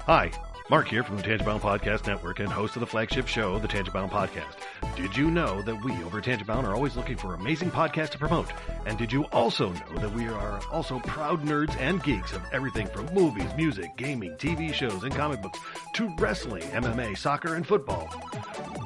Hi, Mark here from the Tangent-Bound Podcast Network and host of the flagship show, the Tangent-Bound Podcast. Did you know that we over at Tangent-Bound are always looking for amazing podcasts to promote? And did you also know that we are also proud nerds and geeks of everything from movies, music, gaming, TV shows, and comic books to wrestling, MMA, soccer, and football?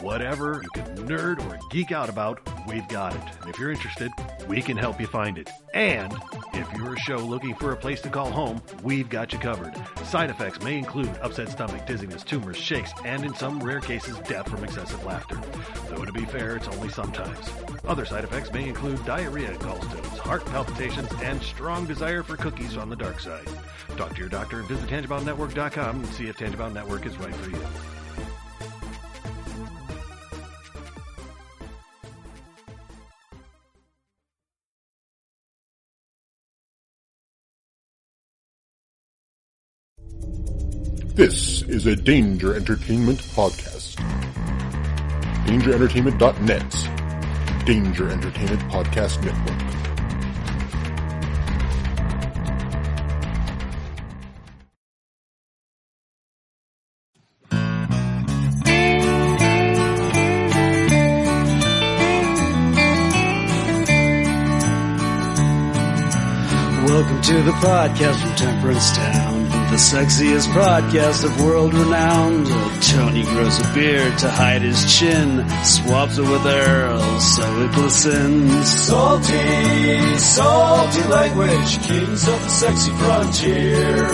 Whatever you can nerd or geek out about, we've got it. And if you're interested, we can help you find it. And if you're a show looking for a place to call home, we've got you covered. Side effects may include upset stomach, dizziness, tumors, shakes, and in some rare cases, death from excessive laughter. Though to be fair, it's only sometimes. Other side effects may include diarrhea, gallstones, heart palpitations, and strong desire for cookies on the dark side. Talk to your doctor and visit TangentBoundNetwork.com and see if Tangent-Bound Network is right for you. This is a Danger Entertainment podcast. DangerEntertainment.net. Danger Entertainment Podcast Network. Welcome to the podcast from Temperance Town. The sexiest podcast of world renowned. Tony grows a beard to hide his chin, swaps it with Earl so it glistens. Salty, salty language, kings of the sexy frontier.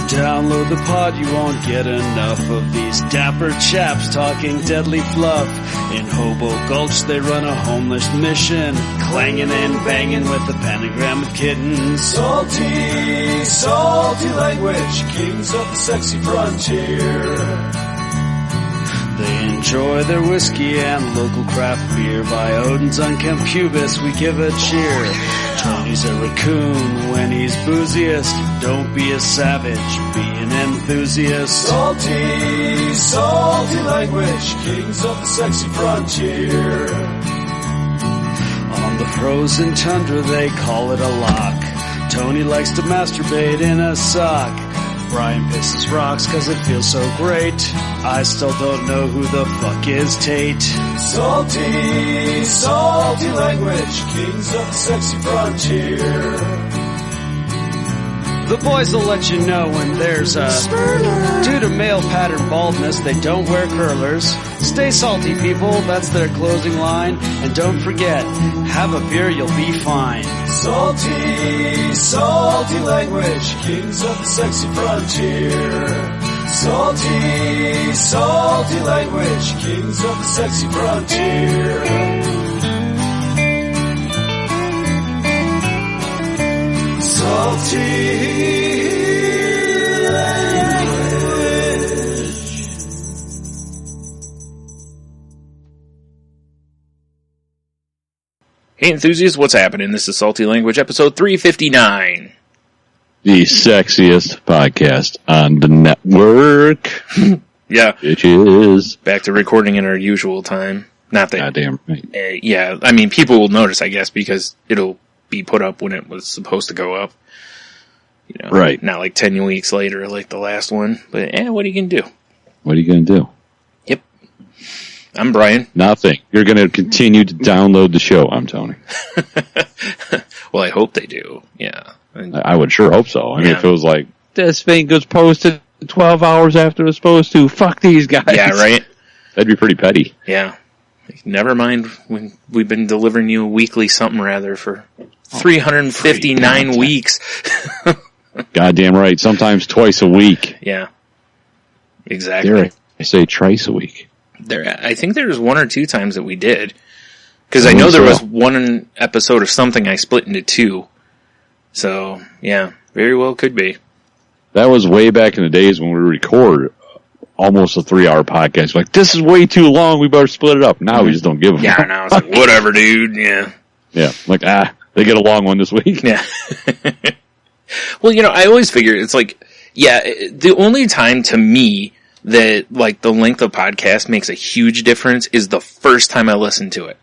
Download the pod, you won't get enough of these dapper chaps talking deadly fluff. In Hobo Gulch they run a homeless mission, clanging and banging with the pentagram of kittens. Salty, salty language, kings of the sexy frontier. They enjoy their whiskey and local craft beer. By Odin's unkempt pubis we give a cheer. Tony's a raccoon when he's booziest. Don't be a savage, be an enthusiast. Salty, salty language, kings of the sexy frontier. On the frozen tundra they call it a lock. Tony likes to masturbate in a sock. Brian pisses rocks cause it feels so great. I still don't know who the fuck is Tate. Salty, salty language, kings of the sexy frontier. The boys will let you know when there's a spurler. Due to male pattern baldness, they don't wear curlers. Stay salty, people, that's their closing line. And don't forget, have a beer, you'll be fine. Salty, salty language, kings of the sexy frontier. Salty, salty language, kings of the sexy frontier. Salty Hey enthusiasts, what's happening? This is Salty Language, episode 359. The sexiest podcast on the network. Yeah. It is. Back to recording in our usual time. Not that... Goddamn right. Yeah, I mean, people will notice, I guess, because it'll be put up when it was supposed to go up. You know, right. Not like 10 weeks later like the last one. But, what are you going to do? What are you going to do? Yep. I'm Brian. Nothing. You're going to continue to download the show, I'm Tony. Well, I hope they do. Yeah. I would sure hope so. I mean, if it was like, this thing gets posted 12 hours after it's supposed to, fuck these guys. Yeah, right? That'd be pretty petty. Yeah. Never mind when we've been delivering you weekly something rather for 359 weeks. Goddamn right. Sometimes twice a week. Yeah. Exactly. Dare I say twice a week. I think there was one or two times that we did. Because I know there was one episode of something I split into two. So, yeah, very well could be. That was way back in the days when we record almost a 3-hour podcast. Like, this is way too long, we better split it up. Now we just don't give them. Yeah, now it's like, whatever, dude, yeah. Yeah, like, they get a long one this week. Yeah. Well, you know, I always figure it's like, yeah, the only time to me that, like, the length of podcast makes a huge difference is the first time I listen to it.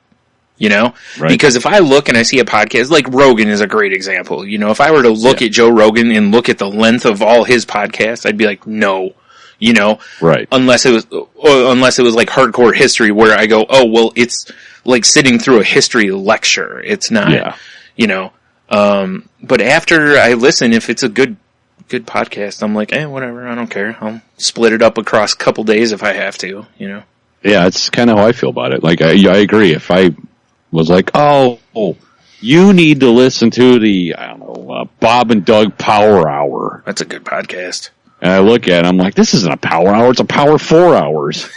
you know? Right. Because if I look and I see a podcast, like Rogan is a great example, you know, if I were to look at Joe Rogan and look at the length of all his podcasts, I'd be like, no, you know? Right. Unless it was like hardcore history where I go, oh, well, it's like sitting through a history lecture. It's not, you know, but after I listen, if it's a good podcast, I'm like, whatever, I don't care. I'll split it up across a couple days if I have to, you know? Yeah, it's kind of how I feel about it. Like, I agree. If I was like, oh, you need to listen to the, I don't know, Bob and Doug Power Hour. That's a good podcast. And I look at it, I'm like, this isn't a power hour, it's a power 4 hours.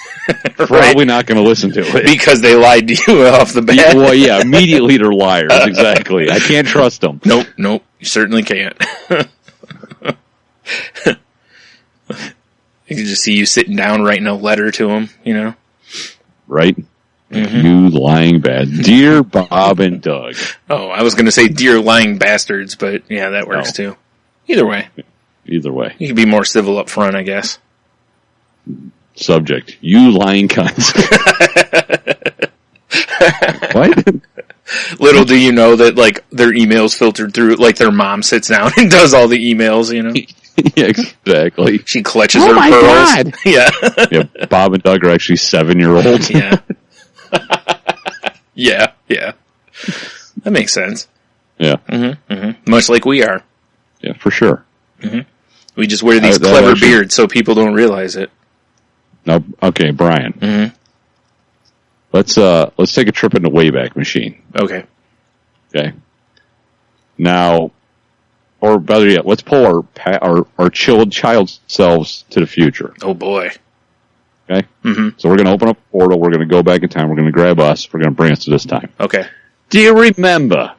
Probably not going to listen to it. Because they lied to you off the bat. Yeah, well, yeah, immediately they're liars, exactly. I can't trust them. Nope, you certainly can't. I can just see you sitting down writing a letter to them, you know? Right? Mm-hmm. You lying bad. Dear Bob and Doug. Oh, I was going to say dear lying bastards, but yeah, that works too. Either way. You can be more civil up front, I guess. Subject. You lying cunts. What? Little do you know that, like, their emails filtered through, like, their mom sits down and does all the emails, you know? Yeah, exactly. She clutches her pearls. God. Yeah. Yeah. Bob and Doug are actually 7-year-olds. Yeah. Yeah. That makes sense. Yeah. Much like we are. Yeah, for sure. We just wear these clever beards so people don't realize it. Now, okay, Brian. Let's take a trip in the Wayback Machine. Okay. Now, or better yet, let's pull our chilled child selves to the future. Oh boy. Okay? So we're going to open up a portal, we're going to go back in time, we're going to grab us, we're going to bring us to this time. Okay. Do you remember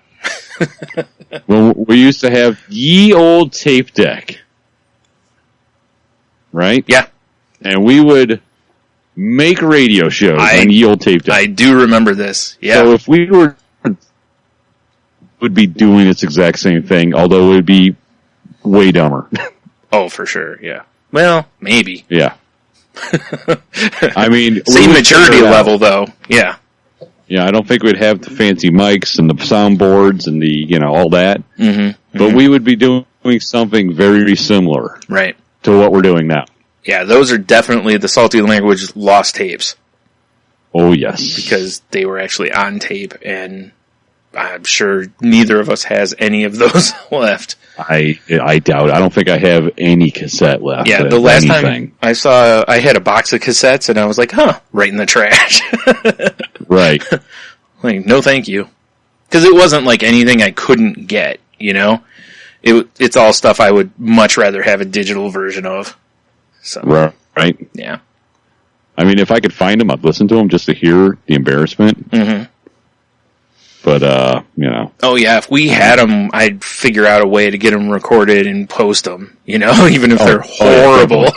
when we used to have ye old tape deck? Right? Yeah. And we would make radio shows on ye old tape deck. I do remember this. Yeah. So if we would be doing this exact same thing, although it would be way dumber. Oh, for sure. Yeah. Well, maybe. Yeah. I mean, same maturity level, though. Yeah. Yeah, I don't think we'd have the fancy mics and the soundboards and the, you know, all that. But we would be doing something very similar. Right. To what we're doing now. Yeah, those are definitely the Salty Language lost tapes. Oh, yes. Because they were actually on tape, and I'm sure neither of us has any of those left. I doubt. I don't think I have any cassette left. Yeah, the last time I had a box of cassettes, and I was like, right in the trash. Right. Like, no thank you. Because it wasn't like anything I couldn't get, you know? It's all stuff I would much rather have a digital version of. So, right. Yeah. I mean, if I could find them, I'd listen to them just to hear the embarrassment. But, you know. Oh, yeah, if we had them, I'd figure out a way to get them recorded and post them, you know, even if they're horrible.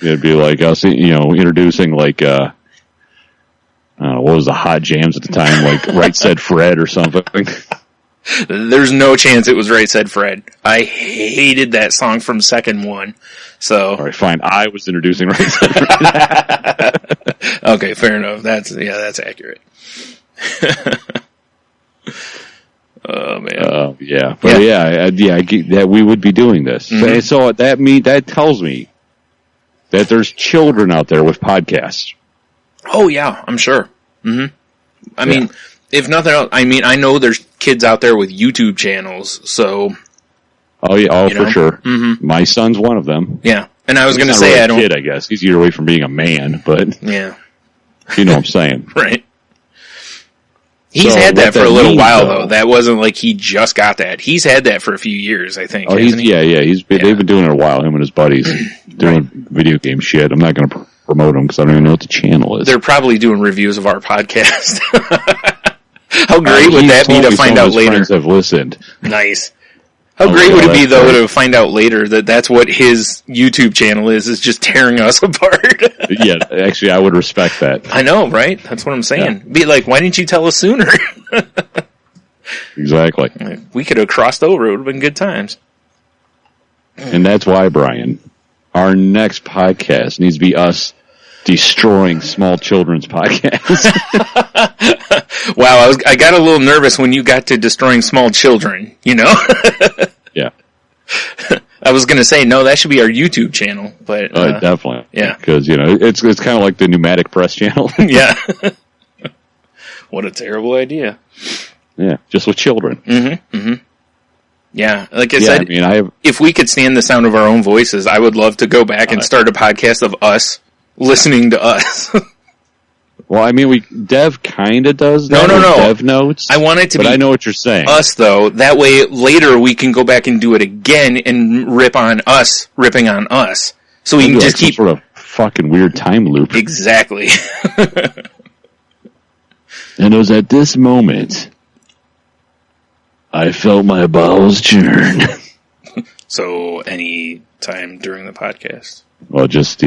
It'd be like us, you know, introducing, like, I don't know, what was the hot jams at the time, like Right Said Fred or something. There's no chance it was Right Said Fred. I hated that song from second one. So. All right, fine. I was introducing Right Said Fred. Okay, fair enough. That's accurate. Oh man. Yeah. But I get that we would be doing this. So that tells me that there's children out there with podcasts. Oh yeah, I'm sure. I mean, if nothing else, I mean, I know there's kids out there with YouTube channels, so. Oh yeah, for sure. My son's one of them. Yeah, and I was going to say, really kid, I guess he's a year away from being a man, but yeah, you know what I'm saying, right? He's had that for a little while though. That wasn't like he just got that. He's had that for a few years, I think. Oh, they've been doing it a while. Him and his buddies doing video game shit. I'm not going to promote them because I don't even know what the channel is. They're probably doing reviews of our podcast. How great would that be to find out later? Friends have listened. Nice. How great would it be, though, to find out later that that's what his YouTube channel is just tearing us apart? Yeah, actually, I would respect that. I know, right? That's what I'm saying. Yeah. Be like, why didn't you tell us sooner? Exactly. We could have crossed over. It would have been good times. And that's why, Brian, our next podcast needs to be us destroying small children's podcasts. Wow, I got a little nervous when you got to destroying small children, you know? Yeah. I was going to say, no, that should be our YouTube channel, but... definitely. Yeah. Because, it's kind of like the Pneumatic Press channel. Yeah. What a terrible idea. Yeah, just with children. Mm-hmm, mm-hmm. Yeah, like I said, I if we could stand the sound of our own voices, I would love to go back and start a podcast of us listening to us. Well, Dev kind of does that. No. Dev Notes. I want it to be I know what you're saying. Us, though. That way, later we can go back and do it again and ripping on us. So we can just keep... sort of fucking weird time loop. Exactly. And it was at this moment I felt my bowels churn. So, any time during the podcast? Well, just,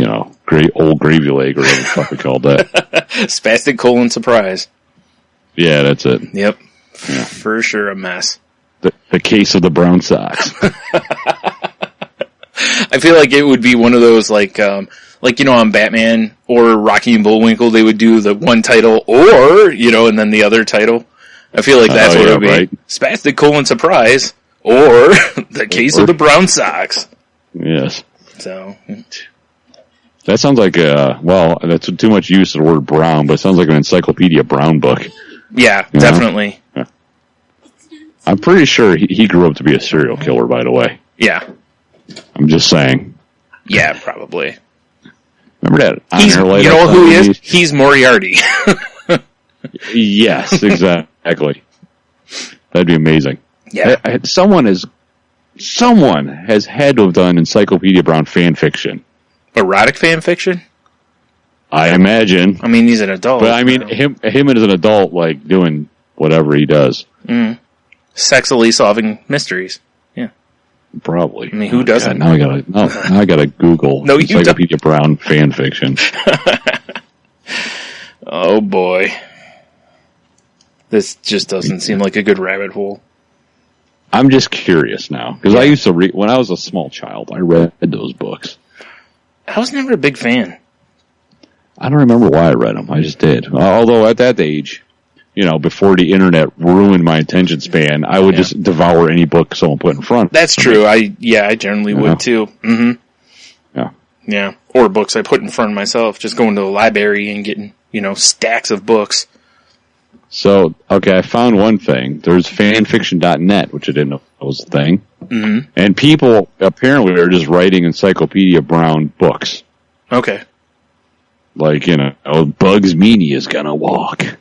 great old gravy leg or whatever the fuck we called that. Spastic colon surprise. Yeah, that's it. Yep. Yeah. For sure a mess. The case of the brown socks. I feel like it would be one of those, on Batman or Rocky and Bullwinkle, they would do the one title or, and then the other title. I feel like that's what it would be. Right. Spastic colon surprise or the case of the brown socks. Yes. So. That sounds like that's too much use of the word brown, but it sounds like an Encyclopedia Brown book. Yeah, definitely. Yeah. I'm pretty sure he grew up to be a serial killer, by the way. Yeah. I'm just saying. Yeah, probably. Remember that? You know who he is? He's Moriarty. Yes, exactly. That'd be amazing. Yeah. Someone has had to have done Encyclopedia Brown fan fiction. Erotic fan fiction? I imagine. He's an adult. But him as an adult, doing whatever he does. Mm. Sexily solving mysteries. Yeah. Probably. Who doesn't? God, now I gotta Google Encyclopedia Brown fan fiction. Oh boy. This just doesn't seem like a good rabbit hole. I'm just curious now. Because I used to read, when I was a small child, I read those books. I was never a big fan. I don't remember why I read them. I just did. Although at that age, before the internet ruined my attention span, I would just devour any book someone put in front. That's true. I generally would too. Mm-hmm. Yeah. Yeah. Or books I put in front of myself. Just going to the library and getting, stacks of books. So, okay, I found one thing. There's fanfiction.net, which I didn't know was a thing. Mm-hmm. And people apparently are just writing Encyclopedia Brown books. Okay. Bugs Meany is gonna walk.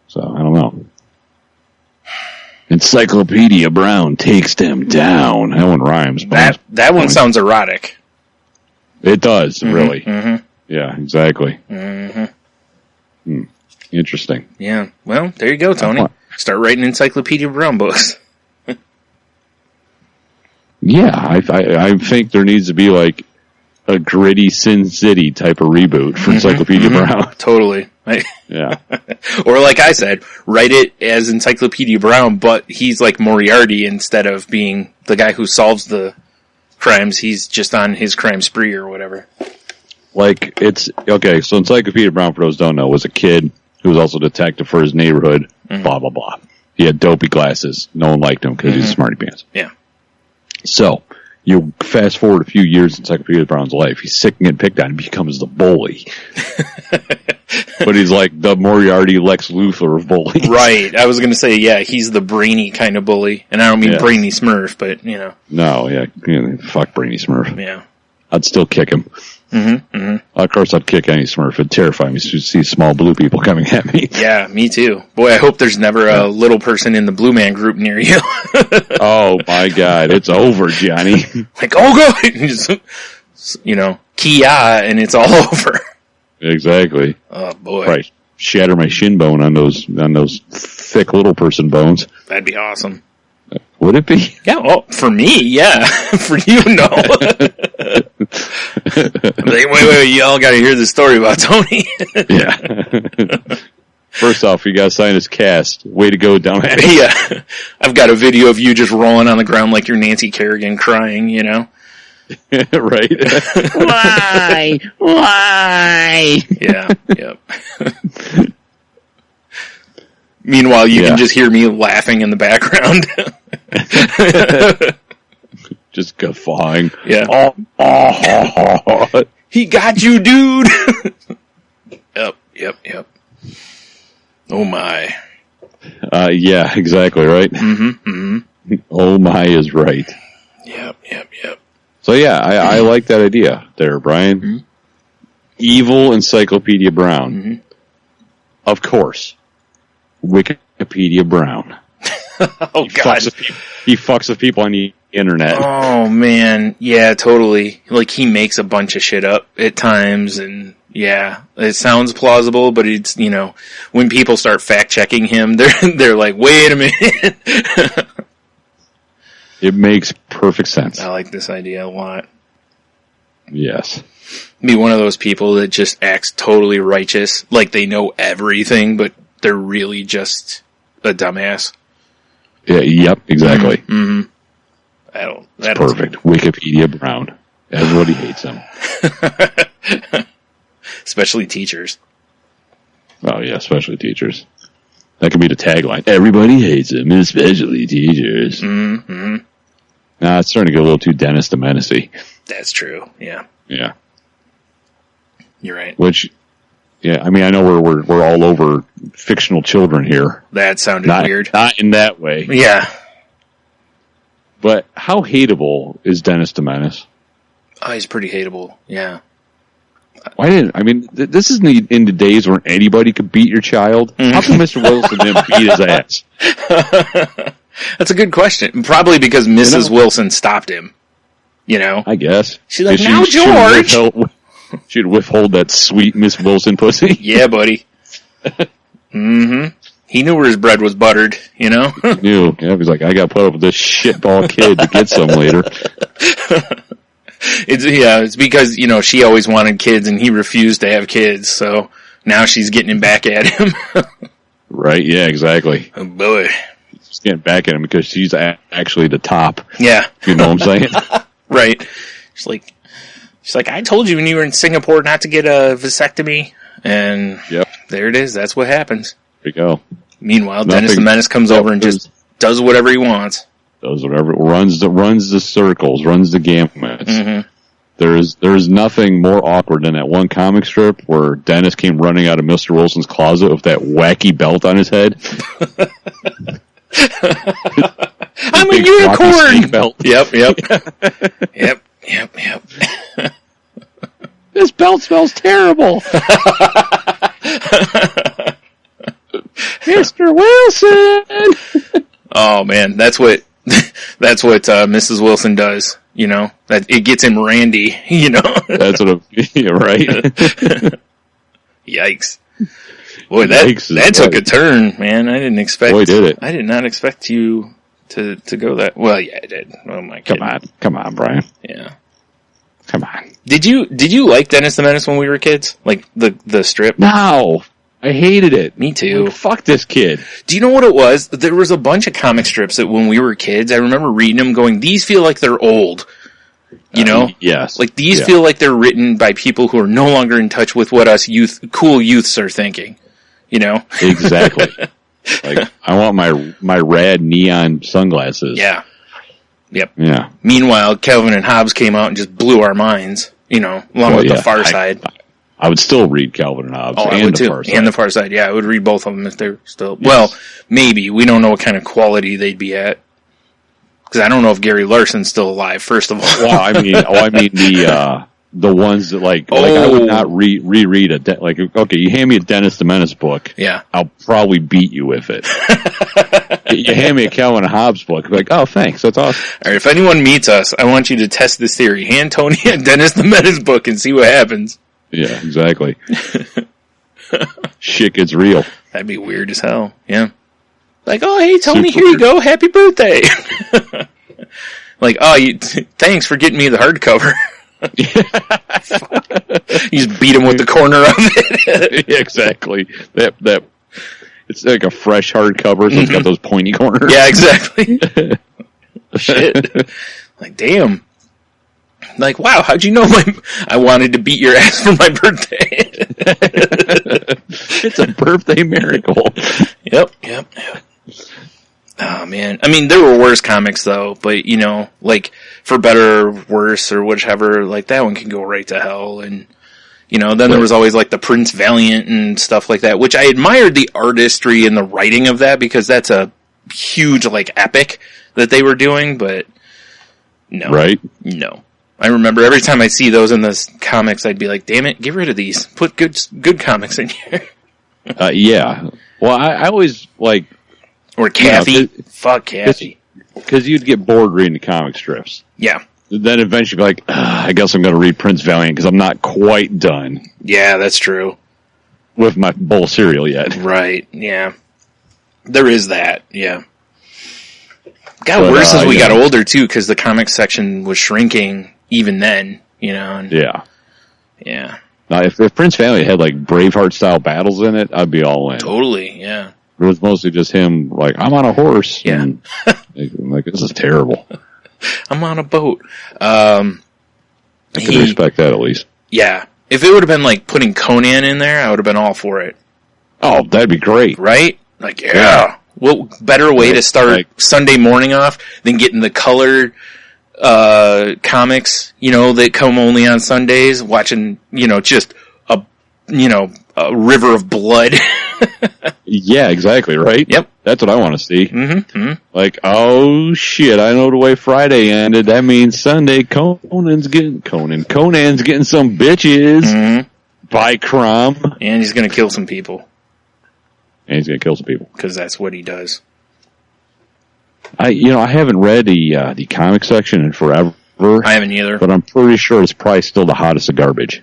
So, I don't know. Encyclopedia Brown takes them down. That one rhymes. That one sounds erotic. It does, really. Mm-hmm. Yeah, exactly. Mm-hmm. Interesting. Yeah. Well, there you go, Tony. Start writing Encyclopedia Brown books. Yeah, I think there needs to be a gritty Sin City type of reboot for Encyclopedia Brown. Totally. Yeah. Or like I said, write it as Encyclopedia Brown, but he's like Moriarty instead of being the guy who solves the crimes. He's just on his crime spree or whatever. So Encyclopedia Brown, for those who don't know, was a kid who was also a detective for his neighborhood, blah, blah, blah. He had dopey glasses. No one liked him because he's a smarty pants. Yeah. So, you fast forward a few years in Encyclopedia Brown's life, he's sick and getting picked on and becomes the bully. But he's like the Moriarty Lex Luthor of bullies. Right. I was going to say, he's the brainy kind of bully. And I don't mean brainy Smurf, but, No, fuck brainy Smurf. Yeah. I'd still kick him. Mm-hmm. Mm-hmm. Of course, I'd kick any Smurf. It'd terrify me to see small blue people coming at me. Yeah, me too. Boy, I hope there's never a little person in the Blue Man group near you. Oh my God, it's over, Johnny. God, Kia, and it's all over. Exactly. Oh boy, right. Shatter my shin bone on those thick little person bones. That'd be awesome. Would it be? Yeah, well, for me, yeah. For you, no. Wait, you all gotta hear the story about Tony. Yeah. First off, you gotta sign his cast. Way to go, dumbass. Yeah. I've got a video of you just rolling on the ground like you're Nancy Kerrigan crying, Right? Why? Yeah, yep. Meanwhile, you can just hear me laughing in the background. Just guffawing. Yeah. He got you, dude! Yep. Oh my. Yeah, exactly, right? Mm-hmm. Oh my is right. Yep. So yeah, I like that idea there, Brian. Mm-hmm. Evil Encyclopedia Brown. Mm-hmm. Of course. Wikipedia Brown. Oh, God. He fucks with people on the internet. Oh, man. Yeah, totally. Like, he makes a bunch of shit up at times, and yeah, it sounds plausible, but it's, when people start fact-checking him, they're like, wait a minute. It makes perfect sense. I like this idea a lot. Yes. Be one of those people that just acts totally righteous, like they know everything, but they're really just a dumbass. Yeah, yep, exactly. Mm-hmm. That's perfect. Wikipedia Brown. Everybody hates him. Especially teachers. Oh yeah, especially teachers. That could be the tagline. Everybody hates him, especially teachers. Mm-hmm. Nah, it's starting to get a little too Dennis the Menace-y. That's true. Yeah. Yeah. You're right. Which, yeah, I mean, I know we're all over fictional children here. That sounded weird. Not in that way. Yeah. But how hateable is Dennis the Menace? Oh, he's pretty hateable. Yeah. This is in the days where anybody could beat your child. Mm-hmm. How come Mr. Wilson didn't beat his ass? That's a good question. Probably because Mrs. Wilson stopped him. I guess. She's like, now George! She'd withhold that sweet Miss Wilson pussy. Yeah, buddy. Mm-hmm. He knew where his bread was buttered, He knew. Yeah, he was like, I gotta put up with this shitball kid to get some later. It's because, she always wanted kids and he refused to have kids, so now she's getting him back at him. Right, yeah, exactly. Oh boy. She's getting back at him because she's actually the top. Yeah. You know what I'm saying? Right. She's like, I told you when you were in Singapore not to get a vasectomy, and there it is, that's what happens. There you go. Meanwhile, Dennis the Menace comes over and just does whatever he wants. Does whatever, runs the circles, runs the gamuts. Mm-hmm. There's nothing more awkward than that one comic strip where Dennis came running out of Mr. Wilson's closet with that wacky belt on his head. I'm a unicorn! Belt. Yep. This belt smells terrible. Mr. Wilson! Oh man, that's what Mrs. Wilson does, that it gets him randy, That's what right? Yikes. Boy, that took a turn, man. I didn't expect. Boy, did it. I did not expect you to go that. Well, yeah, I did. Oh my god. Come on, Brian. Yeah. Come on. Did you like Dennis the Menace when we were kids? Like the strip? No. I hated it. Me too. Like, fuck this kid. Do you know what it was? There was a bunch of comic strips that when we were kids, I remember reading them going, these feel like they're old. Yes. Like these feel like they're written by people who are no longer in touch with what us cool youths are thinking. Exactly. Like, I want my rad neon sunglasses. Yeah. Yep. Yeah. Meanwhile, Calvin and Hobbes came out and just blew our minds, along with the Far Side. I would still read Calvin and Hobbes. Oh, I would too. And the Far Side. Yeah, I would read both of them if they're still... Yes. Well, maybe. We don't know what kind of quality they'd be at. Because I don't know if Gary Larson's still alive, first of all. Well, I mean the ones that I would not reread okay, you hand me a Dennis the Menace book. Yeah. I'll probably beat you with it. You hand me a Calvin and Hobbes book, like, oh, thanks, that's awesome. All right, if anyone meets us, I want you to test this theory. Hand Tony a Dennis the Menace book and see what happens. Yeah, exactly. Shit gets real. That'd be weird as hell. Yeah. Like, oh, hey, Tony, here you go. Happy birthday. Like, oh, thanks for getting me the hardcover. You just beat him with the corner of it. Yeah, exactly. That it's like a fresh hardcover, so it's got those pointy corners. Yeah, exactly. Shit. Like, damn. Like, wow, how'd you know I wanted to beat your ass for my birthday? It's a birthday miracle. Yep. Oh, man. I mean, there were worse comics, though, but, you know, like, for better or worse or whichever, like, that one can go right to hell, and, you know, then there was always, like, the Prince Valiant and stuff like that, which I admired the artistry and the writing of that, because that's a huge, like, epic that they were doing, but no. Right? No. I remember every time I see those in the comics, I'd be like, damn it, get rid of these. Put good comics in here. Yeah. Well, I always, like... Or Kathy. Fuck Kathy. Because you'd get bored reading the comic strips. Yeah. Then eventually be like, I guess I'm going to read Prince Valiant because I'm not quite done. Yeah, that's true. With my bowl of cereal yet. Right, yeah. There is that, yeah. Got worse as we got older, too, because the comic section was shrinking even then, you know. And, yeah. Yeah. Now, if Prince Valiant had, like, Braveheart-style battles in it, I'd be all in. Totally, yeah. It was mostly just him, like, I'm on a horse. Yeah. And, like, this is terrible. I'm on a boat. I can respect that, at least. Yeah. If it would have been, like, putting Conan in there, I would have been all for it. Oh, that'd be great. Right? Like, yeah. What better way to start Sunday morning off than getting the color comics, you know, that come only on Sundays, watching, you know, just a river of blood. Yeah, exactly, right? Yep. That's what I want to see. Mm-hmm. Like, oh shit, I know the way Friday ended. That means Sunday Conan's getting some bitches by Crom. And he's going to kill some people. Because that's what he does. I haven't read the comic section in forever. I haven't either. But I'm pretty sure it's probably still the hottest of garbage.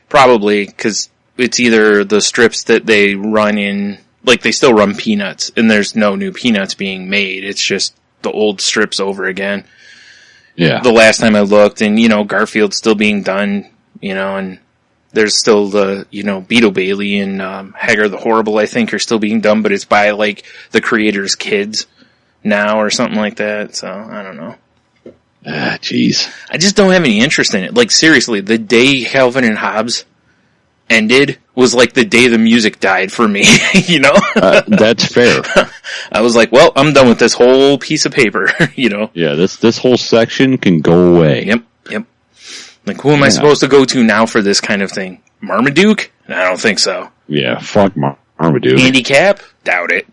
Probably, because it's either the strips that they run in, like they still run Peanuts, and there's no new Peanuts being made. It's just the old strips over again. Yeah. The last time I looked, and, you know, Garfield's still being done, you know, and there's still the, you know, Beetle Bailey and Hagar the Horrible, I think, are still being done, but it's by, like, the creator's kids now or something like that, so I don't know. Jeez. I just don't have any interest in it. Like, seriously, the day Calvin and Hobbes ended was like the day the music died for me, you know? That's fair. I was like, well, I'm done with this whole piece of paper, you know? Yeah, this whole section can go away. Yep. Like, who am I supposed to go to now for this kind of thing? Marmaduke? I don't think so. Yeah, fuck Marmaduke. Handicap? Doubt it.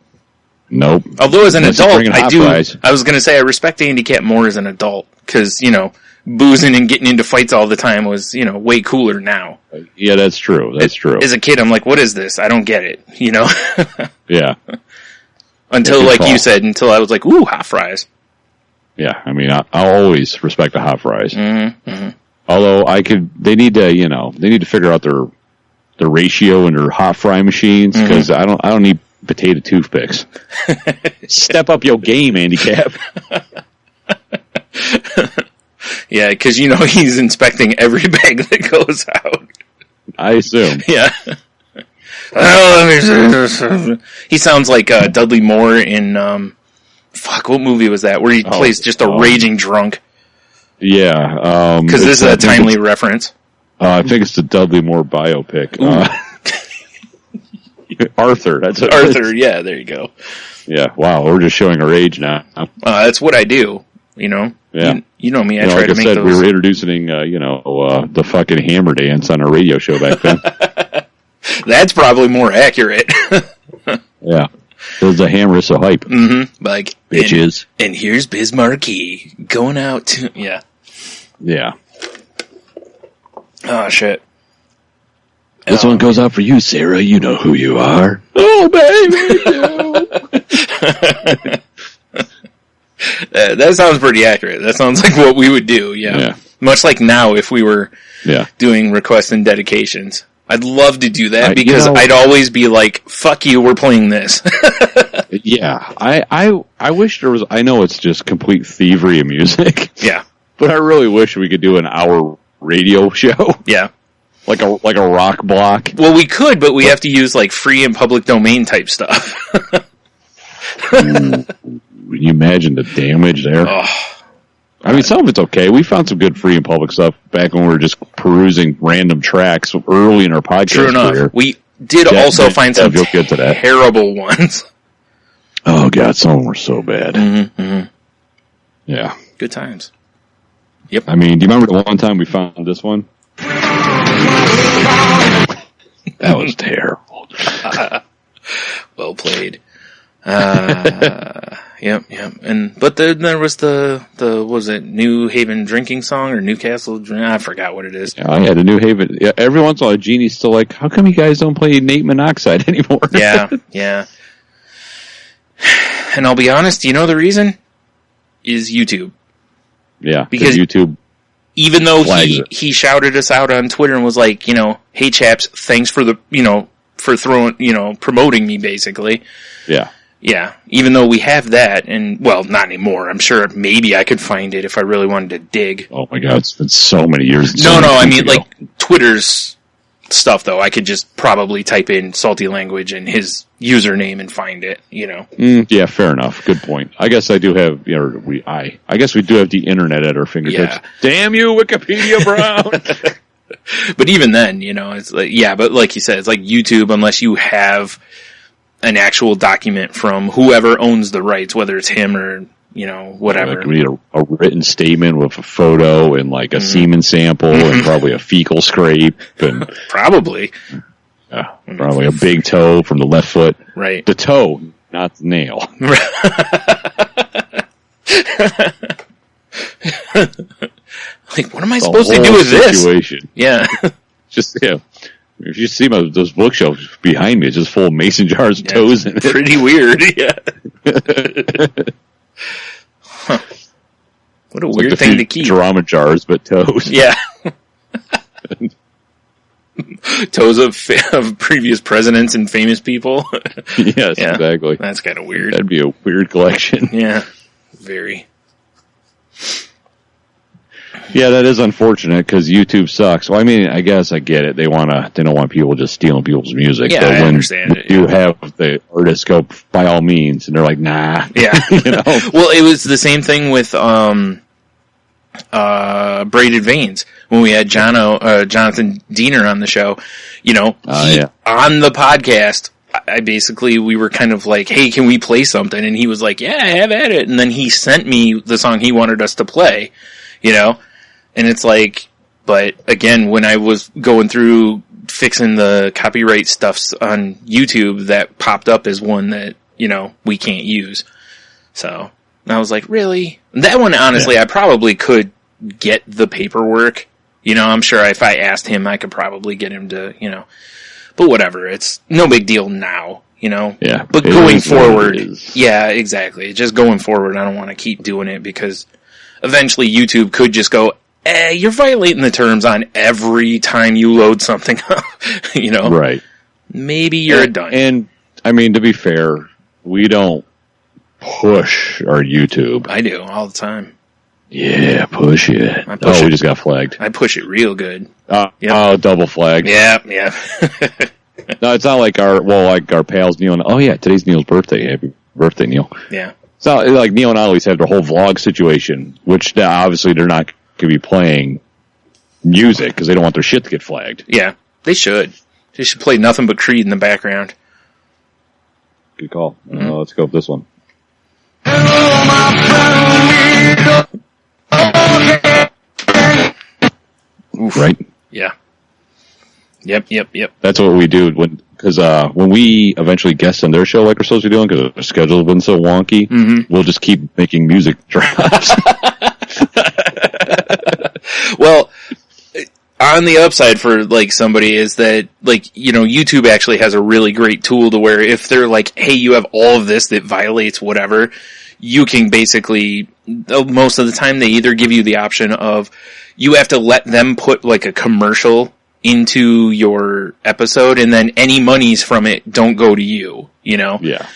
Nope. Although as an adult, I was going to say I respect Handicap more as an adult, because, you know, boozing and getting into fights all the time was, you know, way cooler now. Yeah, that's true. As a kid, I'm like, what is this? I don't get it, you know? Yeah. Until, like you said, until I was like, ooh, hot fries. Yeah, I mean, I'll always respect the hot fries. Mm-hmm. Although they need to figure out their ratio in their hot fry machines, because I don't need potato toothpicks. Step up your game, Handicap. Yeah, because, you know, he's inspecting every bag that goes out. I assume. Yeah. He sounds like Dudley Moore in, what movie was that? Where he plays just a raging drunk. Yeah. Because this is a timely reference. I think it's the Dudley Moore biopic. Arthur. That's Arthur, yeah, there you go. Yeah, wow, we're just showing our age now. That's what I do, you know? Yeah. You know me, I try like to make said, those. we were introducing, the fucking hammer dance on our radio show back then. That's probably more accurate. Yeah. There's the hammer is so hype. Mm-hmm. Like, bitches. And here's Biz Marquee going out to, yeah. Yeah. Oh, shit. This one goes out for you, Sarah. You know who you are. Oh, baby. That sounds pretty accurate. That sounds like what we would do, yeah. Much like now if we were doing requests and dedications. I'd love to do that because I'd always be like, fuck you, we're playing this. Yeah. I wish there was, I know it's just complete thievery of music. Yeah. But I really wish we could do an hour radio show. Yeah. Like a rock block. Well, we could, but we have to use like free and public domain type stuff. Can you imagine the damage there? I mean, some of it's okay. We found some good free and public stuff back when we were just perusing random tracks early in our podcast True enough. career. We did also find some terrible ones. Oh, God, some of them were so bad. Mm-hmm, mm-hmm. Yeah. Good times. Yep. I mean, do you remember the one time we found this one? That was terrible. Well played. Yep. But then there was the what was it, New Haven drinking song or Newcastle? I forgot what it is. Yeah, I had a New Haven. Yeah, every once in a while, Jeannie's still like, "How come you guys don't play Nate Monoxide anymore?" Yeah. And I'll be honest, you know the reason is YouTube. Yeah, because YouTube. Even though he shouted us out on Twitter and was like, hey chaps, thanks for for promoting me basically. Yeah. Yeah. Even though we have that, and well, not anymore. I'm sure maybe I could find it if I really wanted to dig. Oh my God, it's been so many years. No, I mean like Twitter's stuff though. I could just probably type in Salty Language and his username and find it, Yeah, fair enough. Good point. I guess I do have, I guess we do have the internet at our fingertips. Yeah. Damn you, Wikipedia Brown! But even then, it's like, but like you said, it's like YouTube, unless you have an actual document from whoever owns the rights, whether it's him or, whatever. Like we need a written statement with a photo and like a semen sample and probably a fecal scrape and probably. Probably a big toe from the left foot. Right. The toe, not the nail. Like, what am I supposed to do with situation. This? Yeah. Just, if you see those bookshelves behind me, it's just full of mason jars of toes in it. Pretty weird, yeah. Huh. What a weird thing to keep. Drama jars, but toes. Yeah. Toes of previous presidents and famous people. Yes, exactly. That's kind of weird. That'd be a weird collection. Yeah, very. Yeah, that is unfortunate because YouTube sucks. Well, I mean, I guess I get it. They don't want people just stealing people's music. Yeah, but I understand it. You have the artists go by all means, and they're like, nah. Yeah. Well, it was the same thing with Braided Veins when we had Jonathan Diener on the show. On the podcast, we were kind of like, hey, can we play something? And he was like, yeah, have at it. And then he sent me the song he wanted us to play, and it's like, but again, when I was going through fixing the copyright stuffs on YouTube, that popped up as one that, we can't use. So I was like, really? That one, honestly, I probably could get the paperwork. I'm sure if I asked him, I could probably get him to, but whatever. It's no big deal now, Yeah. But going forward, yeah, exactly. Just going forward, I don't want to keep doing it because eventually YouTube could just go, you're violating the terms on every time you load something up, Right. Maybe you're done. And, I mean, to be fair, we don't push our YouTube. I do, all the time. Yeah, push it. We just got flagged. I push it real good. Oh, double flagged. Yeah. No, it's not like our pals Neil and, oh yeah, today's Neil's birthday. Happy birthday, Neil. Yeah. It's not like Neil and I always have their whole vlog situation, which obviously they're not going to be playing music because they don't want their shit to get flagged. Yeah, they should. They should play nothing but Creed in the background. Good call. Let's go with this one. Oof. Right? Yeah. Yep. That's what we do because when we eventually guest on their show like we're supposed to be doing because the schedule's been so wonky, we'll just keep making music drops. Well, on the upside for like somebody is that like, YouTube actually has a really great tool to where if they're like, hey, you have all of this that violates whatever, you can basically, most of the time they either give you the option of you have to let them put like a commercial into your episode and then any monies from it don't go to you, Yeah.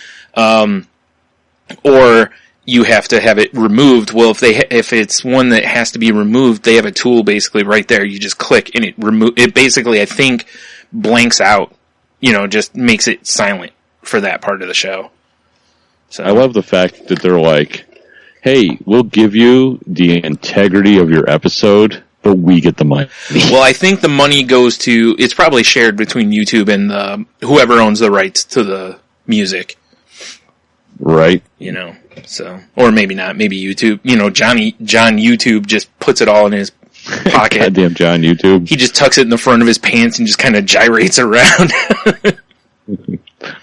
Or you have to have it removed. Well, if it's one that has to be removed, they have a tool basically right there. You just click and it basically, I think, blanks out, just makes it silent for that part of the show. So I love the fact that they're like, hey, we'll give you the integrity of your episode, but we get the money. Well, I think the money goes to, it's probably shared between YouTube and whoever owns the rights to the music. Right. You know, so, or maybe not, maybe YouTube, you know, John YouTube just puts it all in his pocket. Goddamn John YouTube. He just tucks it in the front of his pants and just kind of gyrates around.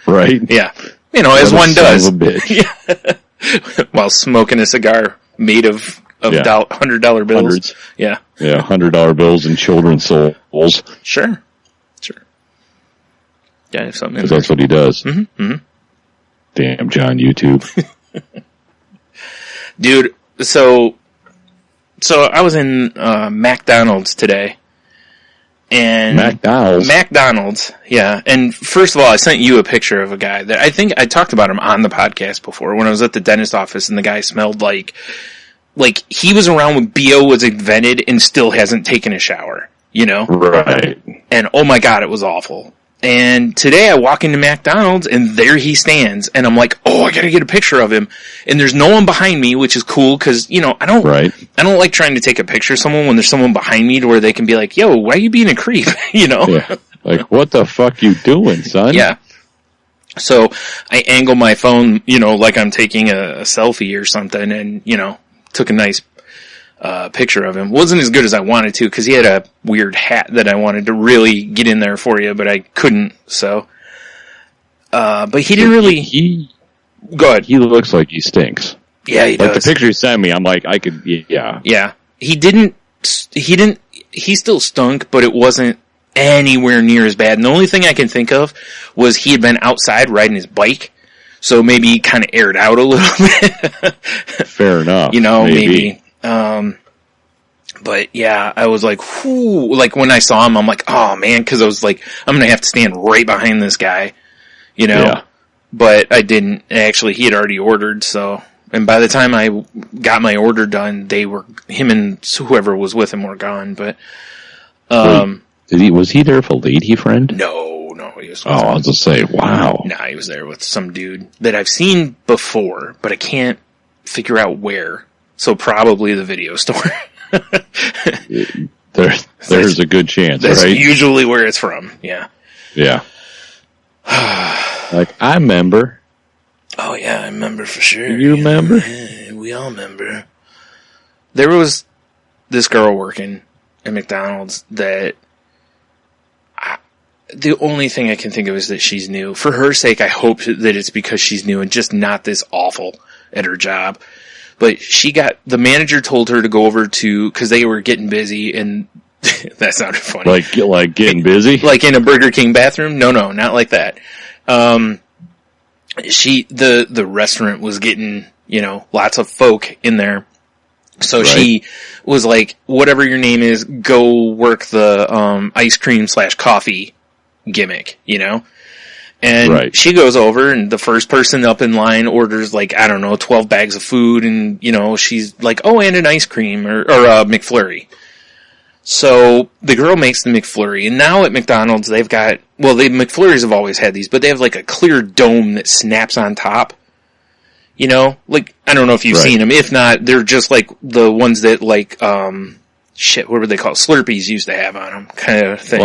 Right. Yeah. You know, as one does. Son of a bitch. Yeah. While smoking a cigar made of $100 bills. Hundreds. Yeah. Yeah, $100 bills and children's souls. Sure. Yeah, if something. Because that's what he does. Mm-hmm. Mm-hmm. Damn John YouTube. Dude, so I was in McDonald's today. And McDonald's, yeah. And first of all, I sent you a picture of a guy that I think I talked about him on the podcast before when I was at the dentist office, and the guy smelled like he was around when BO was invented and still hasn't taken a shower, you know? Right. And oh my God, it was awful. And today I walk into McDonald's and there he stands, and I'm like, oh, I gotta get a picture of him. And there's no one behind me, which is cool, cause, you know, I don't like trying to take a picture of someone when there's someone behind me to where they can be like, yo, why are you being a creep? You know? Yeah. Like, what the fuck you doing, son? Yeah. So I angle my phone, you know, like I'm taking a selfie or something, and, you know, took a nice picture of him. Wasn't as good as I wanted to, because he had a weird hat that I wanted to really get in there for you, but I couldn't, so. But he didn't really... Go ahead. He looks like he stinks. Yeah, he does. Like, the picture you sent me, I'm like, I could... Yeah. Yeah. He still stunk, but it wasn't anywhere near as bad. And the only thing I can think of was he had been outside riding his bike, so maybe he kind of aired out a little bit. Fair enough. You know, maybe. But yeah, I was like, whoo, like when I saw him, I'm like, oh man, cause I was like, I'm gonna have to stand right behind this guy, you know? Yeah. But I didn't. Actually, he had already ordered, so, and by the time I got my order done, him and whoever was with him were gone, but, was he there with a lady friend? No, he was with I was gonna say, wow. Nah, he was there with some dude that I've seen before, but I can't figure out where. So probably the video store. There's a good chance, that's right? Usually where it's from, yeah. Yeah. Like, I remember. Oh yeah, I remember for sure. You remember? Yeah, we all remember. There was this girl working at McDonald's that the only thing I can think of is that she's new. For her sake, I hope that it's because she's new and just not this awful at her job. But the manager told her to go over to, cause they were getting busy, and that sounded funny. Like getting busy? Like in a Burger King bathroom? No, not like that. The restaurant was getting, you know, lots of folk in there. So she was like, whatever your name is, go work the, ice cream / coffee gimmick, you know? And she goes over, and the first person up in line orders, like, I don't know, 12 bags of food, and, you know, she's like, oh, and an ice cream, or a McFlurry. So, the girl makes the McFlurry, and now at McDonald's, they've got, well, the McFlurries have always had these, but they have, like, a clear dome that snaps on top. You know? Like, I don't know if you've seen them. If not, they're just like the ones that, like, what were they called? Slurpees used to have on them, kind of thing.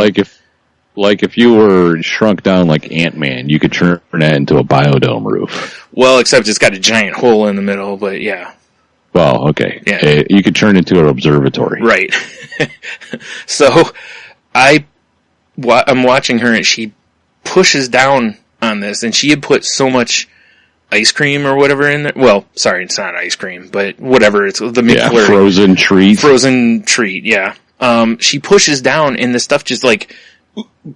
Like if you were shrunk down like Ant-Man, you could turn that into a biodome roof. Well, except it's got a giant hole in the middle, but yeah. Well, okay. Yeah. You could turn it into an observatory. Right. So, I'm watching her, and she pushes down on this, and she had put so much ice cream or whatever in there. Well, sorry, it's not ice cream, but whatever. It's the McFlurry. Yeah, frozen treat. Frozen treat, yeah. She pushes down, and the stuff just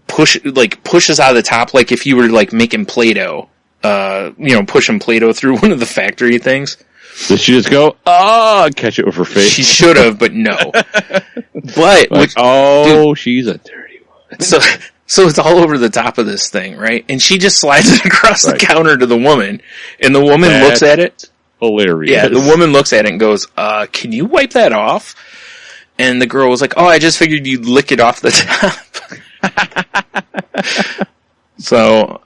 pushes out of the top, like if you were like making Play-Doh, pushing Play-Doh through one of the factory things. Did she just go, catch it with her face? She should have, but no. But, dude, she's a dirty one. So it's all over the top of this thing, right? And she just slides it across the counter to the woman, and the woman looks at it. Hilarious. Yeah, the woman looks at it and goes, can you wipe that off? And the girl was like, I just figured you'd lick it off the top. So,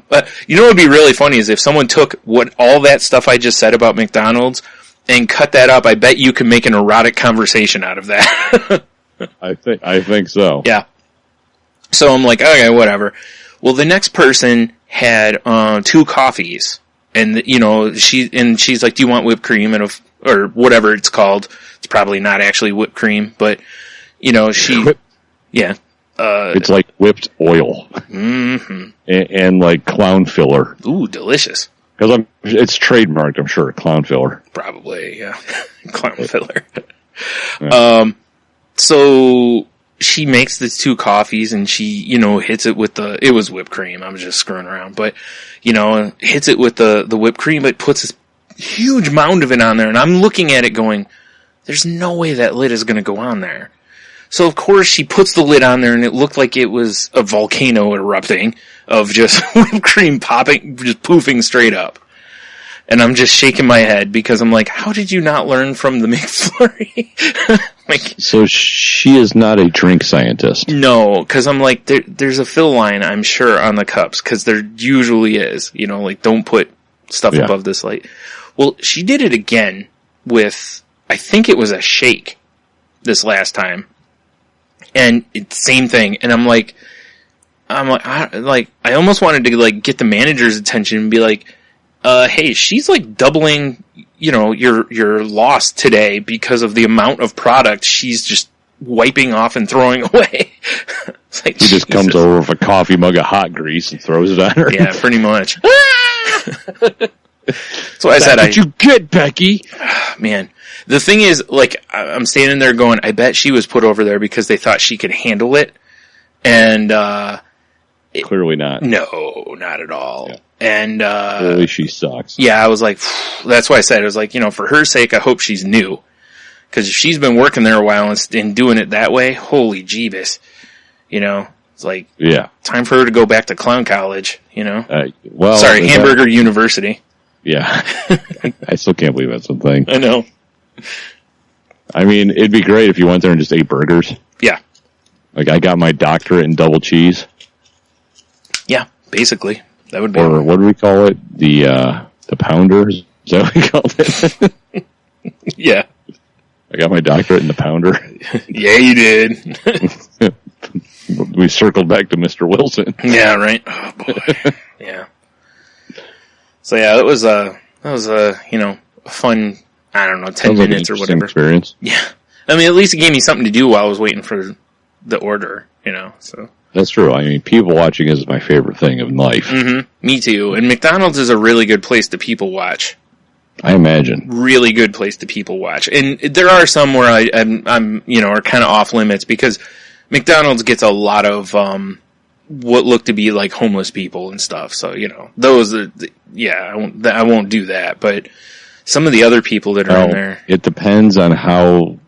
but you know what would be really funny is if someone took all that stuff I just said about McDonald's and cut that up, I bet you can make an erotic conversation out of that. I think so. Yeah. So I'm like, okay, whatever. Well, the next person had 2 coffees, and she's like, "Do you want whipped cream?" or whatever it's called. It's probably not actually whipped cream, but yeah. It's like whipped oil. Mm-hmm. And like clown filler. Ooh, delicious. Because it's trademarked, I'm sure, clown filler. Probably, yeah. Clown filler. Yeah. So she makes the 2 coffees and she, hits it with it was whipped cream. I was just screwing around, but, hits it with the whipped cream, but puts this huge mound of it on there. And I'm looking at it going, there's no way that lid is going to go on there. So of course she puts the lid on there and it looked like it was a volcano erupting of just whipped cream popping, just poofing straight up. And I'm just shaking my head because I'm like, how did you not learn from the McFlurry? So she is not a drink scientist. No, because I'm like, there's a fill line, I'm sure, on the cups, because there usually is. Don't put stuff above this light. Well, she did it again with, I think it was a shake this last time. And it's same thing. And I'm like, I almost wanted to get the manager's attention and be like, hey, she's doubling, your loss today because of the amount of product she's just wiping off and throwing away. It's like, he just comes over with a coffee mug of hot grease and throws it on her. Yeah, pretty much. So I said, what you get, Becky? Man, the thing is, I'm standing there going, I bet she was put over there because they thought she could handle it. And, clearly not. No, not at all. Yeah. And, clearly she sucks. Yeah, I was like, that's why I said, I was like, for her sake, I hope she's new. Cause if she's been working there a while and doing it that way, holy jeebus. It's like, yeah, time for her to go back to clown college, Well, sorry, Hamburger University. Yeah. I still can't believe that's a thing. I know. I mean, it'd be great if you went there and just ate burgers. Yeah. I got my doctorate in double cheese. Yeah, basically. That would be. Or what do we call it? The pounder? Is that what we called it? Yeah. I got my doctorate in the pounder. Yeah, you did. We circled back to Mr. Wilson. Yeah, right. Oh, boy. Yeah. So yeah, that was a fun, I don't know, 10 minutes or whatever. Experience. Yeah. I mean, at least it gave me something to do while I was waiting for the order, so. That's true. I mean, people watching is my favorite thing in life. Mm-hmm. Me too. And McDonald's is a really good place to people watch. I imagine. Really good place to people watch. And there are some where I'm are kind of off limits because McDonald's gets a lot of, what look to be like homeless people and stuff. So, those are, I won't do that. But some of the other people that are in there. It depends on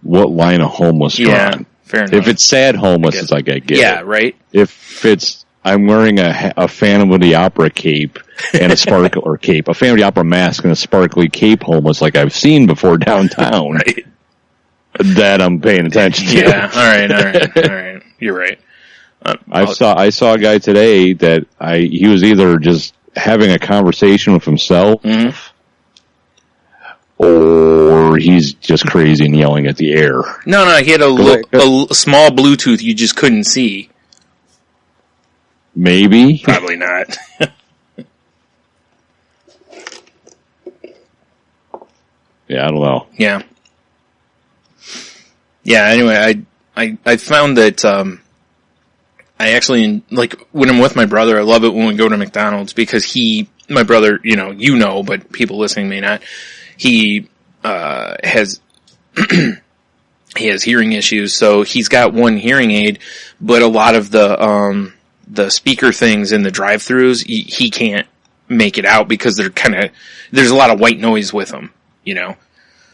what line of homeless you're on. Fair enough. If it's sad homeless, it's like I get it. Yeah, right? If it's, I'm wearing a Phantom of the Opera cape and a a Phantom of the Opera mask and a sparkly cape homeless like I've seen before downtown. Right. That I'm paying attention to. Yeah, all right. You're right. I saw a guy today that he was either just having a conversation with himself, or he's just crazy and yelling at the air. No, he had a small Bluetooth you just couldn't see. Maybe. Probably not. Yeah, I don't know. Yeah. Yeah, anyway, I found that, I actually, when I'm with my brother, I love it when we go to McDonald's because my brother, but people listening may not, he, has, he has hearing issues, so he's got one hearing aid, but a lot of the speaker things in the drive-thrus, he can't make it out because there's a lot of white noise with them,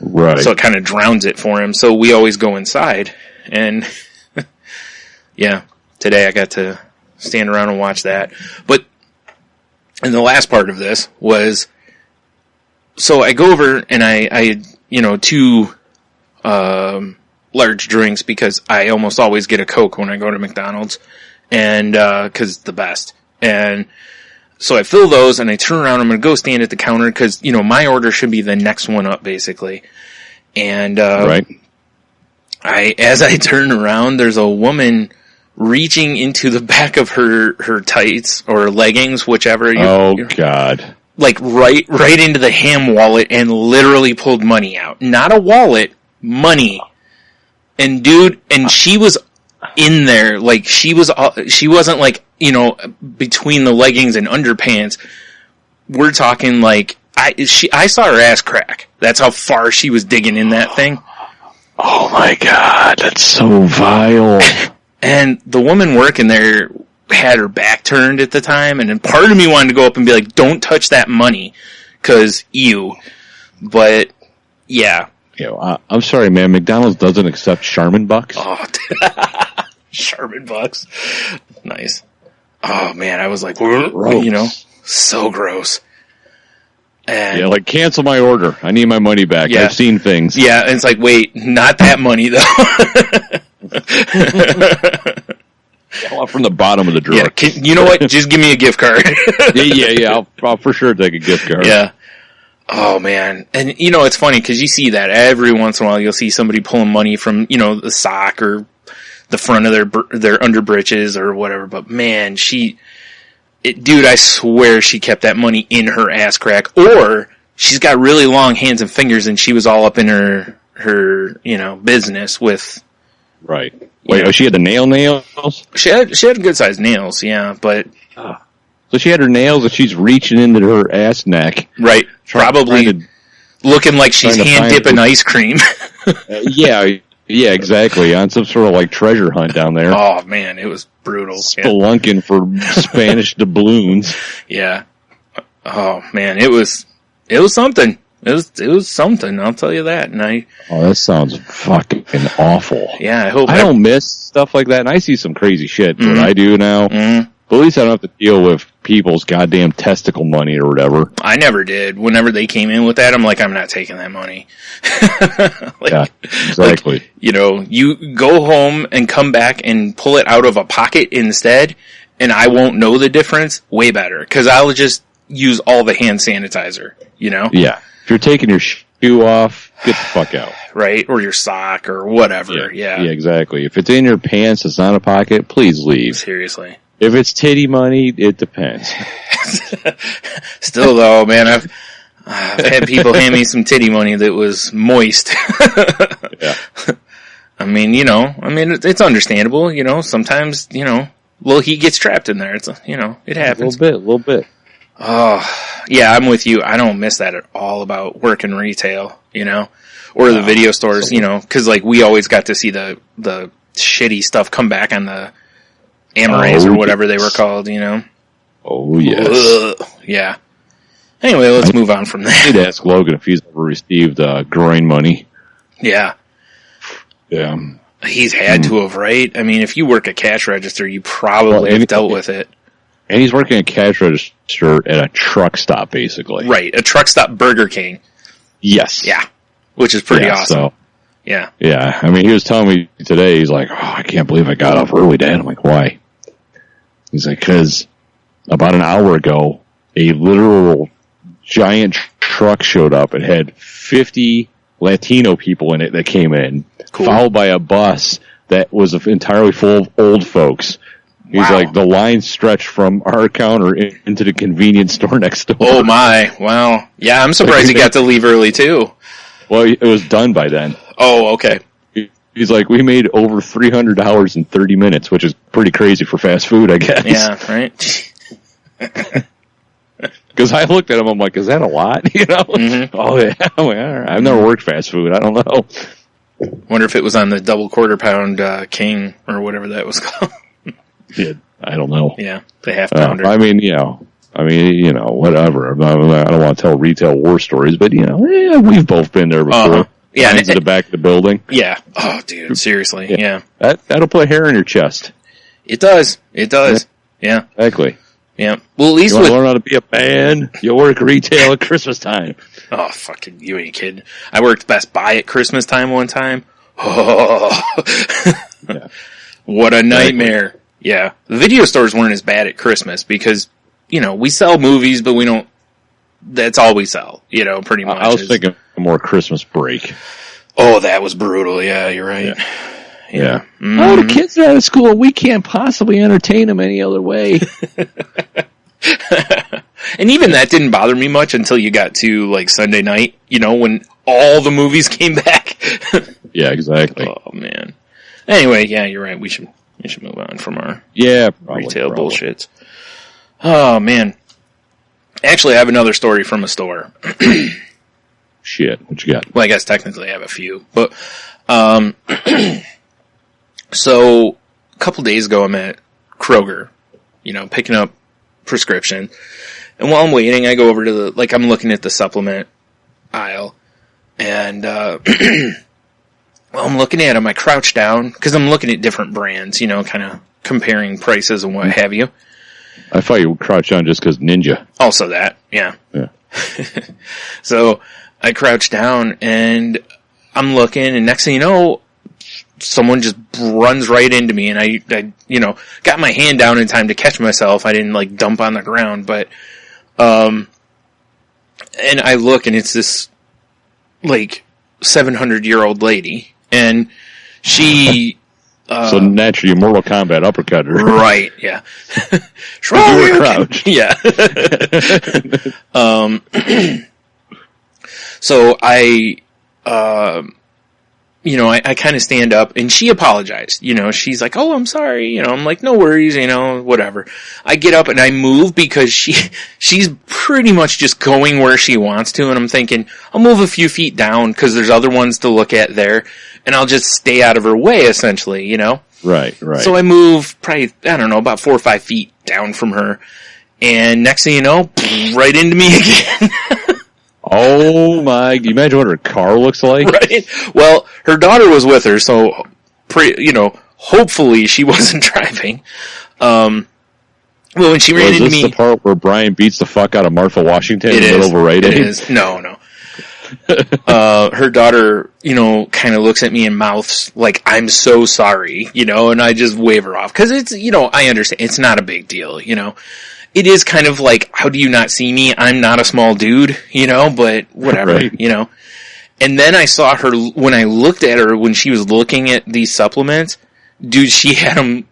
Right. So it kind of drowns it for him. So we always go inside. And yeah, today I got to stand around and watch that. But, and the last part of this was, so I go over and I 2, large drinks because I almost always get a Coke when I go to McDonald's. And, cause it's the best. And So I fill those and I turn around. I'm going to go stand at the counter because, my order should be the next one up basically. And, right. As I turn around, there's a woman reaching into the back of her tights or leggings, whichever. God. Like right into the ham wallet and literally pulled money out. Not a wallet, money. And dude, and she was in there, like she wasn't like, between the leggings and underpants. We're talking like, I saw her ass crack. That's how far she was digging in that thing. Oh my God, that's so vile. And the woman working there had her back turned at the time, and then part of me wanted to go up and be like, don't touch that money, cause ew. But, yeah. I'm sorry, man, McDonald's doesn't accept Charmin bucks. Oh, Charmin bucks. Nice. Oh man, I was like, gross. So gross. And like cancel my order. I need my money back. Yeah. I've seen things. Yeah, and it's like, wait, not that money though. From the bottom of the drawer. Yeah, you know what? Just give me a gift card. yeah. I'll for sure take a gift card. Yeah. Oh man, and it's funny because you see that every once in a while. You'll see somebody pulling money from the sock or the front of their underbritches or whatever. But man, dude, I swear she kept that money in her ass crack, or she's got really long hands and fingers, and she was all up in her business with. Right. Wait, she had the nails? She had good sized nails, yeah, but. So she had her nails and she's reaching into her ass neck. Right. Probably looking like she's hand dipping ice cream. Yeah, exactly. On some sort of like treasure hunt down there. Oh man, it was brutal. Spelunking for Spanish doubloons. Yeah. Oh man, it was something. It was something, I'll tell you that. And that sounds fucking awful. Yeah, I don't miss stuff like that, and I see some crazy shit. Mm-hmm. What I do now. Mm-hmm. But at least I don't have to deal with people's goddamn testicle money or whatever. I never did. Whenever they came in with that, I'm like, I'm not taking that money. Yeah, exactly. You go home and come back and pull it out of a pocket instead, and I won't know the difference. Way better, because I'll just use all the hand sanitizer, Yeah. If you're taking your shoe off, get the fuck out. Right? Or your sock or whatever. Yeah, exactly. If it's in your pants, it's not a pocket, please leave. Seriously. If it's titty money, it depends. Still though, man, I've had people hand me some titty money that was moist. Yeah. I mean, it's understandable, sometimes, little heat gets trapped in there. It's, it happens. A little bit. Oh, yeah, I'm with you. I don't miss that at all about working retail, or the video stores, cause like we always got to see the shitty stuff come back on the Amarays or whatever they were called, Oh, yes. Ugh. Yeah. Anyway, let's move on from that. I need to ask Logan if he's ever received groin money. Yeah. Yeah. He's had to have, right? I mean, if you work a cash register, you probably have dealt with it. And he's working a cash register at a truck stop, basically. Right. A truck stop Burger King. Yes. Yeah. Which is pretty awesome. So, yeah. Yeah. I mean, he was telling me today, he's like, I can't believe I got off early, Dad. I'm like, why? He's like, because about an hour ago, a literal giant truck showed up. It had 50 Latino people in it that came in, followed by a bus that was entirely full of old folks. He's like, the line stretched from our counter into the convenience store next door. Oh my, wow. Yeah, I'm surprised he got to leave early too. Well, it was done by then. Oh, okay. He's like, we made over $300 in 30 minutes, which is pretty crazy for fast food, I guess. Yeah, right? Because I looked at him, I'm like, is that a lot? Mm-hmm. Oh, yeah. I've never worked fast food. I don't know. Wonder if it was on the double quarter pound King or whatever that was called. Yeah, I don't know. Yeah, the half pounder. I mean, whatever. I don't want to tell retail war stories, but, we've both been there before. Uh-huh. Yeah, lines at the back of the building. Yeah. Oh, dude, seriously. Yeah. That'll put hair in your chest. It does. It does. Yeah. Exactly. Yeah. Well, at least you want to learn how to be a man, you work retail at Christmas time. Oh, fucking, you ain't kidding. I worked Best Buy at Christmas time one time. Oh. Yeah. What a nightmare. Yeah. The video stores weren't as bad at Christmas because, we sell movies, but we don't, that's all we sell, pretty much. I was thinking more Christmas Break. Oh, that was brutal. Yeah, you're right. Yeah. Mm-hmm. Oh, the kids are out of school. We can't possibly entertain them any other way. And even that didn't bother me much until you got to like Sunday night, when all the movies came back. Yeah, exactly. Oh man. Anyway, yeah, you're right. We should move on from our retail bullshits. Oh man. Actually, I have another story from a store. Shit, what you got? Well, I guess technically I have a few, but so a couple days ago I'm at Kroger, picking up prescription, and while I'm waiting, I go over to I'm looking at the supplement aisle, and while I'm looking at them, I crouch down because I'm looking at different brands, kind of comparing prices and what have you. I thought you would crouch down just because Ninja. Also that, yeah. So I crouch down and I'm looking, and next thing you know, someone just runs right into me, and I got my hand down in time to catch myself. I didn't dump on the ground, but and I look, and it's this 700-year-old lady, and she so naturally, Mortal Kombat uppercut her. Right, yeah. You were crouched. Yeah. So I kind of stand up, and she apologized. She's like, "Oh, I'm sorry." I'm like, "No worries." Whatever. I get up and I move because she's pretty much just going where she wants to, and I'm thinking I'll move a few feet down because there's other ones to look at there, and I'll just stay out of her way, essentially. Right. So I move probably, I don't know, about 4 or 5 feet down from her, and next thing you know, right into me again. Oh my! Can you imagine what her car looks like? Right. Well, her daughter was with her, so hopefully she wasn't driving. Well, when she ran into me, is this the part where Brian beats the fuck out of Martha Washington in the middle of a raid? It is. No. Her daughter, kind of looks at me and mouths like, "I'm so sorry," and I just wave her off because it's, I understand it's not a big deal, It is kind of like, how do you not see me? I'm not a small dude, but whatever, right. And then I saw her, when I looked at her, when she was looking at these supplements, dude, she had them,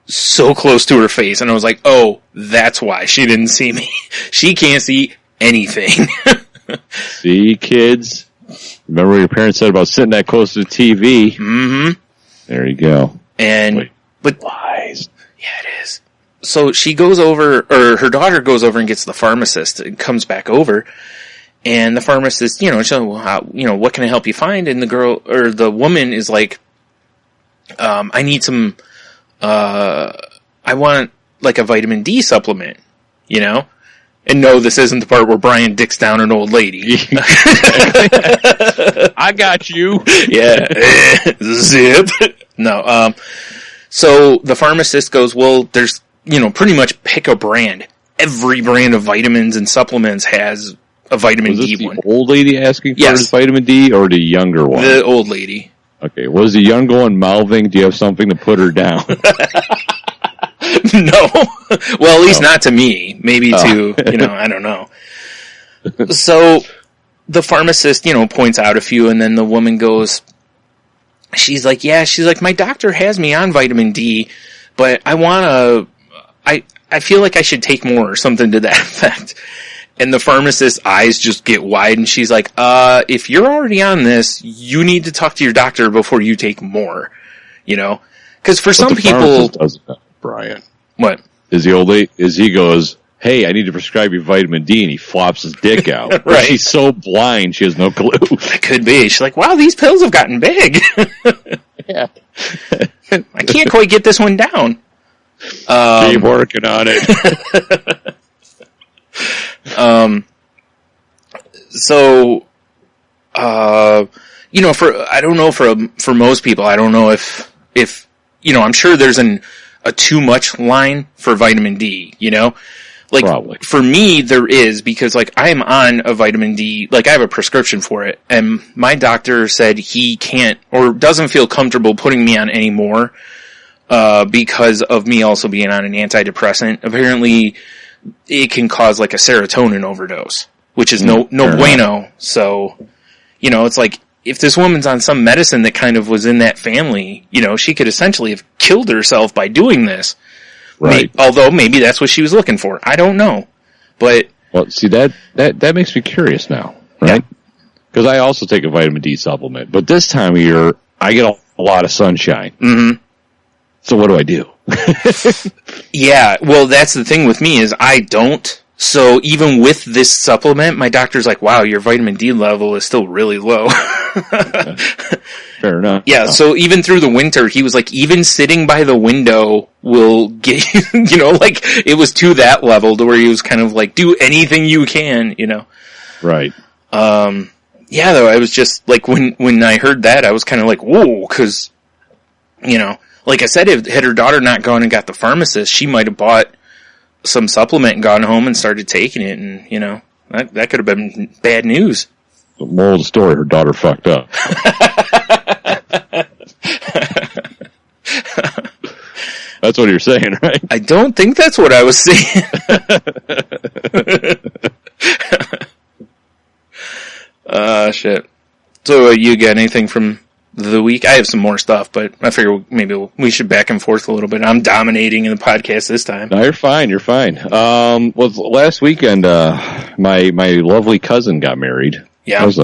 so close to her face, and I was like, oh, that's why she didn't see me. She can't see anything. See, kids? Remember what your parents said about sitting that close to the TV? Mm-hmm. There you go. But lies. Yeah, it is. So she goes over, or her daughter goes over and gets the pharmacist and comes back over, and the pharmacist, she's like, well, what can I help you find? And the girl, or the woman is like, I need some, I want a vitamin D supplement, And no, this isn't the part where Brian dicks down an old lady. I got you. Yeah. Zip. No, so the pharmacist goes, well, there's, pretty much pick a brand. Every brand of vitamins and supplements has a vitamin D one. Was the old lady asking for Yes. vitamin D, or the younger one? The old lady. Okay, was the younger one mouthing, do you have something to put her down? No. Well, at least not to me. Maybe to, I don't know. So the pharmacist, points out a few, and then the woman goes, she's like, my doctor has me on vitamin D, but I feel like I should take more, or something to that effect. And the pharmacist's eyes just get wide, and she's like, if you're already on this, you need to talk to your doctor before you take more, Because for some people... Brian. What? Is the old lady, he goes, hey, I need to prescribe you vitamin D, and he flops his dick out. Right. But she's so blind, she has no clue. It could be. She's like, wow, these pills have gotten big. Yeah. I can't quite get this one down. Keep working on it. So, I don't know for most people, I don't know if, I'm sure there's a too much line for vitamin D, Probably. For me, there is, because I am on a vitamin D, I have a prescription for it, and my doctor said he can't, or doesn't feel comfortable putting me on any more, because of me also being on an antidepressant. Apparently, it can cause like a serotonin overdose, which is no bueno. So, you know, it's like, if this woman's on some medicine that kind of was in that family, you know, she could essentially have killed herself by doing this. Right. Although maybe that's what she was looking for. I don't know. But, well, see, that makes me curious now, right? Because I also take a vitamin D supplement, but this time of year, I get a lot of sunshine. Mm-hmm. So what do I do? Yeah, well, that's the thing with me is I don't. So even with this supplement, my doctor's like, wow, your vitamin D level is still really low. Fair enough. Yeah, so even through the winter, he was like, even sitting by the window will get you, you know, like, it was to that level to where he was kind of like, do anything you can, you know. Right. Yeah, though, I was just, like, when I heard that, I was kind of like, whoa, because, you know, like I said, had her daughter not gone and got the pharmacist, she might have bought some supplement and gone home and started taking it, and, you know, that could have been bad news. The moral of the story, her daughter fucked up. That's what you're saying, right? I don't think that's what I was saying. Shit. So, you got anything from the week? I have some more stuff, but I figure maybe we should back and forth a little bit. I'm dominating in the podcast this time. No, you're fine. You're fine. Well, last weekend, my lovely cousin got married. Yeah. It was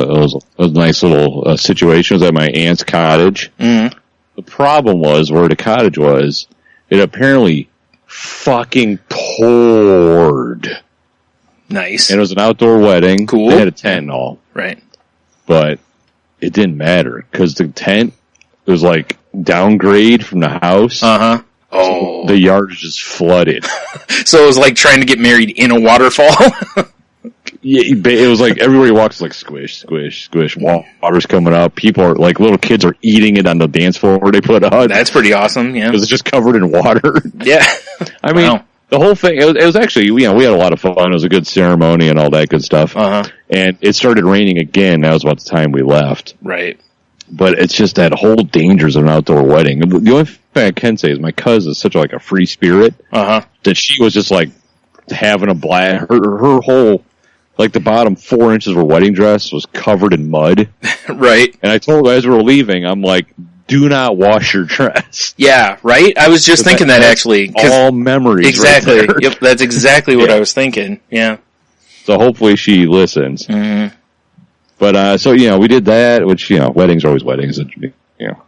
a nice little situation. It was at my aunt's cottage. Mm-hmm. The problem was where the cottage was, it apparently fucking poured. Nice. And it was an outdoor wedding. Cool. They had a tent and all. Right. But it didn't matter because the tent was like downgrade from the house. Uh-huh. Oh. The yard is just flooded. So it was like trying to get married in a waterfall? Yeah, it was like everywhere you walk is like squish, squish, squish. Water's coming up. People are like, little kids are eating it on the dance floor where they put out. That's pretty awesome, yeah. Because it's just covered in water. Yeah. I mean, wow. The whole thing, it was actually, you know, we had a lot of fun. It was a good ceremony and all that good stuff. Uh-huh. And it started raining again. That was about the time we left. Right. But it's just that whole dangers of an outdoor wedding. The only thing I can say is my cousin is such like a free spirit. Uh-huh. That she was just like having a blast. Her whole, like the bottom 4 inches of her wedding dress was covered in mud. Right. And I told her as we were leaving, I'm like, do not wash your dress. Yeah, right? I was just thinking that actually. All memories. Exactly. Right there. Yep, that's exactly what I was thinking. Yeah. So hopefully she listens. Mm-hmm. But, so, you know, we did that, which, you know, weddings are always weddings. You know.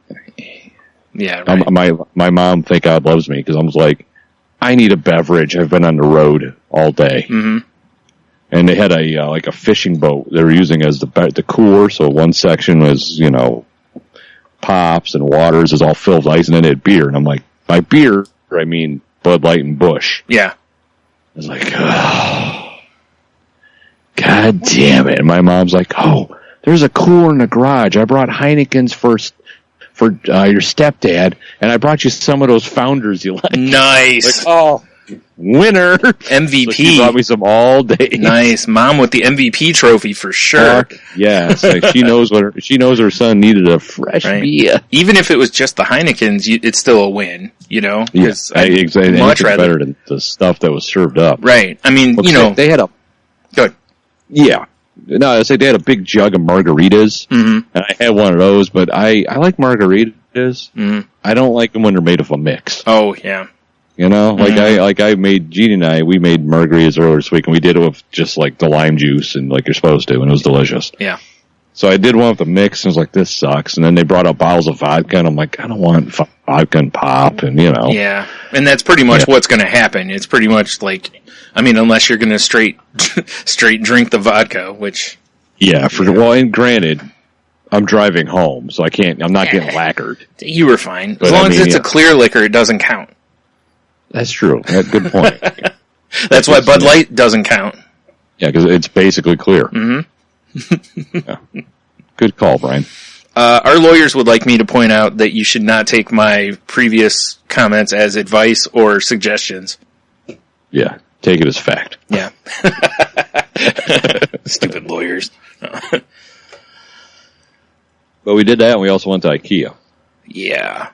Yeah, right. My mom, thank God, loves me because I was like, I need a beverage. I've been on the road all day. Mm-hmm. And they had a fishing boat they were using as the cooler. So one section was, you know, pops and waters is all filled with ice, and then they had beer. And I'm like, by beer, I mean Bud Light and Busch. Yeah. I was like, oh, God damn it. And my mom's like, oh, there's a cooler in the garage. I brought Heineken's for your stepdad, and I brought you some of those Founders you like. Nice. Like, oh, winner. MVP. So she brought me some all day. Nice. Mom with the MVP trophy for sure. Yes. Like she knows her son needed a fresh beer. Even if it was just the Heineken's, it's still a win, you know? Yes. Exactly. Much better than the stuff that was served up. Right. I mean, you know. They had a... Good. Yeah. No, I say they had a big jug of margaritas, mm-hmm. and I had one of those, but I like margaritas. Mm-hmm. I don't like them when they're made of a mix. Oh, yeah. You know, we made margaritas earlier this week, and we did it with just like the lime juice and like you're supposed to, and it was delicious. Yeah. So I did one with the mix, and I was like, this sucks. And then they brought out bottles of vodka, and I'm like, I don't want vodka and pop, and you know. Yeah, and that's pretty much what's going to happen. It's pretty much like, I mean, unless you're going to straight drink the vodka, which. Yeah, and granted, I'm driving home, so I'm not getting lacquered. You were fine. As long as it's a clear liquor, it doesn't count. That's true. That's a good point. That's why Bud Light doesn't count. Yeah, because it's basically clear. Mm-hmm. Yeah. Good call, Brian. Our lawyers would like me to point out that you should not take my previous comments as advice or suggestions. Yeah, take it as fact. Yeah. Stupid lawyers. But we did that, and we also went to IKEA. Yeah.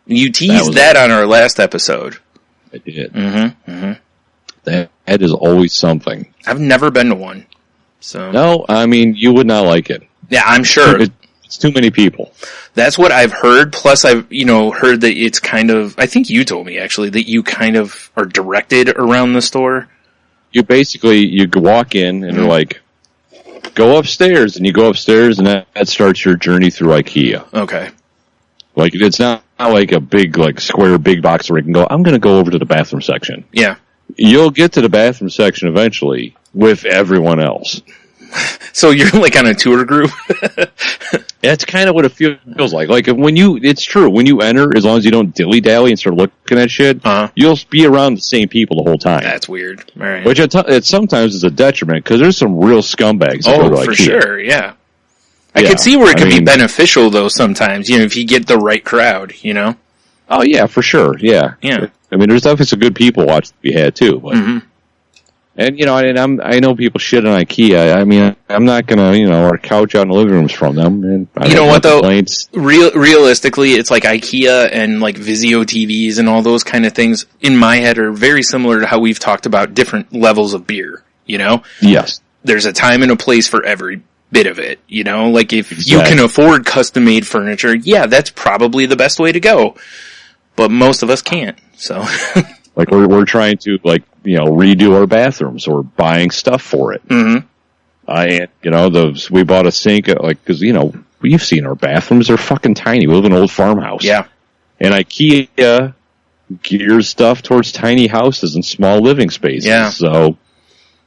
You teased that on our last episode. I did. Mm-hmm. Mm-hmm. That is always something. I've never been to one. So no, I mean, you would not like it. Yeah, I'm sure. It's too many people. That's what I've heard. Plus, I've, heard that it's kind of, I think you told me actually, that you kind of are directed around the store. You walk in and they're like, go upstairs, and you go upstairs, and that starts your journey through IKEA. Okay. Like, it's not like a big, like, square big box where you can go, I'm going to go over to the bathroom section. Yeah. You'll get to the bathroom section eventually with everyone else. So you're like on a tour group? That's kind of what it feels like. Like, it's true, when you enter, as long as you don't dilly-dally and start looking at shit, you'll be around the same people the whole time. That's weird. All right. Which it sometimes is a detriment, because there's some real scumbags that go to for IKEA. Sure, yeah. I could see where it could be beneficial, though, sometimes, if you get the right crowd, Oh, yeah, for sure, yeah. Yeah. I mean, there's definitely some good people watching to be had, too. But, and, I know people shit on IKEA. I mean, I'm not going to, our couch out in the living rooms from them. And you know what, though? Realistically, it's like IKEA and, like, Vizio TVs and all those kind of things, in my head, are very similar to how we've talked about different levels of beer, Yes. There's a time and a place for every bit of it, Like, if you can afford custom-made furniture, yeah, that's probably the best way to go. But most of us can't, so... Like, we're trying to, like, redo our bathrooms or buying stuff for it. Mm-hmm. And, we bought a sink, like, because, we've seen our bathrooms are fucking tiny. We live in an old farmhouse. Yeah. And IKEA gears stuff towards tiny houses and small living spaces. Yeah. So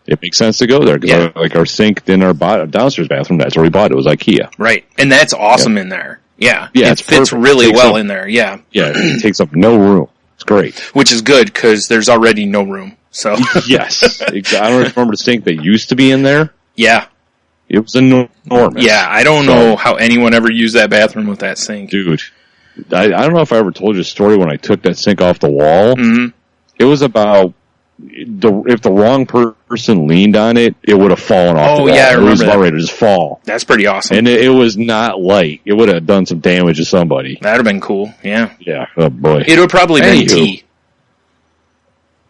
it makes sense to go there. Because, like, our sink in our downstairs bathroom, that's where we bought it, was IKEA. Right. And that's awesome in there. Yeah. Yeah, it fits really well in there. Yeah. Yeah, it takes up no room. It's great. Which is good, because there's already no room. So yes. I don't remember the sink that used to be in there. Yeah. It was enormous. Yeah, I don't know how anyone ever used that bathroom with that sink. Dude, I don't know if I ever told you a story when I took that sink off the wall. Mm-hmm. It was about, if the wrong person leaned on it, it would have fallen off the wall. Yeah, I remember it was that. about ready to just fall. That's pretty awesome. And it was not light. It would have done some damage to somebody. That would have been cool, yeah. Yeah, oh boy. It would have probably been T.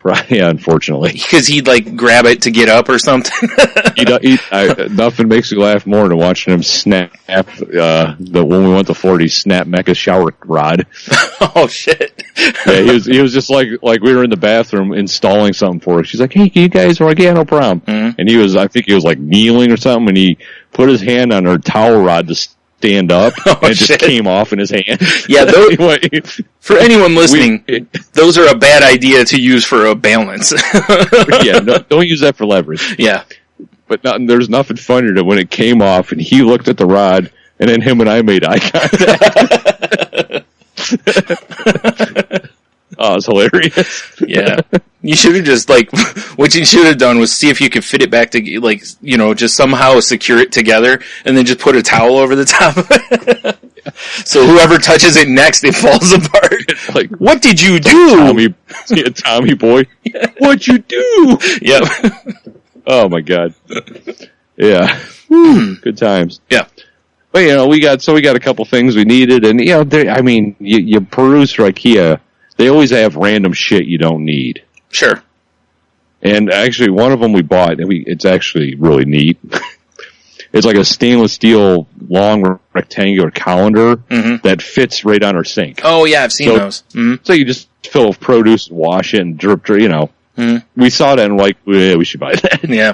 Right, yeah, unfortunately. Because he'd, like, grab it to get up or something. Nothing makes me laugh more than watching him snap, when we went to Florida, he snapped Mecca's shower rod. Oh, shit. Yeah, he was just like we were in the bathroom installing something for her. She's like, hey, you guys? We're like, yeah, no problem. Mm-hmm. And I think he was like kneeling or something, and he put his hand on her towel rod to stand up, and it just came off in his hand. Yeah, for anyone listening, those are a bad idea to use for a balance. Yeah, don't use that for leverage. Yeah. But there's nothing funnier than when it came off, and he looked at the rod, and then him and I made eye contact. Oh, it's hilarious. Yeah. You should have just, like, what you should have done was see if you could fit it back to, like, just somehow secure it together and then just put a towel over the top of it. So whoever touches it next, it falls apart. Like, what did you do? Tommy boy. Yeah. What'd you do? Yep. Oh my God. Yeah. Good times. Yeah. But, we got a couple things we needed, and, you peruse through IKEA, they always have random shit you don't need. Sure. And actually, one of them we bought, and it's actually really neat. It's like a stainless steel long rectangular colander that fits right on our sink. Oh, yeah, I've seen those. Mm-hmm. So you just fill with produce, wash it, and drip, We saw that and like, yeah, we should buy that. Yeah.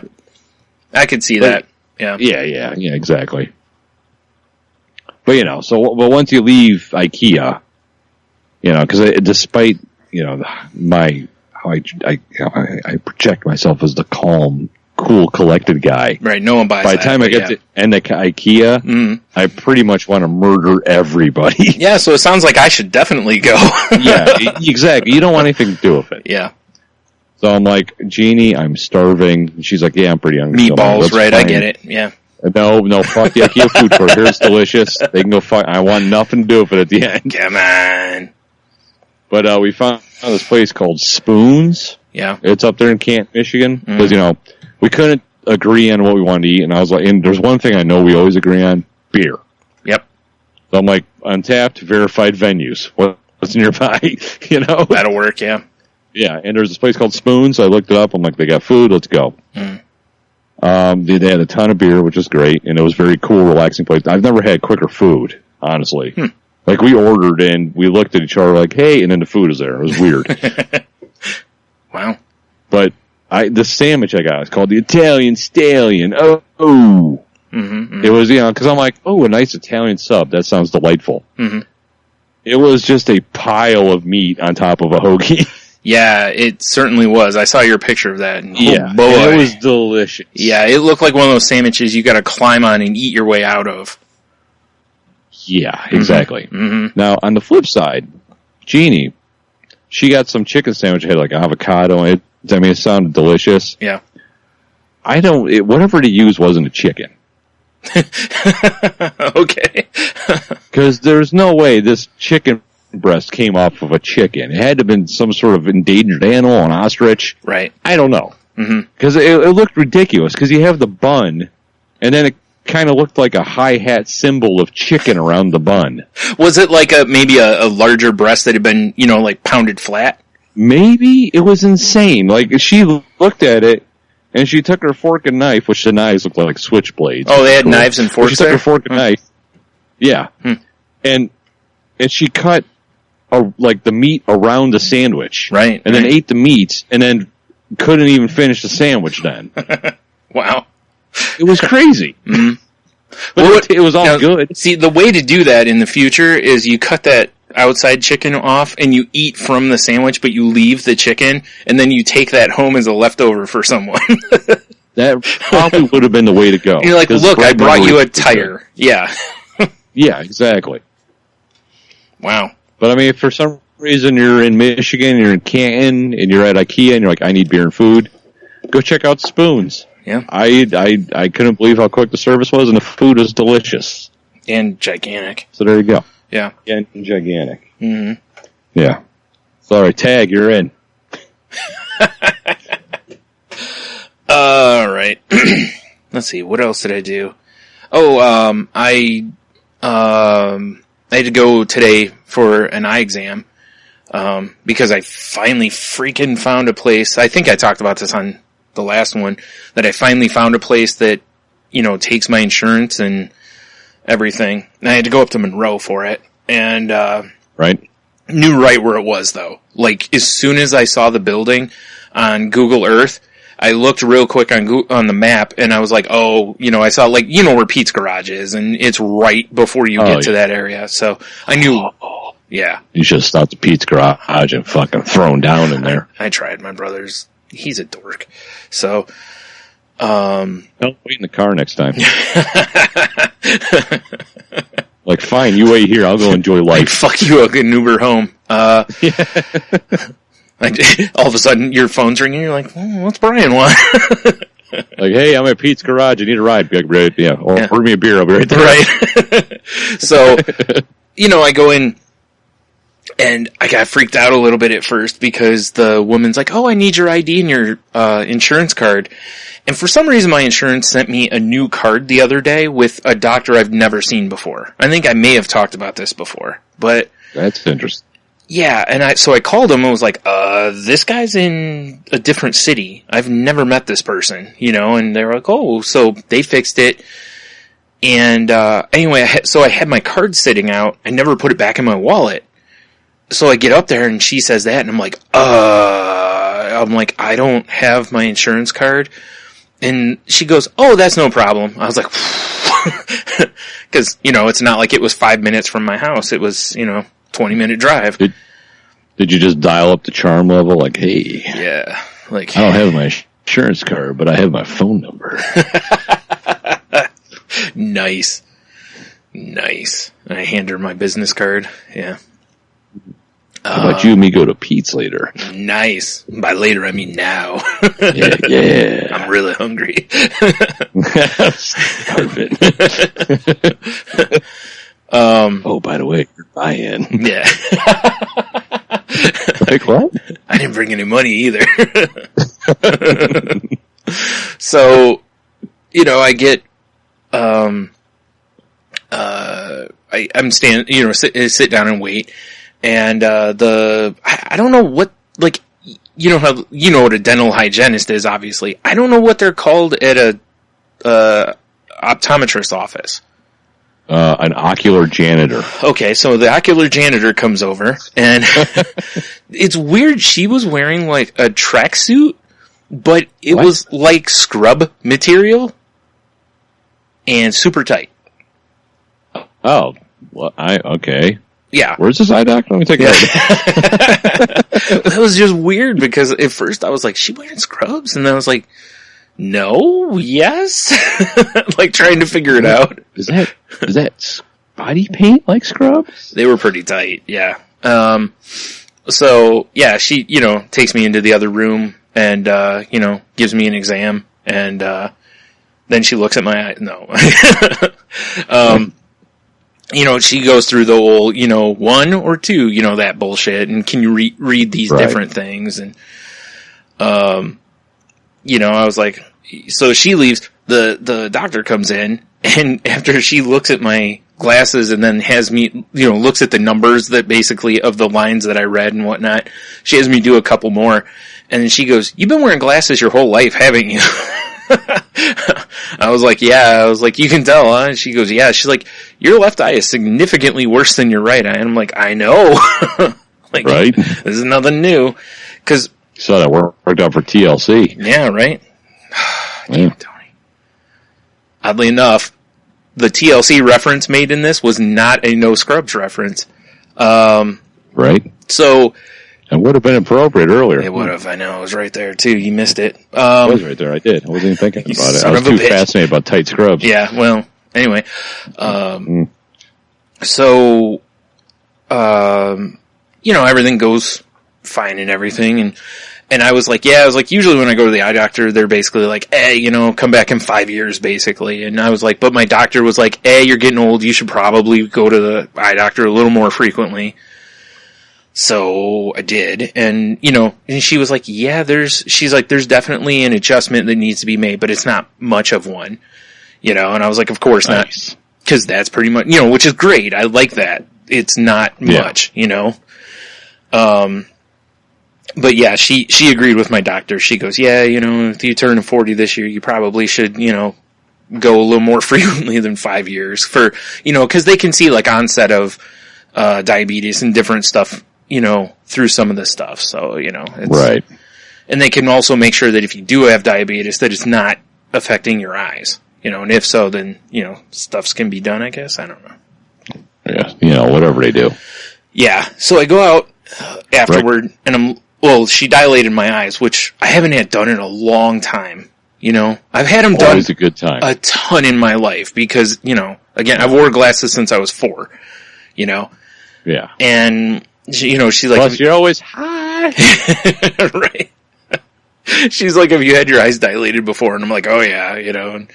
I could see that. Yeah. Yeah, exactly. But, but once you leave IKEA, because despite, how I project myself as the calm, cool, collected guy. Right, no one buys that. By the time I get to end the IKEA, I pretty much want to murder everybody. Yeah, so it sounds like I should definitely go. Yeah, exactly. You don't want anything to do with it. Yeah. So I'm like, Jeannie, I'm starving. And she's like, yeah, I'm pretty hungry. Meatballs, so right, fine. I get it, yeah. No, fuck the IKEA food court. Here, it's delicious. They can go fuck. I want nothing to do with it at the end. Come on. But we found this place called Spoons. Yeah. It's up there in Canton, Michigan. Because, we couldn't agree on what we wanted to eat. And I was like, and there's one thing I know we always agree on, beer. Yep. So I'm like, Untapped, verified venues. What's nearby? That'll work, yeah. Yeah, and there's this place called Spoon, so I looked it up. I'm like, they got food, let's go. They had a ton of beer, which is great, and it was a very cool, relaxing place. I've never had quicker food, honestly. Like, we ordered, and we looked at each other like, hey, and then the food was there. It was weird. Wow. But the sandwich I got was called the Italian Stallion. Oh. It was, because I'm like, oh, a nice Italian sub. That sounds delightful. It was just a pile of meat on top of a hoagie. Yeah, it certainly was. I saw your picture of that. And, yeah, oh boy. And it was delicious. Yeah, it looked like one of those sandwiches you got to climb on and eat your way out of. Yeah, exactly. Now, on the flip side, Jeannie, she got some chicken sandwich. It had like avocado in it. I mean, it sounded delicious. Yeah. Whatever they used wasn't a chicken. Okay. Because there's no way this chicken breast came off of a chicken. It had to have been some sort of endangered animal, an ostrich. Right. I don't know. Because it looked ridiculous, because you have the bun, and then it kind of looked like a hi-hat symbol of chicken around the bun. Was it like maybe a larger breast that had been, like pounded flat? Maybe. It was insane. Like, she looked at it, and she took her fork and knife, which the knives looked like switchblades. Oh, they had knives and forks. She took her fork and knife. Yeah. And she cut the meat around the sandwich. Right. And then ate the meat, and then couldn't even finish the sandwich then. Wow. It was crazy. But it was all good. See, the way to do that in the future is you cut that outside chicken off and you eat from the sandwich, but you leave the chicken, and then you take that home as a leftover for someone. That probably would have been the way to go. You're like, look, I brought you a tire. Yeah. Yeah, exactly. Wow. But I mean, if for some reason you're in Michigan, you're in Canton, and you're at IKEA, and you're like, I need beer and food, go check out Spoons. Yeah. I couldn't believe how quick the service was, and the food was delicious. And gigantic. So there you go. Yeah. And gigantic. Yeah. Sorry, Tag, you're in. All right. Let's see. What else did I do? Oh, I had to go today for an eye exam, because I finally freaking found a place. I think I talked about this on the last one, that I finally found a place that, takes my insurance and everything. And I had to go up to Monroe for it. And, right. Knew right where it was, though. Like, as soon as I saw the building on Google Earth, I looked real quick on the map, and I was like, oh, I saw, where Pete's Garage is, and it's right before you get to that area. So I knew, yeah. You should have stopped at Pete's Garage and fucking thrown down in there. I tried. My brother's, he's a dork. So, don't wait in the car next time. Like, fine, you wait here, I'll go enjoy life. Fuck you, I'll get an Uber home. All of a sudden, your phone's ringing, you're like, what's Brian want? Like, hey, I'm at Pete's Garage, I need a ride. Yeah, order me a beer, I'll be right there. Right. So, I go in, and I got freaked out a little bit at first, because the woman's like, oh, I need your ID and your insurance card. And for some reason, my insurance sent me a new card the other day with a doctor I've never seen before. I think I may have talked about this before, but... That's interesting. Yeah, and so I called him and was like, this guy's in a different city. I've never met this person, and they were like, oh, so they fixed it. And, anyway, so I had my card sitting out. I never put it back in my wallet. So I get up there and she says that, and I'm like, I don't have my insurance card. And she goes, oh, that's no problem. I was like, because, it's not like it was 5 minutes from my house. It was, 20-minute drive. Did you just dial up the charm level? Like, hey. Yeah. Like, I don't have my insurance card, but I have my phone number. Nice. And I hand her my business card. Yeah. How about you and me go to Pete's later? Nice. By later, I mean now. Yeah. I'm really hungry. Starving. Oh, by the way, you're buying. Yeah. Like what? I didn't bring any money either. So, I get, I'm sit down and wait. And, I don't know what, you know what a dental hygienist is, obviously. I don't know what they're called at a optometrist's office. An ocular janitor. Okay, so the ocular janitor comes over, and it's weird. She was wearing like a tracksuit, but it was like scrub material and super tight. Oh, well, okay. Yeah. Where's this eye doctor? Let me take a look. That was just weird because at first I was like, she wearing scrubs? And then I was like, no, yes. Like trying to figure it out. Is that body paint like scrubs? They were pretty tight, yeah. So yeah, she, takes me into the other room and, gives me an exam and, then she looks at my eye. No. She goes through the whole, 1 or 2, that bullshit. And can you read these different things? And, I was like, so she leaves, the doctor comes in, and after she looks at my glasses and then has me, looks at the numbers that basically of the lines that I read and whatnot, she has me do a couple more. And then she goes, you've been wearing glasses your whole life, haven't you? I was like, yeah. I was like, you can tell, huh? And she goes, yeah. She's like, your left eye is significantly worse than your right eye. And I'm like, I know. Like, right? This is nothing new. Cause. So that worked out for TLC. Yeah, right? Damn, Tony. Oddly enough, the TLC reference made in this was not a No Scrubs reference. Right? So. It would have been appropriate earlier. It would have, I know. It was right there, too. You missed it. It was right there. I did. I wasn't even thinking about it. I was too fascinated about tight scrubs. Yeah, well, anyway. So, everything goes fine and everything. And I was like, usually when I go to the eye doctor, they're basically like, come back in 5 years, basically. And I was like, but my doctor was like, you're getting old. You should probably go to the eye doctor a little more frequently. So I did, and and she was like, yeah, there's definitely an adjustment that needs to be made, but it's not much of one, and I was like, of course not, because that's pretty much, which is great. I like that. It's not much, but yeah, she agreed with my doctor. She goes, yeah, if you turn 40 this year, you probably should, go a little more frequently than 5 years for, cause they can see like onset of, diabetes and different stuff, through some of this stuff. So, it's right. And they can also make sure that if you do have diabetes, that it's not affecting your eyes, and if so, then, stuffs can be done, I guess. I don't know. Yeah. Whatever they do. Yeah. So I go out afterward and she dilated my eyes, which I haven't had done in a long time. I've had them done Always a good time. A ton in my life because, again, I've wore glasses since I was 4, Yeah. And, she's like, plus you're always high. right. She's like, have you had your eyes dilated before? And I'm like, oh yeah, and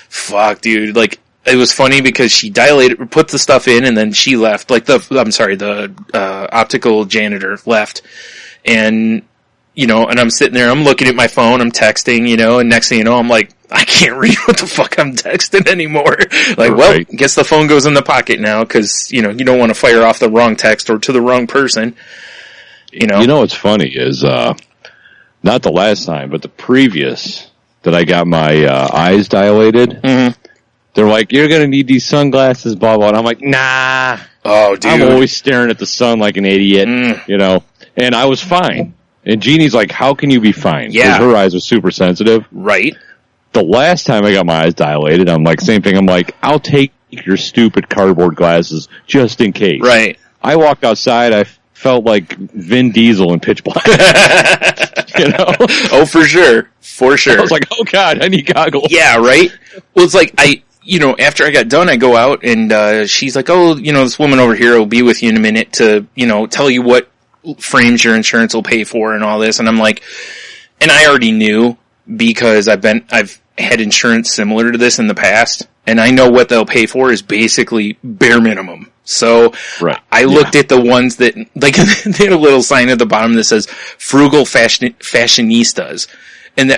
fuck, dude. Like, it was funny because she put the stuff in and then she left, like the optical janitor left. And, and I'm sitting there, I'm looking at my phone, I'm texting, and next thing you know, I'm like, I can't read what the fuck I'm texting anymore. Like, well, guess the phone goes in the pocket now because, you don't want to fire off the wrong text or to the wrong person. What's funny is, not the last time, but the previous that I got my eyes dilated, they're like, you're going to need these sunglasses, blah, blah. And I'm like, nah. Oh, dude. I'm always staring at the sun like an idiot, and I was fine. And Jeannie's like, how can you be fine? Yeah. Because her eyes are super sensitive. Right. The last time I got my eyes dilated, I'm like, same thing. I'm like, I'll take your stupid cardboard glasses just in case. Right. I walked outside, I felt like Vin Diesel in Pitch Black. Oh, for sure. For sure. I was like, oh God, I need goggles. Yeah, right? Well, it's like, after I got done, I go out and, she's like, oh, this woman over here will be with you in a minute to, tell you what frames your insurance will pay for and all this. And I'm like, and I already knew because I've had insurance similar to this in the past, and I know what they'll pay for is basically bare minimum. So I looked at the ones that, like, they had a little sign at the bottom that says frugal fashionistas,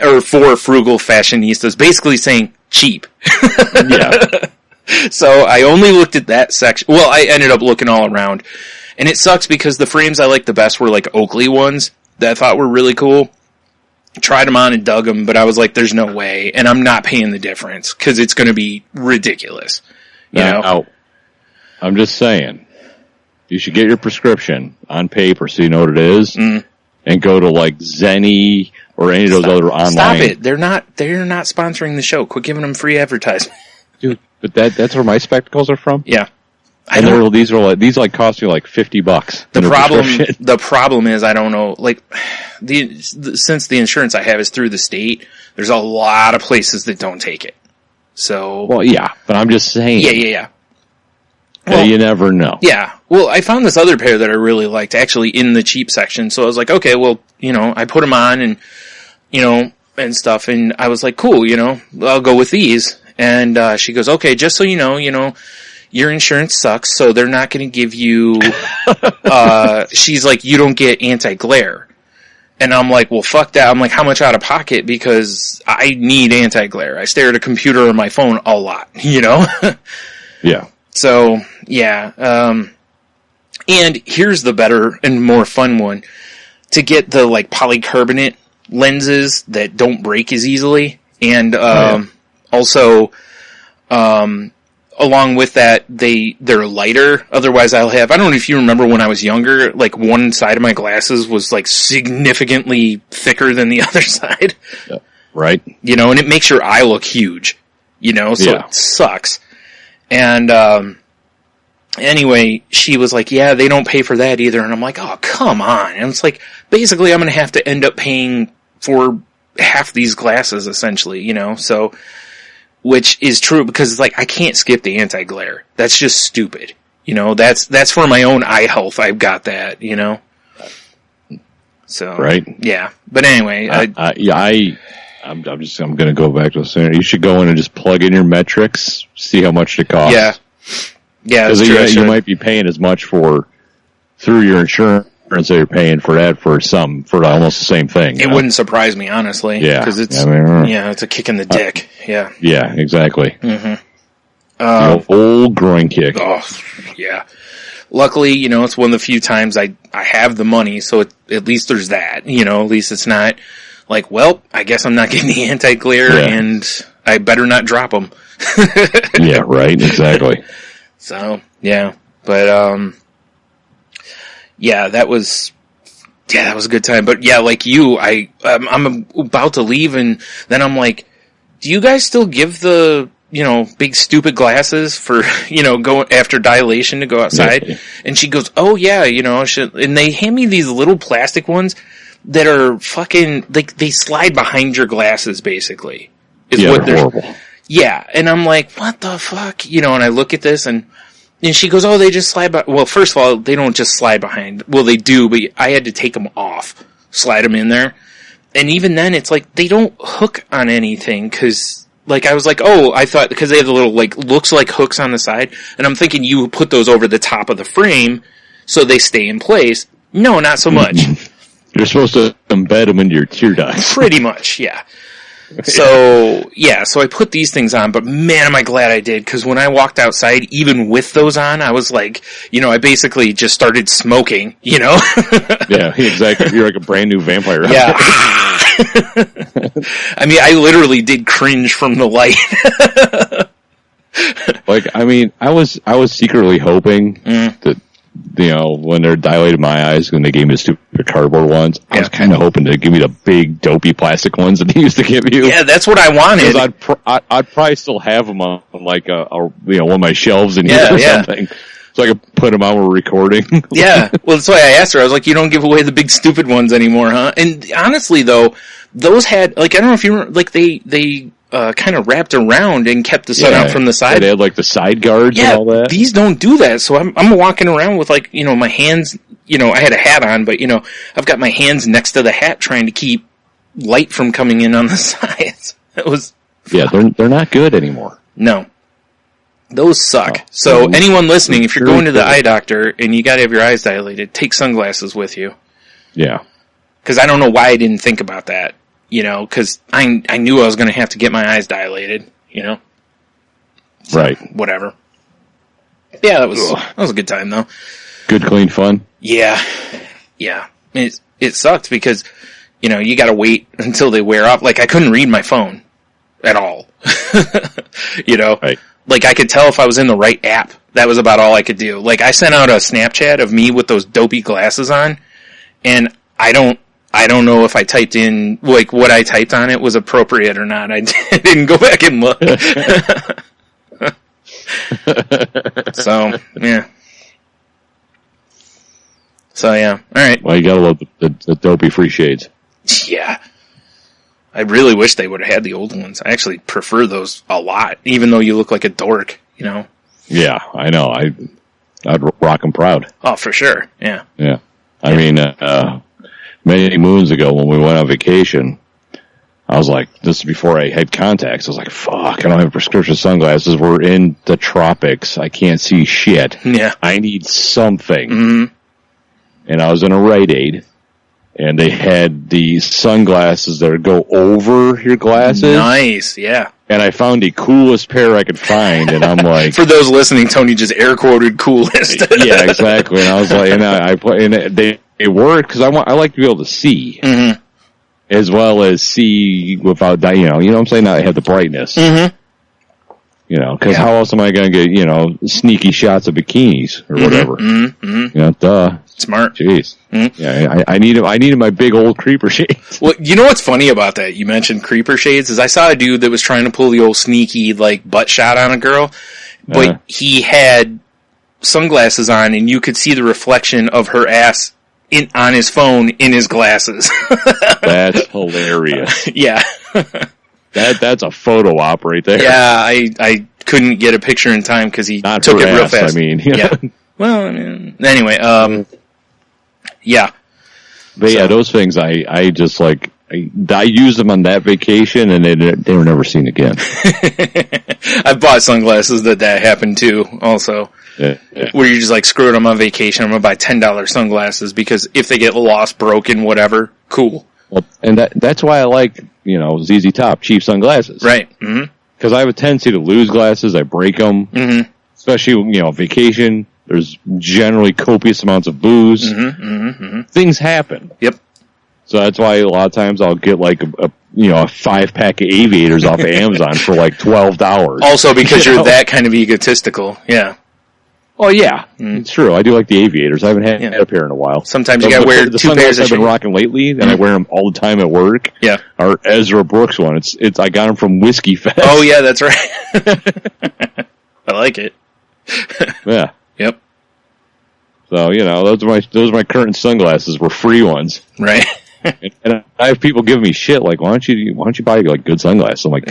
or for frugal fashionistas, basically saying cheap. Yeah. So I only looked at that section. Well, I ended up looking all around, and it sucks because the frames I liked the best were like Oakley ones. that I thought were really cool. Tried them on and dug them, but I was like, there's no way. And I'm not paying the difference because it's going to be ridiculous. You know? I'm just saying, you should get your prescription on paper so you know what it is, and go to like Zenny or any of those other online. Stop it! They're not sponsoring the show. Quit giving them free advertisement, dude. But that's where my spectacles are from. Yeah, these cost you like $50. The problem is I don't know. Like since the insurance I have is through the state, there's a lot of places that don't take it. So well, yeah, but I'm just saying. Yeah. Well, you never know. Yeah. Well, I found this other pair that I really liked actually in the cheap section. So I was like, okay, well, I put them on and, and stuff. And I was like, cool, I'll go with these. And, she goes, okay, just so you know, your insurance sucks. So they're not going to give you, she's like, you don't get anti-glare. And I'm like, well, fuck that. I'm like, how much out of pocket? Because I need anti-glare. I stare at a computer or my phone a lot, Yeah. So, yeah, and here's the better and more fun one. To get the, like, polycarbonate lenses that don't break as easily, and, also, along with that, they're lighter, otherwise I don't know if you remember when I was younger, like, one side of my glasses was, like, significantly thicker than the other side. Yeah. Right. And it makes your eye look huge, so it sucks. And, anyway, she was like, yeah, they don't pay for that either. And I'm like, oh, come on. And it's like, basically I'm going to have to end up paying for half these glasses essentially, so, which is true because it's like, I can't skip the anti-glare. That's just stupid. That's for my own eye health. I've got that, So, right. Yeah. But anyway, I'm going to go back to the center. You should go in and just plug in your metrics, see how much it costs. Yeah. Yeah, because you might be paying as much through your insurance that you're paying for almost the same thing. It wouldn't surprise me, honestly. Yeah. Because it's, it's a kick in the dick. Yeah. Yeah, exactly. Mm-hmm. Old groin kick. Oh, yeah. Luckily, it's one of the few times I have the money, so at least there's that. At least it's not like, well, I guess I'm not getting the anti-glare, and I better not drop them. Yeah, right, exactly. So, yeah. But, that was a good time. But yeah, like you, I'm about to leave and then I'm like, do you guys still give the, big stupid glasses for, go after dilation to go outside? Yeah. And she goes, oh yeah, and they hand me these little plastic ones that are fucking, like, they slide behind your glasses basically. They're horrible. Yeah, and I'm like, what the fuck? And I look at this and she goes, oh, they just slide by. Well, first of all, they don't just slide behind. Well, they do, but I had to take them off, slide them in there. And even then, it's like, they don't hook on anything, cause, like, I was like, oh, I thought, cause they have the little, like, looks like hooks on the side, and I'm thinking you put those over the top of the frame, so they stay in place. No, not so much. You're supposed to embed them into your tear ducts. Pretty much, yeah. So I put these things on, but man, am I glad I did, because when I walked outside, even with those on, I was like, I basically just started smoking, Yeah, exactly. You're like a brand new vampire. Yeah. I mean, I literally did cringe from the light. I was secretly hoping that, when they're dilated my eyes, when they gave me the stupid cardboard ones, I was kind of hoping to give me the big dopey plastic ones that they used to give you. Yeah, that's what I wanted. I'd probably still have them on like one of my shelves in here or something, so I could put them on when we're recording. Yeah, well, that's why I asked her. I was like, "You don't give away the big stupid ones anymore, huh?" And honestly, though, those had I don't know if you remember, like they kind of wrapped around and kept the sun out from the side. They had like the side guards and all that. These don't do that. So I'm walking around with like, my hands, I had a hat on, but I've got my hands next to the hat trying to keep light from coming in on the sides. It was, they're not good anymore. No, those suck. So anyone listening, if you're going to the eye doctor and you got to have your eyes dilated, take sunglasses with you. Yeah. Cause I don't know why I didn't think about that. Cause I knew I was going to have to get my eyes dilated, So, right. Whatever. Yeah, that was a good time though. Good, clean fun. Yeah. Yeah. It it sucked because, you gotta wait until they wear off. Like, I couldn't read my phone at all. Right. Like, I could tell if I was in the right app. That was about all I could do. Like, I sent out a Snapchat of me with those dopey glasses on, and I don't know if I typed in, like, what I typed on it was appropriate or not. I didn't go back and look. So, yeah. Alright. Well, you gotta love the dopey free shades. Yeah. I really wish they would have had the old ones. I actually prefer those a lot, even though you look like a dork, Yeah, I know. I'd rock them proud. Oh, for sure. Yeah. Yeah. I mean, many moons ago when we went on vacation, I was like, this is before I had contacts. I was like, fuck, I don't have prescription sunglasses. We're in the tropics. I can't see shit. Yeah. I need something. Mm-hmm. And I was in a Rite Aid, and they had these sunglasses that would go over your glasses. Nice, yeah. And I found the coolest pair I could find, and I'm like... For those listening, Tony just air quoted coolest. Yeah, exactly. And I was like, and they work because I like to be able to see, mm-hmm. as well as see without, you know what I'm saying? Not have the brightness. Mm-hmm. Because how else am I going to get, sneaky shots of bikinis or whatever? Mm-hmm. Duh. Smart. Jeez. Mm-hmm. Yeah, I needed my big old creeper shades. Well, you know what's funny about that? You mentioned creeper shades. Is I saw a dude that was trying to pull the old sneaky, butt shot on a girl, but he had sunglasses on, and you could see the reflection of her ass on his phone in his glasses. That's hilarious. Yeah. That's a photo op right there. Yeah, I couldn't get a picture in time because he Not took it real ass, fast. Yeah. Well, anyway, yeah. But yeah, those things I just I used them on that vacation, and they were never seen again. I've bought sunglasses that happened to also. Yeah. Where you're just screw it, I'm on vacation, I'm going to buy $10 sunglasses because if they get lost, broken, whatever, cool. Well, and that's why I like, ZZ Top, cheap sunglasses. Right. Mm-hmm. Because I have a tendency to lose glasses, I break them. Mm-hmm. Especially, vacation, there's generally copious amounts of booze. Mm-hmm. Mm-hmm. Things happen. Yep. So that's why a lot of times I'll get a 5-pack of aviators off of Amazon for $12. Also because you're that kind of egotistical. Yeah. Oh yeah, It's true. I do like the aviators. I haven't had a pair in a while. Sometimes you gotta wear the 2 pairs of I've been rocking lately, and I wear them all the time at work. Yeah. Are Ezra Brooks one. It's I got them from Whiskey Fest. Oh yeah, that's right. I like it. Yeah. Yep. So those are my current sunglasses. Were free ones. Right. and I have people giving me shit why don't you buy good sunglasses? I'm like,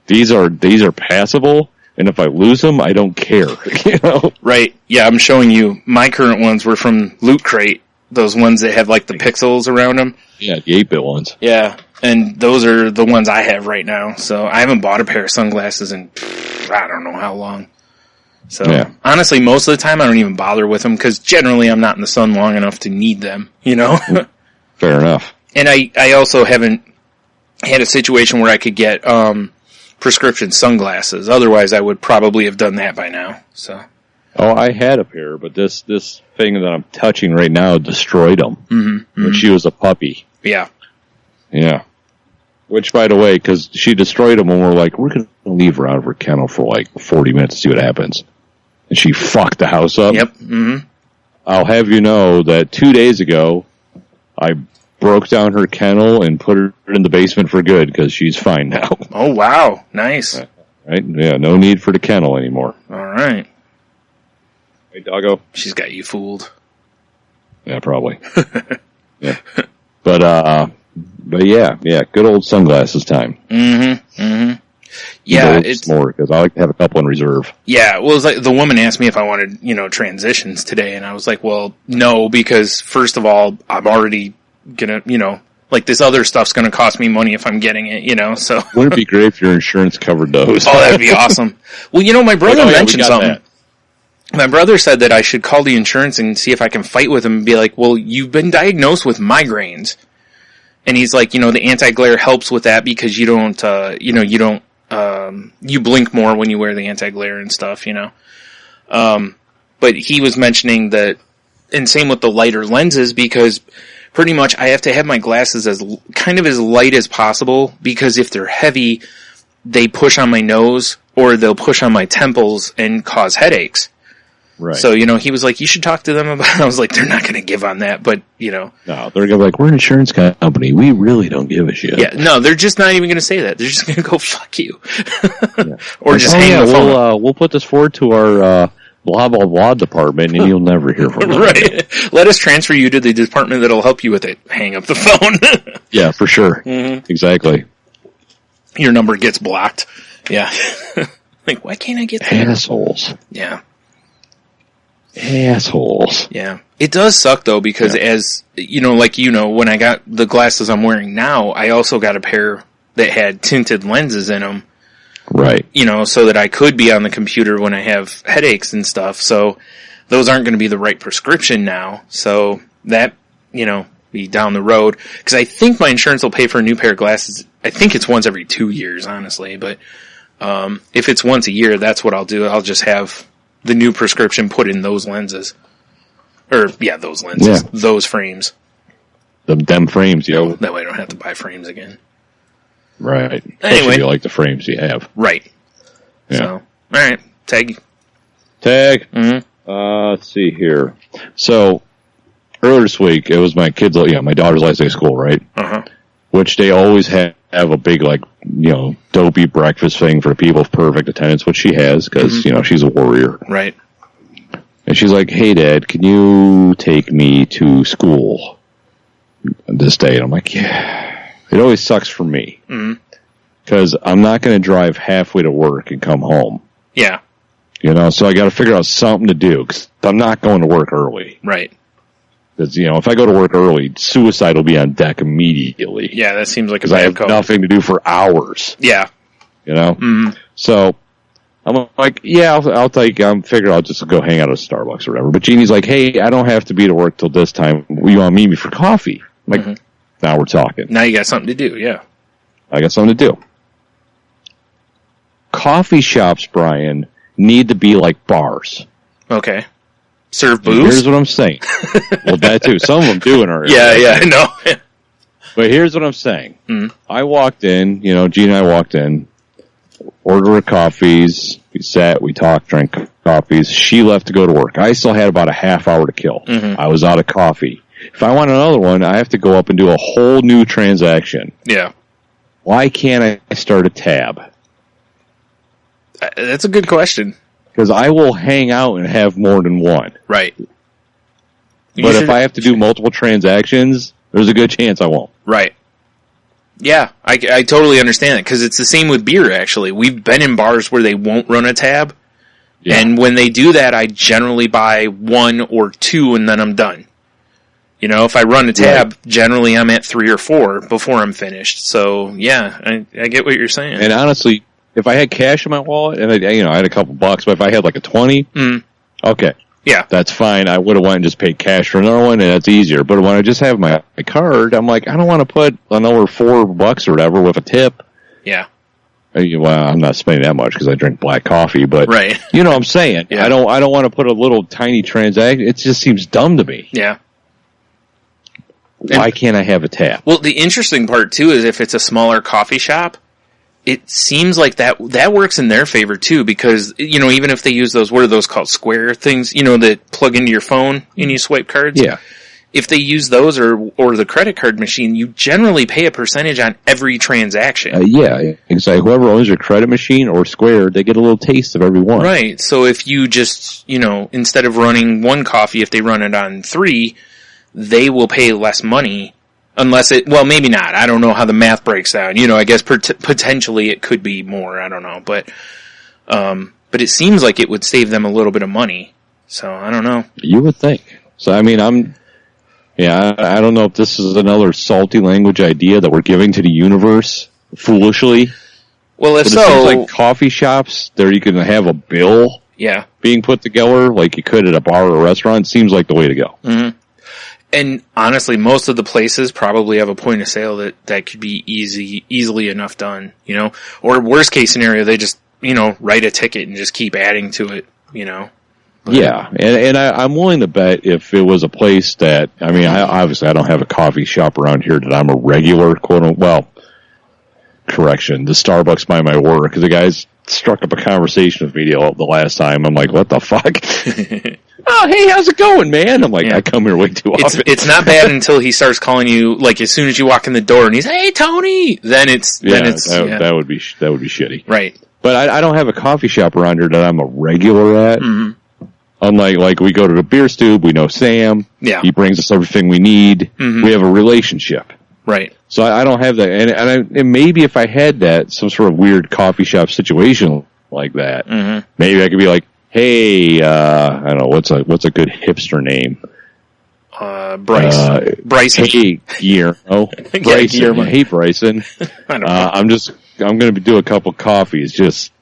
these are passable. And if I lose them, I don't care. Right. Yeah, I'm showing you. My current ones were from Loot Crate. Those ones that have the pixels around them. Yeah, the 8-bit ones. Yeah. And those are the ones I have right now. So I haven't bought a pair of sunglasses in I don't know how long. So honestly, most of the time I don't even bother with them because generally I'm not in the sun long enough to need them, Fair enough. And I also haven't had a situation where I could get, prescription sunglasses. Otherwise, I would probably have done that by now. So. Oh, I had a pair, but this thing that I'm touching right now destroyed them. Mm-hmm. When she was a puppy. Yeah. Yeah. Which, by the way, because she destroyed them, and we're going to leave her out of her kennel for 40 minutes to see what happens. And she fucked the house up. Yep. Mm-hmm. I'll have you know that 2 days ago, I broke down her kennel and put her in the basement for good because she's fine now. Oh, wow. Nice. Right? Yeah, no need for the kennel anymore. All right. Hey, doggo. She's got you fooled. Yeah, probably. Yeah. But yeah, good old sunglasses time. Mm-hmm. Mm-hmm. Yeah, it's more because I like to have a couple in reserve. Yeah, well, it's the woman asked me if I wanted, transitions today, and I was like, well, no, because first of all, I'm already gonna, this other stuff's gonna cost me money if I'm getting it, so. Wouldn't it be great if your insurance covered those? Oh, that'd be awesome. Well, my brother mentioned something. That. My brother said that I should call the insurance and see if I can fight with him and be like, well, you've been diagnosed with migraines. And he's like, the anti-glare helps with that because you don't, you blink more when you wear the anti-glare and stuff, But he was mentioning that, and same with the lighter lenses, because pretty much I have to have my glasses as light as possible, because if they're heavy, they push on my nose or they'll push on my temples and cause headaches. Right. So, he was like, you should talk to them about it. I was like, they're not going to give on that, but, No, they're going to be like, we're an insurance company. We really don't give a shit. Yeah, no, they're just not even going to say that. They're just going to go, fuck you. Yeah. Or just hang the phone. We'll put this forward to our blah, blah, blah department, and you'll never hear from them. Right. Let us transfer you to the department that'll help you with it. Hang up the phone. Yeah, for sure. Mm-hmm. Exactly. Your number gets blocked. Yeah. Like, why can't I get that? Assholes. Yeah. Assholes. Yeah. It does suck, though, because as, when I got the glasses I'm wearing now, I also got a pair that had tinted lenses in them. Right. So that I could be on the computer when I have headaches and stuff. So those aren't going to be the right prescription now. So that, be down the road. Because I think my insurance will pay for a new pair of glasses. I think it's once every 2 years, honestly. But if it's once a year, that's what I'll do. I'll just have the new prescription put in those lenses. Or, those lenses. Yeah. Those frames. Them frames, yo. That way I don't have to buy frames again. Right. Anyway. You like the frames you have. Right. Yeah. So, alright. Tag. Mm-hmm. Let's see here. So, earlier this week, it was my my daughter's last day of school, right? Uh-huh. Which they always have a big, dopey breakfast thing for people with perfect attendance, which she has, because, she's a warrior. Right. And she's like, hey, Dad, can you take me to school this day? And I'm like, yeah. It always sucks for me. Because I'm not going to drive halfway to work and come home. Yeah. So I got to figure out something to do, because I'm not going to work early. Right. Because, if I go to work early, suicide will be on deck immediately. Yeah, that seems like a because I have nothing to do for hours. Yeah. So I'm like, yeah, I'll take. I'm figure I'll just go hang out at Starbucks or whatever. But Jeannie's like, hey, I don't have to be to work till this time. You want to meet me for coffee? I'm like, now we're talking. Now you got something to do. Yeah. I got something to do. Coffee shops, Brian, need to be like bars. Okay. Serve booze? Here's what I'm saying. Well, that too. Some of them do in our area. Yeah, I know. But here's what I'm saying. I walked in, Gene and I walked in, ordered coffees, we sat, we talked, drank coffees. She left to go to work. I still had about a half hour to kill. I was out of coffee. If I want another one, I have to go up and do a whole new transaction. Yeah. Why can't I start a tab? That's a good question. Because I will hang out and have more than one. Right. But if I have to do multiple transactions, there's a good chance I won't. Right. Yeah, I totally understand it, because it's the same with beer, actually. We've been in bars where they won't run a tab, and when they do that, I generally buy one or two, and then I'm done. If I run a tab, generally I'm at 3 or 4 before I'm finished. So, yeah, I get what you're saying. And honestly, if I had cash in my wallet, and I had a couple bucks, but if I had like a 20, okay. Yeah. That's fine. I would have went and just paid cash for another one, and that's easier. But when I just have my card, I'm like, I don't want to put another $4 or whatever with a tip. Yeah. Well, I'm not spending that much because I drink black coffee, but right. You know what I'm saying. Yeah. I don't want to put a little tiny transaction. It just seems dumb to me. Yeah. Why can't I have a tab? Well, the interesting part too is if it's a smaller coffee shop, it seems like that works in their favor too, because, even if they use those, what are those called, square things, that plug into your phone and you swipe cards? Yeah. If they use those or the credit card machine, you generally pay a percentage on every transaction. Yeah, exactly. Whoever owns your credit machine or Square, they get a little taste of every one. Right. So if you just, instead of running one coffee, if they run it on 3, they will pay less money. Unless maybe not. I don't know how the math breaks down. I guess potentially it could be more. I don't know. But it seems like it would save them a little bit of money. So, I don't know. You would think. So, I mean, I don't know if this is another salty language idea that we're giving to the universe foolishly. Well, it seems like coffee shops, there you can have a bill being put together like you could at a bar or a restaurant. Seems like the way to go. Mm-hmm. And honestly, most of the places probably have a point of sale that could be easily enough done, Or worst case scenario, they just, write a ticket and just keep adding to it, Yeah, and I'm willing to bet if it was a place that, I mean, obviously I don't have a coffee shop around here that I'm a regular, correction, the Starbucks by my work, the guys struck up a conversation with me the last time. I'm like, what the fuck? Oh, hey, how's it going, man? I'm like, I come here way too often. It's not bad until he starts calling you, like, as soon as you walk in the door and he's, hey, Tony! Then that would be shitty. Right. But I don't have a coffee shop around here that I'm a regular at. Mm-hmm. Unlike, like, we go to the beer stube, we know Sam. Yeah. He brings us everything we need. Mm-hmm. We have a relationship. Right. So I don't have that. And maybe if I had that, some sort of weird coffee shop situation like that, maybe I could be like, hey, I don't know, what's a good hipster name? Bryson. Hey, Guillermo. Bryson. Guillermo. Hey, Bryson. I don't know. I'm going to do a couple coffees. Just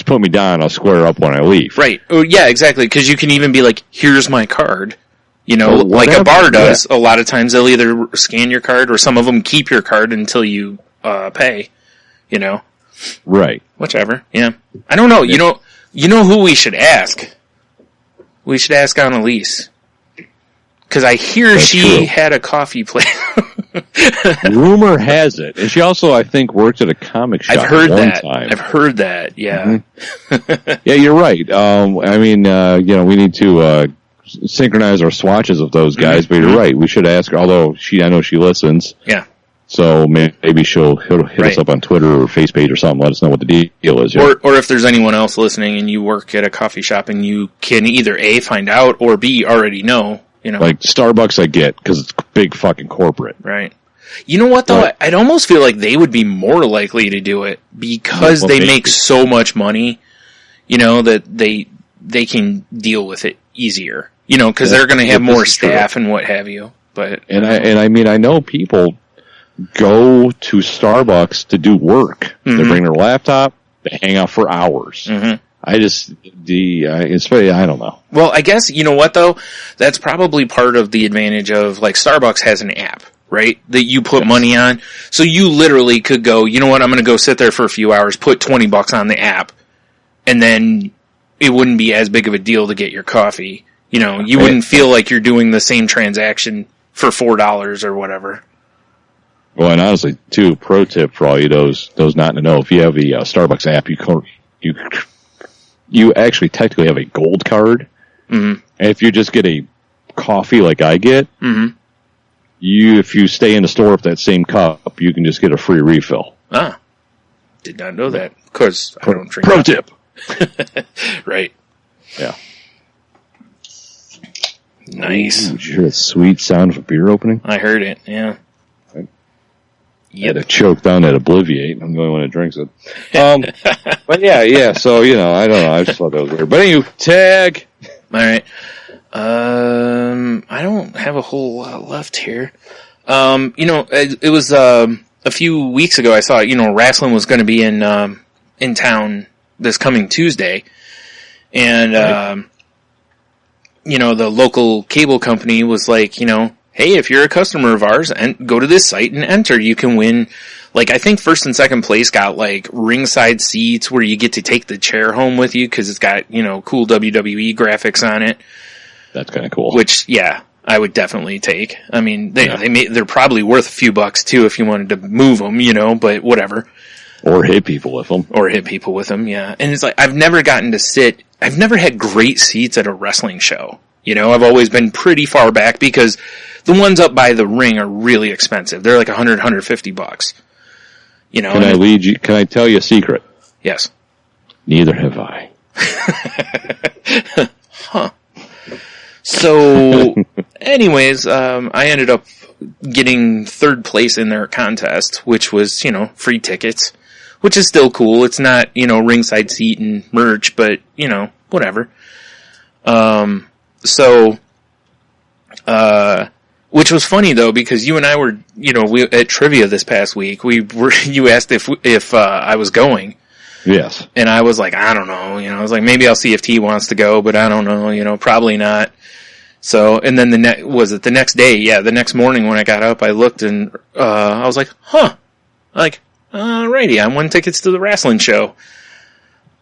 put me down. I'll square up when I leave. Right. Oh, yeah, exactly. Because you can even be like, here's my card. Like a bar does. Yeah. A lot of times they'll either scan your card or some of them keep your card until you pay. Right. Whichever. Yeah. I don't know. Yeah. You know who we should ask? We should ask Annalise. Because I hear she had a coffee place. Rumor has it. And she also, I think, worked at a comic shop I've heard one that. time. I've heard that, yeah. Mm-hmm. Yeah, you're right. I mean, we need to synchronize our swatches of those guys, but you're right. We should ask her, although I know she listens. Yeah. So maybe she'll hit us up on Twitter or Facebook or something. Let us know what the deal is. Yeah. Or if there's anyone else listening and you work at a coffee shop and you can either A, find out, or B, already know. Like Starbucks I get because it's big fucking corporate. Right. You know what, though? Right. I'd almost feel like they would be more likely to do it because they make so much money, that they can deal with it easier. Because they're going to have more staff and what have you. But I mean, I know people go to Starbucks to do work. Mm-hmm. They bring their laptop, they hang out for hours. Mm-hmm. I don't know. Well, I guess, you know what, though? That's probably part of the advantage of, like, Starbucks has an app, right? That you put money on. So you literally could go, you know what, I'm going to go sit there for a few hours, put $20 on the app, and then it wouldn't be as big of a deal to get your coffee. You wouldn't feel like you're doing the same transaction for $4 or whatever. Well, and honestly, too, pro tip for all you those not to know, if you have the Starbucks app, you actually technically have a gold card. Mm-hmm. And if you just get a coffee like I get, if you stay in the store with that same cup, you can just get a free refill. Ah, did not know that. Because I don't drink. Pro tip. Right. Yeah. Nice. Did you hear the sweet sound of a beer opening? I heard it, yeah. I had to choke down that Obliviate. I'm the only one that drinks it. But yeah, so, I don't know. I just thought that was weird. But anyway, tag. All right. I don't have a whole lot left here. It was a few weeks ago I saw, wrestling was going to be in town this coming Tuesday. And, the local cable company was like, hey, if you're a customer of ours, and go to this site and enter, you can win. Like, I think first and second place got like ringside seats where you get to take the chair home with you because it's got, cool WWE graphics on it. That's kind of cool. Which, yeah, I would definitely take. I mean, they're probably worth a few bucks too if you wanted to move them, but whatever. Or hit people with them. Yeah. And it's like, I've never had great seats at a wrestling show. I've always been pretty far back because the ones up by the ring are really expensive. They're like $100, $150. Can I tell you a secret? Yes. Neither have I. Huh. So, anyways, I ended up getting third place in their contest, which was, free tickets, which is still cool. It's not, ringside seat and merch, but, whatever. Which was funny though, because you and I were, at trivia this past week, you asked if I was going. Yes. And I was like, I don't know, I was like, maybe I'll see if T wants to go, but I don't know, probably not. So, and then the next day? Yeah, the next morning when I got up, I looked and, I was like, huh. Like, alrighty, I won tickets to the wrestling show.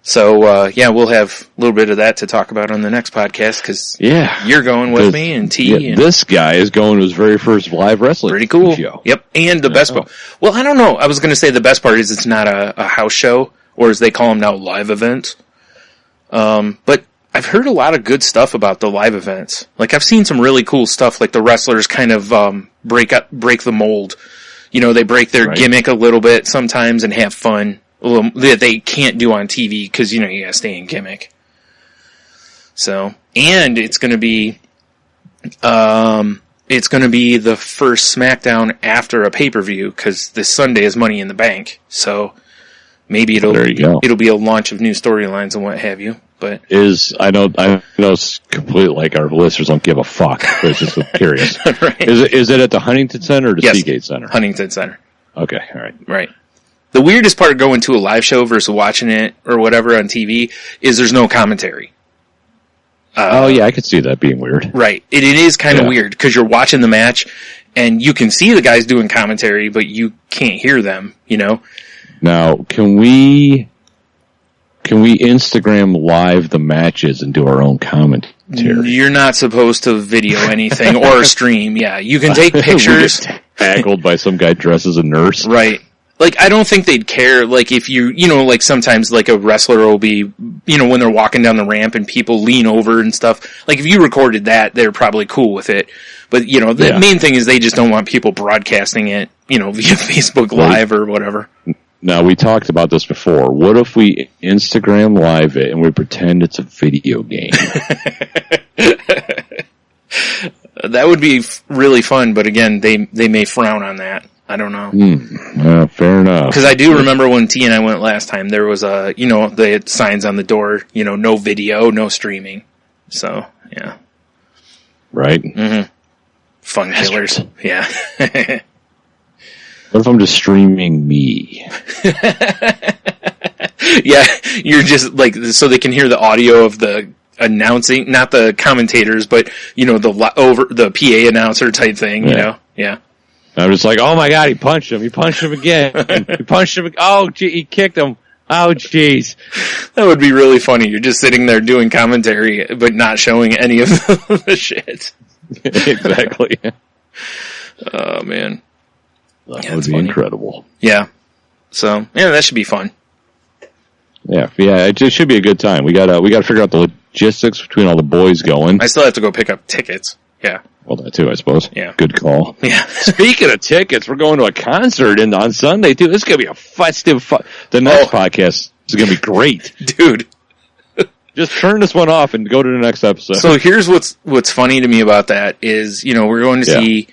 So, we'll have a little bit of that to talk about on the next podcast, because you're going with me, and T. And this guy is going to his very first live wrestling pretty cool show. Yep, and the best part. Well, I don't know. I was going to say the best part is it's not a house show, or as they call them now, live events. But I've heard a lot of good stuff about the live events. Like, I've seen some really cool stuff, like the wrestlers kind of break the mold. You know, they break their gimmick a little bit sometimes and have fun. That they can't do on TV because, you know, you gotta stay in gimmick. So, and it's gonna be the first SmackDown after a pay-per-view, because this Sunday is Money in the Bank. So maybe it'll be a launch of new storylines and what have you. But I know it's completely like our listeners don't give a fuck, but it's just curious. Right. Is it at the Huntington Center or the Seagate Center? Huntington Center. Okay, all right. Right. The weirdest part of going to a live show versus watching it or whatever on TV is there's no commentary. I could see that being weird. Right. It is kind of weird because you're watching the match and you can see the guys doing commentary, but you can't hear them, you know? Now, can we Instagram live the matches and do our own commentary? You're not supposed to video anything or stream. Yeah, you can take pictures. We get tackled by some guy dressed as a nurse. Right. Like, I don't think they'd care, like, if like, sometimes, like, a wrestler will be, when they're walking down the ramp and people lean over and stuff. Like, if you recorded that, they're probably cool with it. But, the main thing is they just don't want people broadcasting it, via Facebook Live or whatever. Now, we talked about this before. What if we Instagram Live it and we pretend it's a video game? That would be really fun, but again, they may frown on that. I don't know. Fair enough. Because I do remember when T and I went last time, there was they had signs on the door, no video, no streaming. So, yeah. Right? Mm-hmm. Fun killers. Yeah. What if I'm just streaming me? Yeah, you're just like, so they can hear the audio of the announcing, not the commentators, but, the PA announcer type thing, Yeah. I'm just like, oh my god, he punched him again. He punched him. Oh, gee, he kicked him. Oh, jeez. That would be really funny. You're just sitting there doing commentary, but not showing any of the shit. Exactly. Oh, man. That would be incredible. Yeah. So, that should be fun. Yeah, it should be a good time. We gotta figure out the logistics between all the boys going. I still have to go pick up tickets. Yeah. Well, that too, I suppose. Yeah. Good call. Yeah. Speaking of tickets, we're going to a concert on Sunday, too. This is going to be a festive... The next podcast is going to be great. Dude. Just turn this one off and go to the next episode. So here's what's funny to me about that is, we're going to see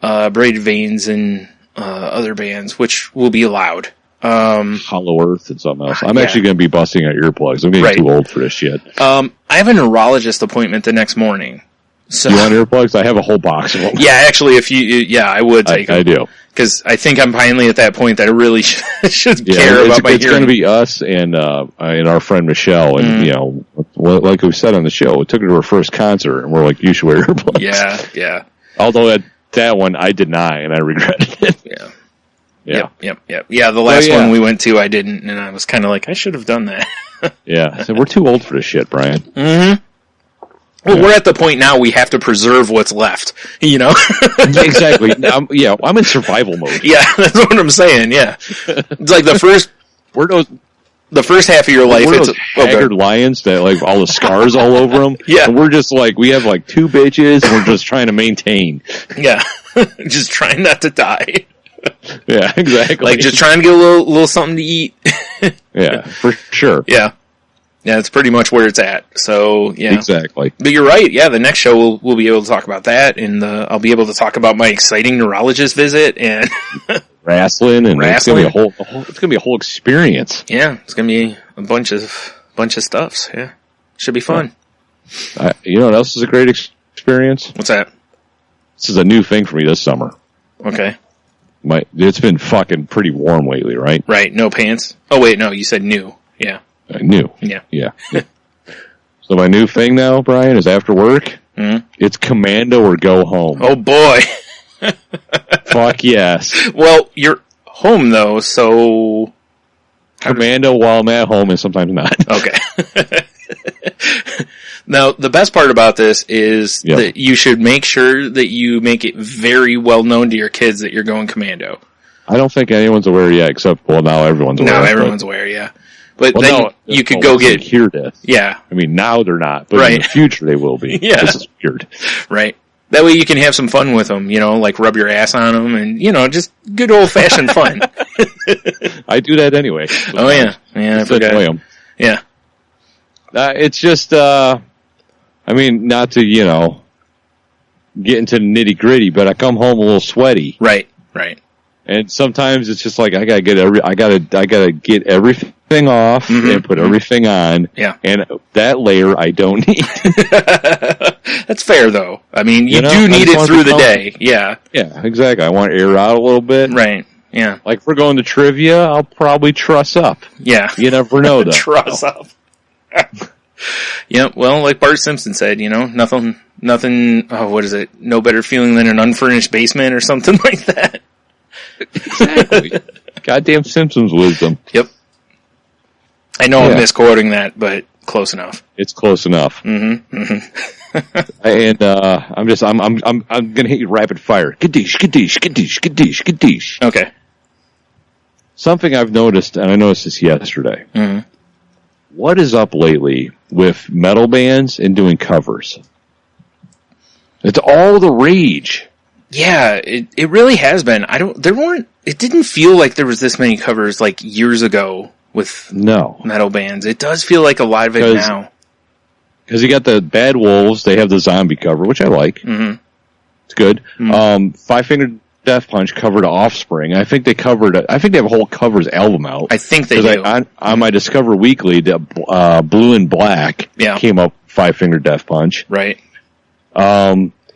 Braided Veins and other bands, which will be loud. Hollow Earth and something else. I'm actually going to be busting out earplugs. I'm getting too old for this shit. I have a neurologist appointment the next morning. So, you want earplugs? I have a whole box of them. Yeah, actually, I would take them. I do. Because I think I'm finally at that point that I really should care about my hearing. It's going to be us and our friend Michelle. And, like we said on the show, we took her to her first concert, and we're like, you should wear earplugs. Yeah. Although at that one, I deny, and I regretted it. Yeah. Yep. Yeah, the last one we went to, I didn't, and I was kind of like, I should have done that. Yeah. So we're too old for this shit, Brian. Mm-hmm. Well, we're at the point now we have to preserve what's left, Exactly. I'm in survival mode. Yeah, that's what I'm saying, yeah. It's like the first half of your life, we're those haggard lions that like all the scars all over them. Yeah. And we're just like, we have like two bitches and we're just trying to maintain. Yeah. Just trying not to die. Yeah, exactly. Like just trying to get a little something to eat. Yeah, for sure. Yeah. Yeah, it's pretty much where it's at. So, yeah. Exactly. But you're right. Yeah, the next show we'll be able to talk about that, and I'll be able to talk about my exciting neurologist visit and wrassling, and it's gonna be a whole experience. Yeah, it's gonna be a bunch of stuffs. Yeah, should be fun. You know what else is a great experience? What's that? This is a new thing for me this summer. Okay. It's been fucking pretty warm lately, right? Right. No pants. Oh wait, no, you said new. Yeah. New. Yeah. So my new thing now, Brian, is after work, it's commando or go home. Oh boy. Fuck yes. Well, you're home though, so Commando while I'm at home and sometimes not. Okay. Now, the best part about this is that you should make sure that you make it very well known to your kids that you're going commando. I don't think anyone's aware yet, except, well, now everyone's aware. Now everyone's aware, yeah. But then you could go get... hear this. Yeah. I mean, now they're not, but in the future they will be. Yeah. This is weird. Right. That way you can have some fun with them, like rub your ass on them and, just good old-fashioned fun. I do that anyway. Oh, yeah. Yeah, I forgot. Yeah. It's just, not to, get into the nitty-gritty, but I come home a little sweaty. Right. And sometimes it's just like I gotta get everything off and put everything on. Yeah. And that layer I don't need. That's fair though. I mean, you do need it through the day. Yeah. Yeah, exactly. I want to air out a little bit. Right. Yeah. Like if we're going to trivia, I'll probably truss up. Yeah. You never know though. Truss up. Yeah. Well, like Bart Simpson said, nothing, what is it? No better feeling than an unfurnished basement or something like that. Exactly. Goddamn Simpsons wisdom. Yep. I know I'm misquoting that, but close enough. It's close enough. And I'm gonna hit you rapid fire. Kaddish. Okay. Something I've noticed, and I noticed this yesterday. Mm-hmm. What is up lately with metal bands and doing covers? It's all the rage. Yeah, it really has been. It didn't feel like there was this many covers like years ago with metal bands. It does feel like a lot of it now. Because you got the Bad Wolves, they have the zombie cover, which I like. Mm-hmm. It's good. Five Finger Death Punch covered Offspring. I think they have a whole covers album out. I think they do. On my Discover Weekly, the Blue and Black came up Five Finger Death Punch. Right.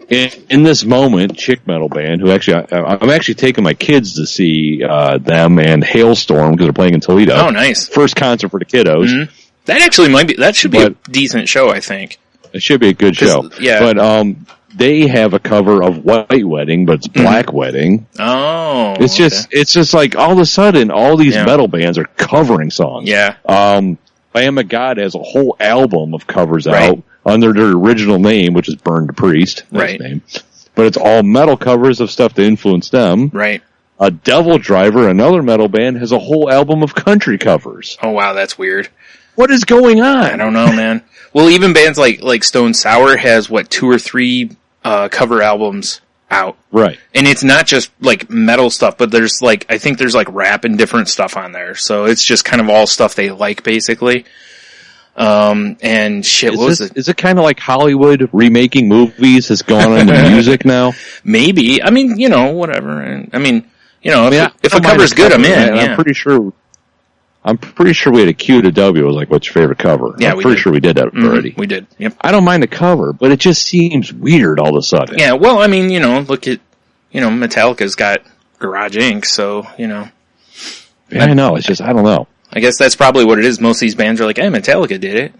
In this moment, Chick Metal Band, who I'm actually taking my kids to see them and Hailstorm because they're playing in Toledo. Oh, nice. First concert for the kiddos. Mm-hmm. That actually should be a decent show, I think. It should be a good show. Yeah. But they have a cover of White Wedding, but it's Black Wedding. Oh. It's just like all of a sudden all these metal bands are covering songs. Yeah. Lamb of God has a whole album of covers out under their original name, which is Burn the Priest. Nice name. But it's all metal covers of stuff that influenced them. Right. A Devil Driver, another metal band, has a whole album of country covers. Oh, wow, that's weird. What is going on? I don't know, man. Well, even bands like Stone Sour has, 2 or 3 cover albums out. Right. And it's not just, metal stuff, but there's, I think there's, rap and different stuff on there. So it's just kind of all stuff they like, basically. And shit, Is it kind of like Hollywood remaking movies has gone into music now? Maybe. I mean, whatever. If a cover's good, I'm in. Yeah. I'm pretty sure we had a Q to W. It was like, what's your favorite cover? Yeah, I'm pretty sure we did that already. We did. Yep. I don't mind the cover, but it just seems weird all of a sudden. Yeah, well, look at, Metallica's got Garage Inc., so, Yeah, I know. It's just, I don't know. I guess that's probably what it is. Most of these bands are like, hey, Metallica did it.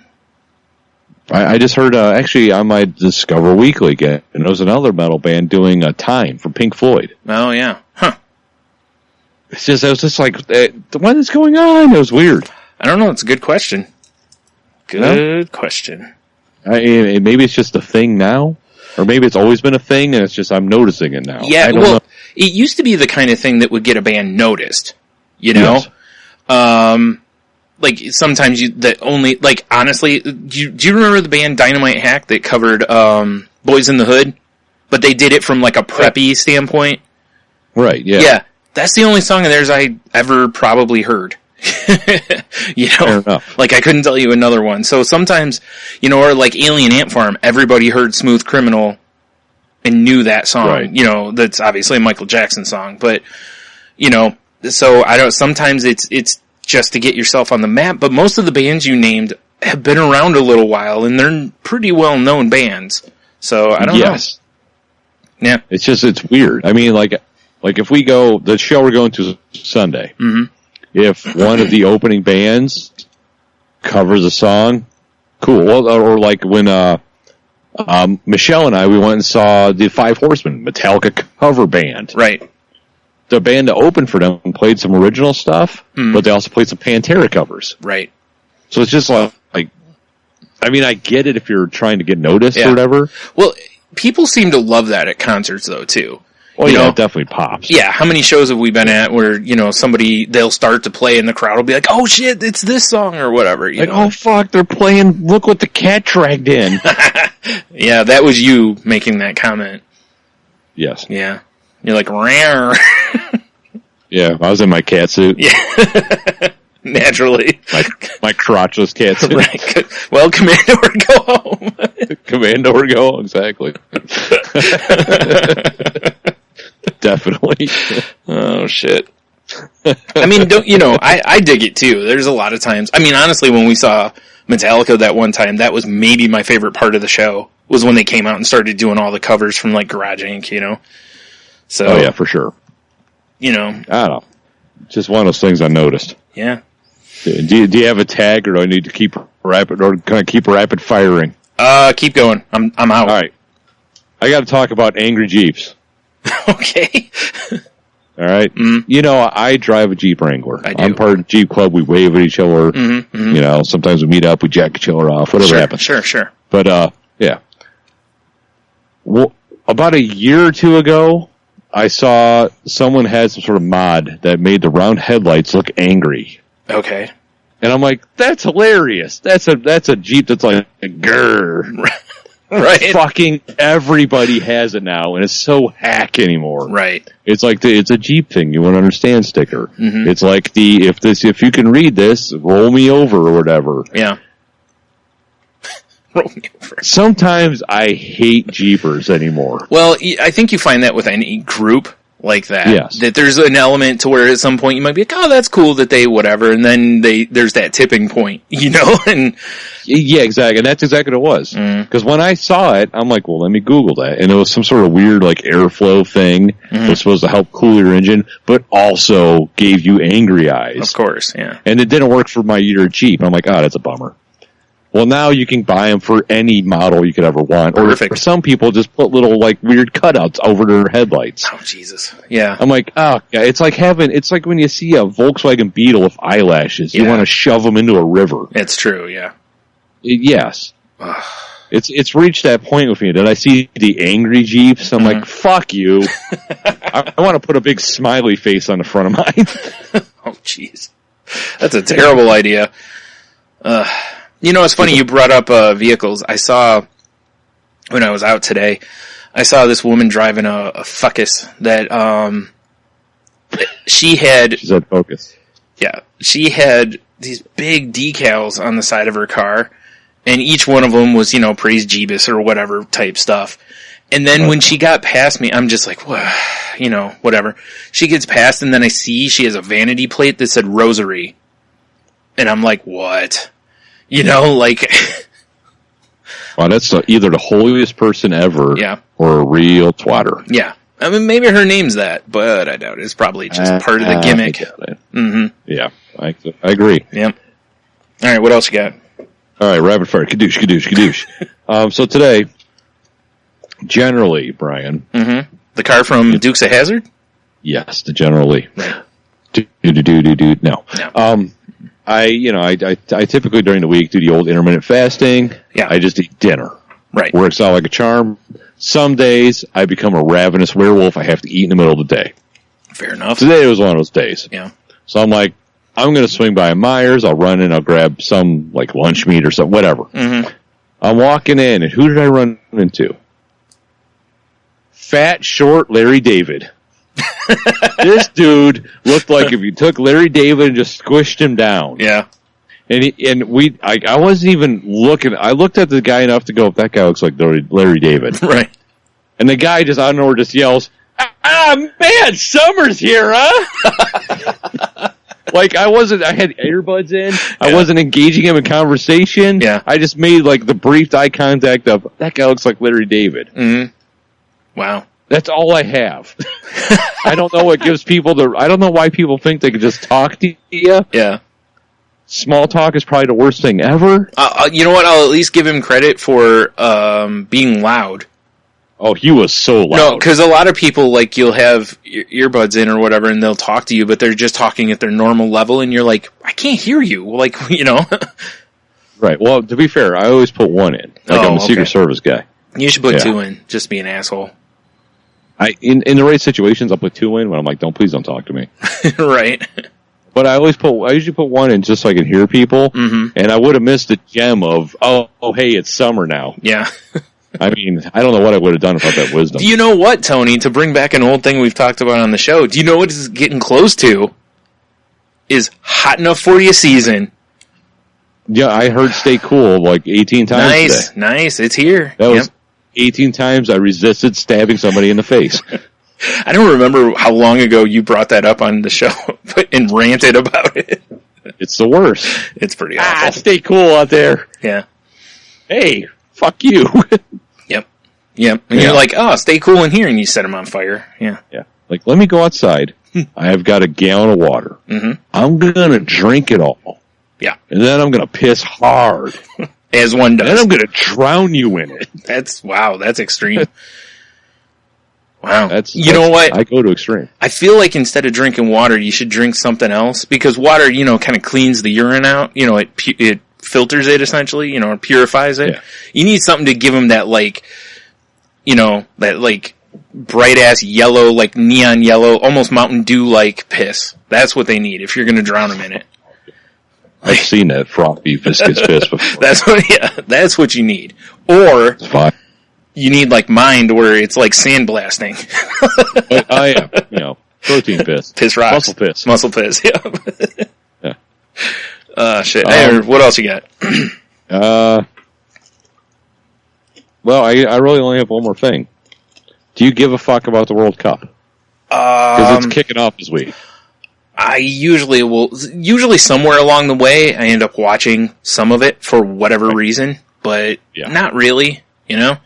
I just heard, actually, on my Discover Weekly again, and there was another metal band doing Time from Pink Floyd. Oh, yeah. Huh. It was just like, what is going on? It was weird. I don't know. It's a good question. Good question. Maybe it's just a thing now, or maybe it's always been a thing, and it's just I'm noticing it now. Yeah, well, it used to be the kind of thing that would get a band noticed, Yes. Sometimes honestly, do you remember the band Dynamite Hack that covered Boys in the Hood? But they did it from a preppy standpoint. Right, yeah. Yeah. That's the only song of theirs I ever probably heard. Fair enough. I couldn't tell you another one. So sometimes, or Alien Ant Farm, everybody heard Smooth Criminal and knew that song. Right. That's obviously a Michael Jackson song, but, so sometimes it's just to get yourself on the map, but most of the bands you named have been around a little while and they're pretty well known bands. So I don't know. Yeah. It's weird. I mean, if we go, the show we're going to Sunday, if one of the opening bands covers a song, cool. Well, or when Michelle and I, we went and saw the Five Horsemen, Metallica cover band. Right. the band that opened for them played some original stuff, but they also played some Pantera covers. Right. So it's just like, I mean, I get it if you're trying to get noticed or whatever. Well, people seem to love that at concerts, though, too. Oh, yeah, it definitely pops. Yeah, how many shows have we been at where, they'll start to play and the crowd will be like, oh, shit, it's this song or whatever. Oh, fuck, they're playing, look what the cat dragged in. Yeah, that was you making that comment. Yes. Yeah. You're like, rare. Yeah, I was in my cat suit. Yeah. Naturally. My crotchless cat suit. Right. Well, Commando, go home. Commando, go home, exactly. Definitely. Oh, shit. I mean, I dig it too. There's a lot of times. I mean, honestly, when we saw Metallica that one time, that was maybe my favorite part of the show, was when they came out and started doing all the covers from like Garage Inc., So, oh, yeah, for sure. I don't know. Just one of those things I noticed. Yeah. Do you have a tag, or do I need to keep rapid, or can I keep rapid firing? Keep going. I'm out. All right. I got to talk about angry Jeeps. Okay. All right. I drive a Jeep Wrangler. I do. I'm part of the Jeep Club. We wave at each other. Sometimes we meet up, we jack each other off, whatever happens. Sure. But, yeah. Well, about a year or two ago, I saw someone had some sort of mod that made the round headlights look angry. Okay. And I'm like, that's hilarious. That's a Jeep that's like, grrr. Right. Fucking everybody has it now, and it's so hack anymore. Right. It's like it's a Jeep thing. You want to understand sticker. Mm-hmm. It's like if you can read this, roll me over or whatever. Yeah. Roll me over. Sometimes I hate Jeepers anymore. Well, I think you find that with any group like that. Yes. That there's an element to where at some point you might be like, oh, that's cool that they whatever, and then there's that tipping point, and yeah, exactly, and that's exactly what it was. Because when I saw it, I'm like, well, let me Google that, and it was some sort of weird like airflow thing that was supposed to help cool your engine, but also gave you angry eyes. Of course, yeah. And it didn't work for my year Jeep. I'm like, oh, that's a bummer. Well, now you can buy them for any model you could ever want. Perfect. Or some people just put little, like, weird cutouts over their headlights. Oh, Jesus. Yeah. I'm like, oh, yeah, it's like when you see a Volkswagen Beetle with eyelashes. You want to shove them into a river. It's true, yeah. Yes. It's reached that point with me. Then I see the angry Jeeps. I'm like, fuck you. I want to put a big smiley face on the front of mine. Oh, jeez. That's a terrible idea. It's funny you brought up vehicles. I saw, when I was out today, I saw this woman driving a Focus that she's at Focus. Yeah. She had these big decals on the side of her car, and each one of them was, praise Jeebus or whatever type stuff. And then when she got past me, I'm just like, whatever. She gets past, and then I see she has a vanity plate that said Rosary. And I'm like, what? Wow, that's either the holiest person ever or a real twatter. Yeah. I mean, maybe her name's that, but I doubt it. It's probably just part of the gimmick. Mm-hmm. Yeah, I agree. Yep. All right, what else you got? All right, rapid fire. Kadoosh. So today, generally, Brian. Mm-hmm. The car from Dukes of Hazzard? Yes, the General Lee. Right. No. I typically during the week do the old intermittent fasting. Yeah. I just eat dinner. Right. Works out like a charm. Some days I become a ravenous werewolf. I have to eat in the middle of the day. Fair enough. Today was one of those days. Yeah. So I'm like, I'm going to swing by Myers. I'll run in. I'll grab some like lunch meat or something, whatever. Mm-hmm. I'm walking in, and who did I run into? Fat, short Larry David. This dude looked like if you took Larry David and just squished him down. Yeah. I wasn't even looking. I looked at the guy enough to go, that guy looks like Larry David. Right. And the guy just out of nowhere just yells, man, summer's here, huh? Like I had earbuds in. Yeah. I wasn't engaging him in conversation. Yeah. I just made like the brief eye contact of, that guy looks like Larry David. Mm-hmm. Wow. That's all I have. I don't know what gives people I don't know why people think they can just talk to you. Yeah. Small talk is probably the worst thing ever. You know what? I'll at least give him credit for being loud. Oh, he was so loud. No, because a lot of people, like, you'll have earbuds in or whatever, and they'll talk to you, but they're just talking at their normal level, and you're like, I can't hear you. Like, you know. Right. Well, to be fair, I always put one in. Like, I'm a Secret Service guy. You should put two in. Just be an asshole. In the right situations, I'll put two in, but I'm like, please don't talk to me. Right. But I usually put one in just so I can hear people, and I would have missed the gem of, oh, hey, it's summer now. Yeah. I mean, I don't know what I would have done without that wisdom. Do you know what, Tony, to bring back an old thing we've talked about on the show, do you know what is getting close to is hot enough for you season? Yeah, I heard stay cool like 18 times today. Nice. It's here. That was 18 times I resisted stabbing somebody in the face. I don't remember how long ago you brought that up on the show and ranted about it. It's the worst. It's pretty awful. Stay cool out there. Yeah. Hey, fuck you. Yep. And you're like, oh, stay cool in here, and you set them on fire. Yeah. Like, let me go outside. I have got a gallon of water. I'm going to drink it all. Yeah. And then I'm going to piss hard. As one does. And then I'm going to drown you in it. That's extreme. Wow. You know what? I go to extreme. I feel like instead of drinking water, you should drink something else, because water, you know, kind of cleans the urine out. You know, it filters it essentially, you know, or purifies it. Yeah. You need something to give them that, like, you know, that, like, bright ass yellow, like neon yellow, almost Mountain Dew like piss. That's what they need if you're going to drown them in it. I've seen that frothy, viscous piss before. That's what you need. Or you need like mine, where it's like sandblasting. I am, you know, protein piss. Piss rocks. Muscle piss, yeah. Shit. Hey, what else you got? Well, I really only have one more thing. Do you give a fuck about the World Cup? Because it's kicking off this week. I usually somewhere along the way, I end up watching some of it for whatever reason, but not really, you know?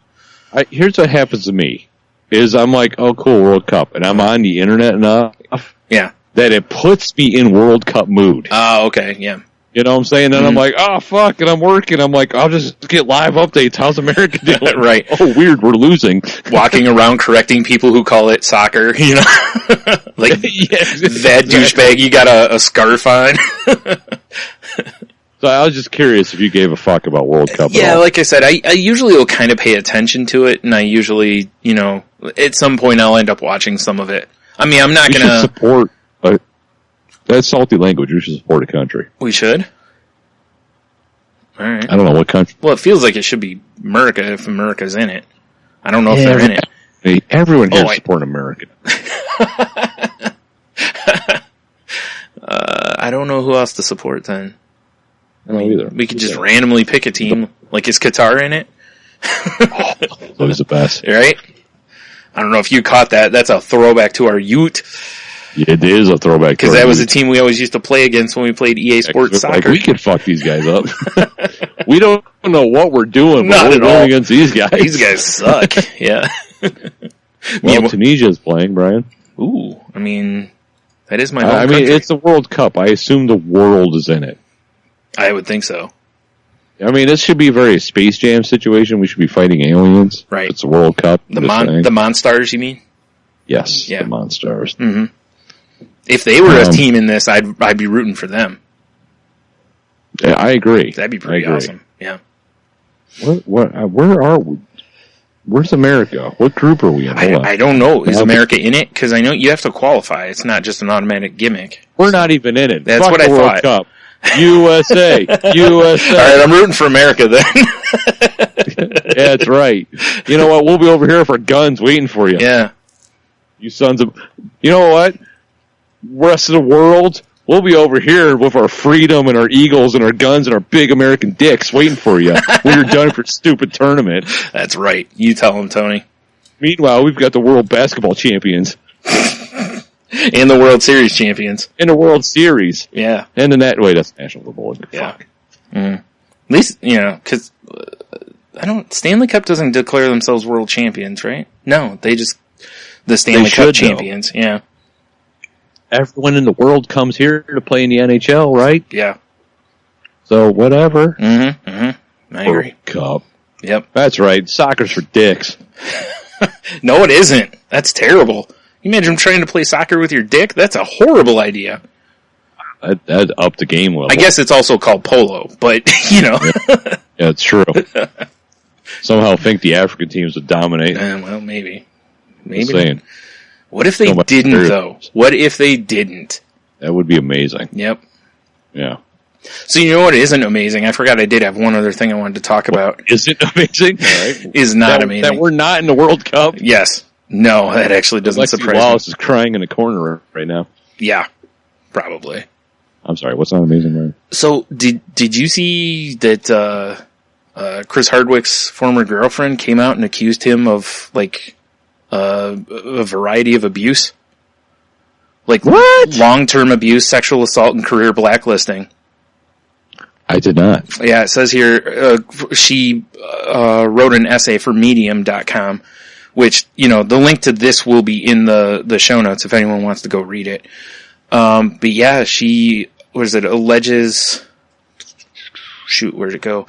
Here's what happens to me, is I'm like, oh cool, World Cup, and I'm on the internet enough that it puts me in World Cup mood. Oh, okay, yeah. You know what I'm saying? Then I'm like, oh, fuck, and I'm working. I'm like, I'll just get live updates. How's America doing? Right. Oh, weird, we're losing. Walking around correcting people who call it soccer, you know? Like, that douchebag, you got a scarf on. So I was just curious if you gave a fuck about World Cup at all. Like I said, I usually will kind of pay attention to it, and I usually, you know, at some point I'll end up watching some of it. I mean, I'm not going to support... That's salty language. We should support a country. We should? All right. I don't know what country. Well, it feels like it should be America if America's in it. I don't know if they're in it. Hey, everyone here support America. I don't know who else to support then. I don't know either. We could just randomly pick a team. Like, is Qatar in it? Always the best. Right? I don't know if you caught that. That's a throwback to our Ute. It is a throwback. Because that was a team we always used to play against when we played EA Sports Soccer. Like, we could fuck these guys up. We don't know what we're doing, but Not we're at going all. against these guys. These guys suck. Yeah. Well, Tunisia's playing, Brian. Ooh, I mean, that is my home I mean, country. it's the World Cup. I assume the world is in it. I would think so. I mean, this should be a very Space Jam situation. We should be fighting aliens. Right. It's the World Cup. The Monstars, you mean? Yes. Yeah. The Monstars. Mm-hmm. If they were a team in this, I'd be rooting for them. Yeah, I agree. That'd be pretty awesome. Yeah. Where are we? Where's America? What group are we in? I don't know. Is America in it? Because I know you have to qualify. It's not just an automatic gimmick. We're not even in it. That's Fuck what I the World thought. Cup. USA. USA. All right, I'm rooting for America then. Yeah, that's right. You know what? We'll be over here for guns waiting for you. Yeah. You sons of... You know what? Rest of the world, we'll be over here with our freedom and our eagles and our guns and our big American dicks waiting for you when you're done with your stupid tournament. That's right. You tell them, Tony. Meanwhile, we've got the world basketball champions. And the World Series champions. In the World Series. Yeah. And then that's National Football. Yeah. Fuck. Mm. At least, you know, because Stanley Cup doesn't declare themselves world champions, right? No, the Stanley Cup champions. Though. Yeah. Everyone in the world comes here to play in the NHL, right? Yeah. So, whatever. Mm-hmm. Mm-hmm. I agree. Cup. Yep. That's right. Soccer's for dicks. No, it isn't. That's terrible. You imagine trying to play soccer with your dick? That's a horrible idea. That upped the game level. I guess it's also called polo, but, you know. Yeah, it's true. Somehow think the African teams would dominate. Well, maybe. Just saying. What if they didn't, though? What if they didn't? That would be amazing. Yep. Yeah. So you know what isn't amazing? I forgot I did have one other thing I wanted to talk about. Is it amazing? All right. Is not amazing. That we're not in the World Cup? Yes. No, that actually doesn't surprise me. Wallace is crying in the corner right now. Yeah, probably. I'm sorry, what's not amazing, Ryan? So, did you see that Chris Hardwick's former girlfriend came out and accused him of, like, a variety of abuse? Like, what? Long-term abuse, sexual assault, and career blacklisting. I did not. Yeah, it says here, she wrote an essay for Medium.com, which, you know, the link to this will be in the show notes if anyone wants to go read it. But yeah, she, alleges, where'd it go?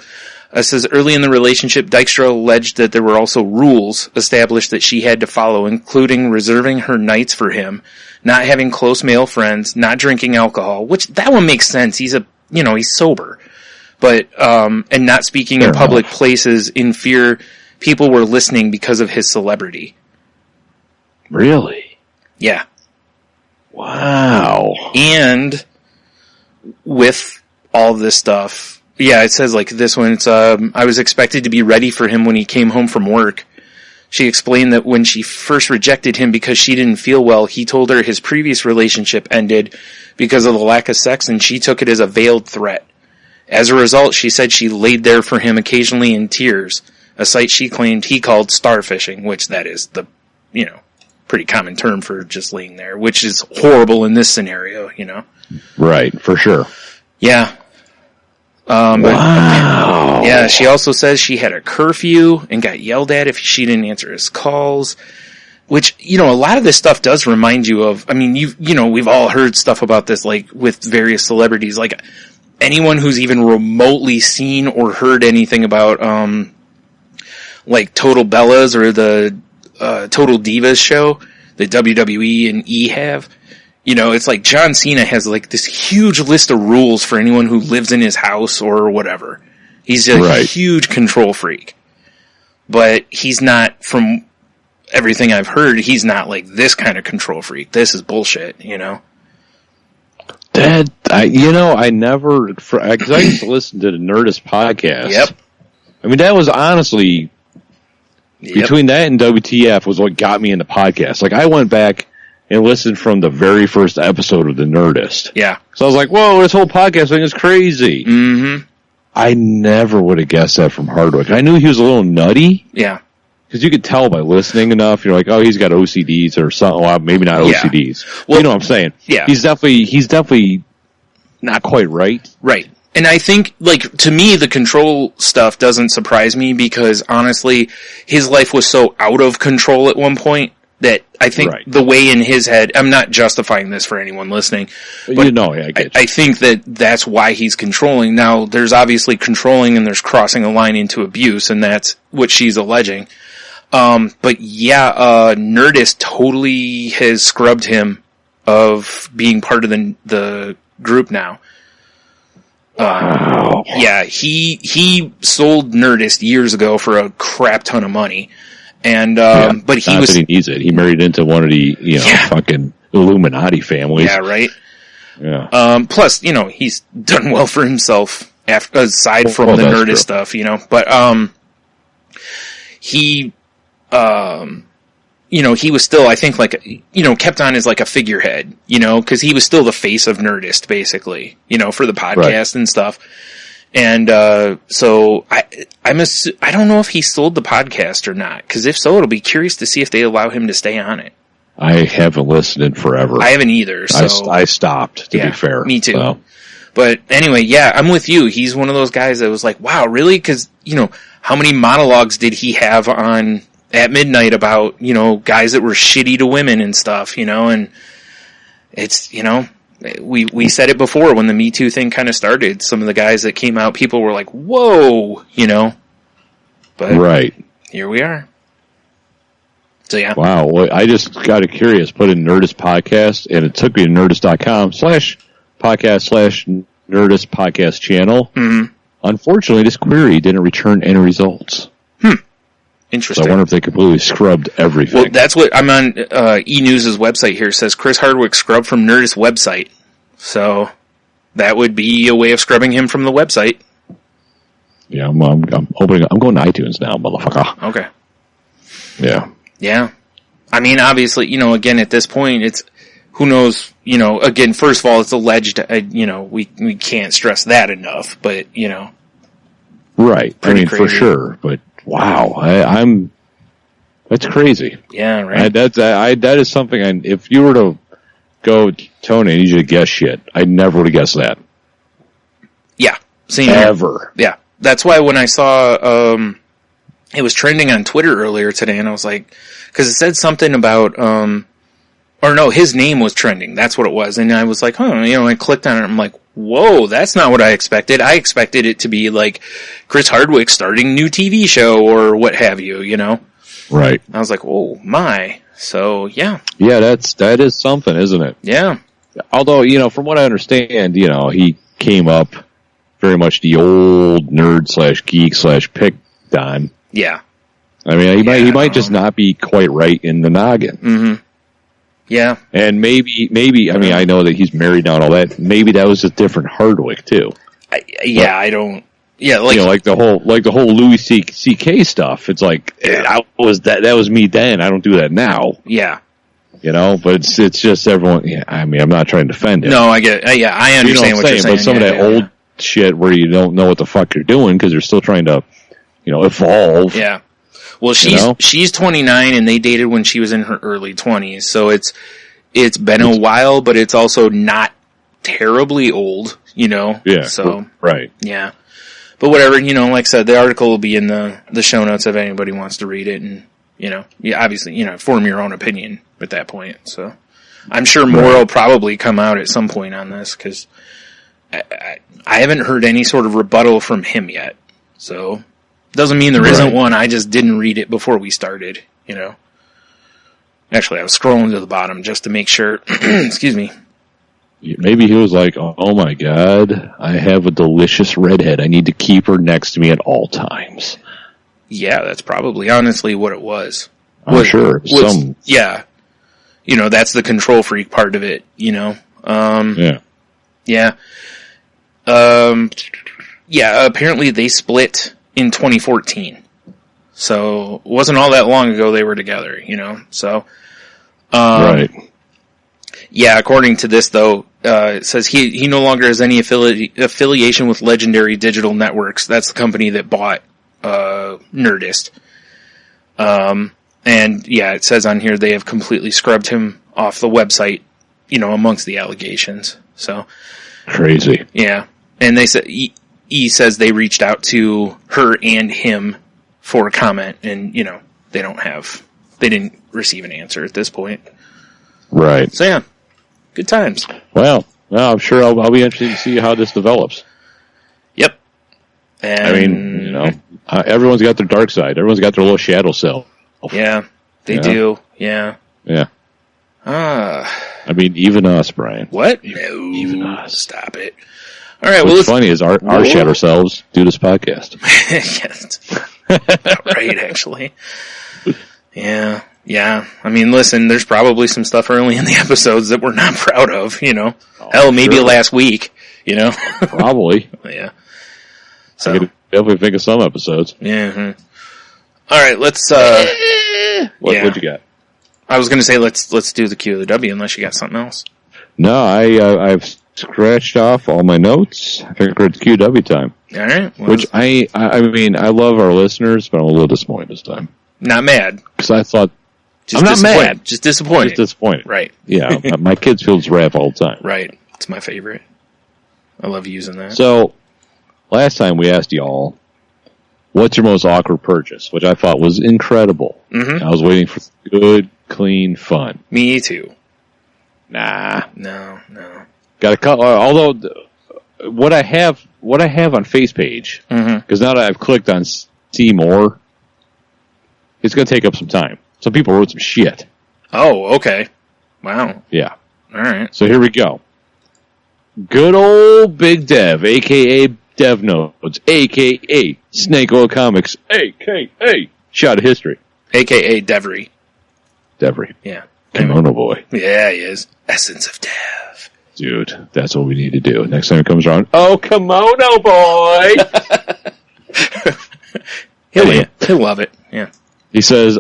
It says, early in the relationship, Dykstra alleged that there were also rules established that she had to follow, including reserving her nights for him, not having close male friends, not drinking alcohol, which that one makes sense. He's sober. But, and not speaking in public places in fear people were listening because of his celebrity. Really? Yeah. Wow. And with all this stuff, yeah, it says like this one, it's, I was expected to be ready for him when he came home from work. She explained that when she first rejected him because she didn't feel well, he told her his previous relationship ended because of the lack of sex, and she took it as a veiled threat. As a result, she said she laid there for him occasionally in tears, a sight she claimed he called starfishing, which that is the, you know, pretty common term for just laying there, which is horrible in this scenario, you know? Right, for sure. Yeah. Wow. Yeah, she also says she had a curfew and got yelled at if she didn't answer his calls, which, you know, a lot of this stuff does remind you of, I mean, we've all heard stuff about this, like, with various celebrities, like, anyone who's even remotely seen or heard anything about, like Total Bellas or the, Total Divas show that WWE and E have, you know, it's like John Cena has like this huge list of rules for anyone who lives in his house or whatever. He's a huge control freak. But he's not, from everything I've heard, he's not like this kind of control freak. This is bullshit, you know? I never, because I used to listen to the Nerdist podcast. Yep. I mean, that was honestly, between that and WTF was what got me into podcasts. Like, I went back and listened from the very first episode of the Nerdist. Yeah. So I was like, whoa, this whole podcast thing is crazy. Mm-hmm. I never would have guessed that from Hardwick. I knew he was a little nutty. Yeah. Because you could tell by listening enough, you're like, oh, he's got OCDs or something. Well, maybe not OCDs. Well, you know what I'm saying? Yeah. He's definitely not quite right. Right. And I think, like, to me, the control stuff doesn't surprise me because, honestly, his life was so out of control at one point that I think the way in his head, I'm not justifying this for anyone listening, but you know, I get you. I think that that's why he's controlling. Now, there's obviously controlling and there's crossing a line into abuse, and that's what she's alleging. But yeah, Nerdist totally has scrubbed him of being part of the group now. Wow. Yeah, he sold Nerdist years ago for a crap ton of money. And, but he was, he needs it. He married into one of the, fucking Illuminati families. Yeah, right. Yeah. Plus, you know, he's done well for himself aside from the Nerdist stuff, you know, but, he, you know, he was still, I think, like, you know, kept on as like a figurehead, you know, because he was still the face of Nerdist, basically, you know, for the podcast and stuff. And so I don't know if he sold the podcast or not, because if so, it'll be curious to see if they allow him to stay on it. I haven't listened in forever. I haven't either. So I stopped, to be fair. Me too. So. But anyway, yeah, I'm with you. He's one of those guys that was like, wow, really? Because, you know, how many monologues did he have on at midnight about, you know, guys that were shitty to women and stuff, you know? And it's, you know, we said it before when the Me Too thing kind of started. Some of the guys that came out, people were like, whoa, you know? But here we are. So, yeah. Wow. Well, I just got curious, put in Nerdist Podcast, and it took me to nerdist.com/podcast/Nerdist Podcast channel. Mm-hmm. Unfortunately, this query didn't return any results. Interesting. So I wonder if they completely scrubbed everything. Well, that's what I'm on E-News' website here. It says Chris Hardwick scrubbed from Nerdist website. So that would be a way of scrubbing him from the website. Yeah, I'm hoping I'm going to iTunes now, motherfucker. Okay. Yeah. Yeah. I mean, obviously, again, at this point, it's, who knows, again, first of all, it's alleged, we can't stress that enough, but, Right. I mean, crazy. for sure. But, wow, that's crazy. Yeah, right. That is something, if you were to go, Tony, I need you to guess shit, I never would have guessed that. Yeah. Same Ever. here. Yeah. That's why when I saw, it was trending on Twitter earlier today, and I was like, because it said something about, his name was trending. That's what it was. And I was like, I clicked on it. I'm like, whoa, that's not what I expected. I expected it to be like Chris Hardwick starting new TV show or what have you, Right. I was like, oh my. So, yeah. Yeah, that is something, isn't it? Yeah. Although, from what I understand, he came up very much the old nerd/geek/pick on. Yeah. I mean, he might just not be quite right in the noggin. Mm-hmm. Yeah. And maybe, I mean, I know that he's married now and all that. Maybe that was a different Hardwick too. I don't. Yeah, like the whole Louis C.K. stuff. It's like that was me then. I don't do that now. Yeah. But it's just everyone. Yeah, I mean, I'm not trying to defend it. No, I get. I understand what you're saying. But some of that old shit where you don't know what the fuck you're doing because you're still trying to, evolve. Yeah. Well, she's 29 and they dated when she was in her early 20s. So it's been a while, but it's also not terribly old, Yeah. So, right. Yeah. But whatever, like I said, the article will be in the show notes if anybody wants to read it and, obviously, form your own opinion at that point. So I'm sure more will probably come out at some point on this because I haven't heard any sort of rebuttal from him yet. So doesn't mean there isn't one. I just didn't read it before we started, Actually, I was scrolling to the bottom just to make sure. Excuse me. Maybe he was like, oh my God, I have a delicious redhead. I need to keep her next to me at all times. Yeah, that's probably honestly what it was. I'm sure. Yeah. That's the control freak part of it, Yeah. Yeah. Yeah, apparently they split in 2014. So, it wasn't all that long ago they were together, So, right. Yeah, according to this though, it says he no longer has any affiliation with Legendary Digital Networks. That's the company that bought, Nerdist. And yeah, it says on here they have completely scrubbed him off the website, amongst the allegations. So. Crazy. Yeah. And they said, he says they reached out to her and him for a comment and, they didn't receive an answer at this point. Right. So yeah, good times. Well, I'm sure I'll be interested to see how this develops. Yep. And I mean, everyone's got their dark side. Everyone's got their little shadow self. Yeah, they do. Yeah. Yeah. I mean, even us, Brian. What? No. Even us. Stop it. All right. What's funny is our shadow selves do this podcast. Yes. Right, actually. Yeah. Yeah. I mean, listen, there's probably some stuff early in the episodes that we're not proud of, Hell, maybe last week, Probably. Yeah. So. I could definitely think of some episodes. Yeah. Mm-hmm. All right, let's, What'd you got? I was gonna say, let's do the Q of the W unless you got something else. No, I've scratched off all my notes. I think we're at QW time. All right. Well, which I mean, I love our listeners, but I'm a little disappointed this time. Not mad. Because I thought, I'm not mad. Just disappointed. Just disappointed. Right. Yeah, my kids feel this rap all the time. Right. It's my favorite. I love using that. So, last time we asked y'all, what's your most awkward purchase? Which I thought was incredible. Mm-hmm. I was waiting for good, clean fun. Me too. Nah. No. Got a couple, although what I have on Face Page, because now that I've clicked on see more, it's going to take up some time. Some people wrote some shit. Oh, okay. Wow. Yeah. All right. So here we go. Good old Big Dev, a.k.a. Dev Nodes, a.k.a. Snake Oil Comics, a.k.a. Shot of History. A.k.a. Devery. Devery. Yeah. Kimono Boy. Yeah, he is. Essence of Dev. Dude, that's what we need to do. Next time it comes around, oh, Kimono Boy! He'll love it. Yeah. He says,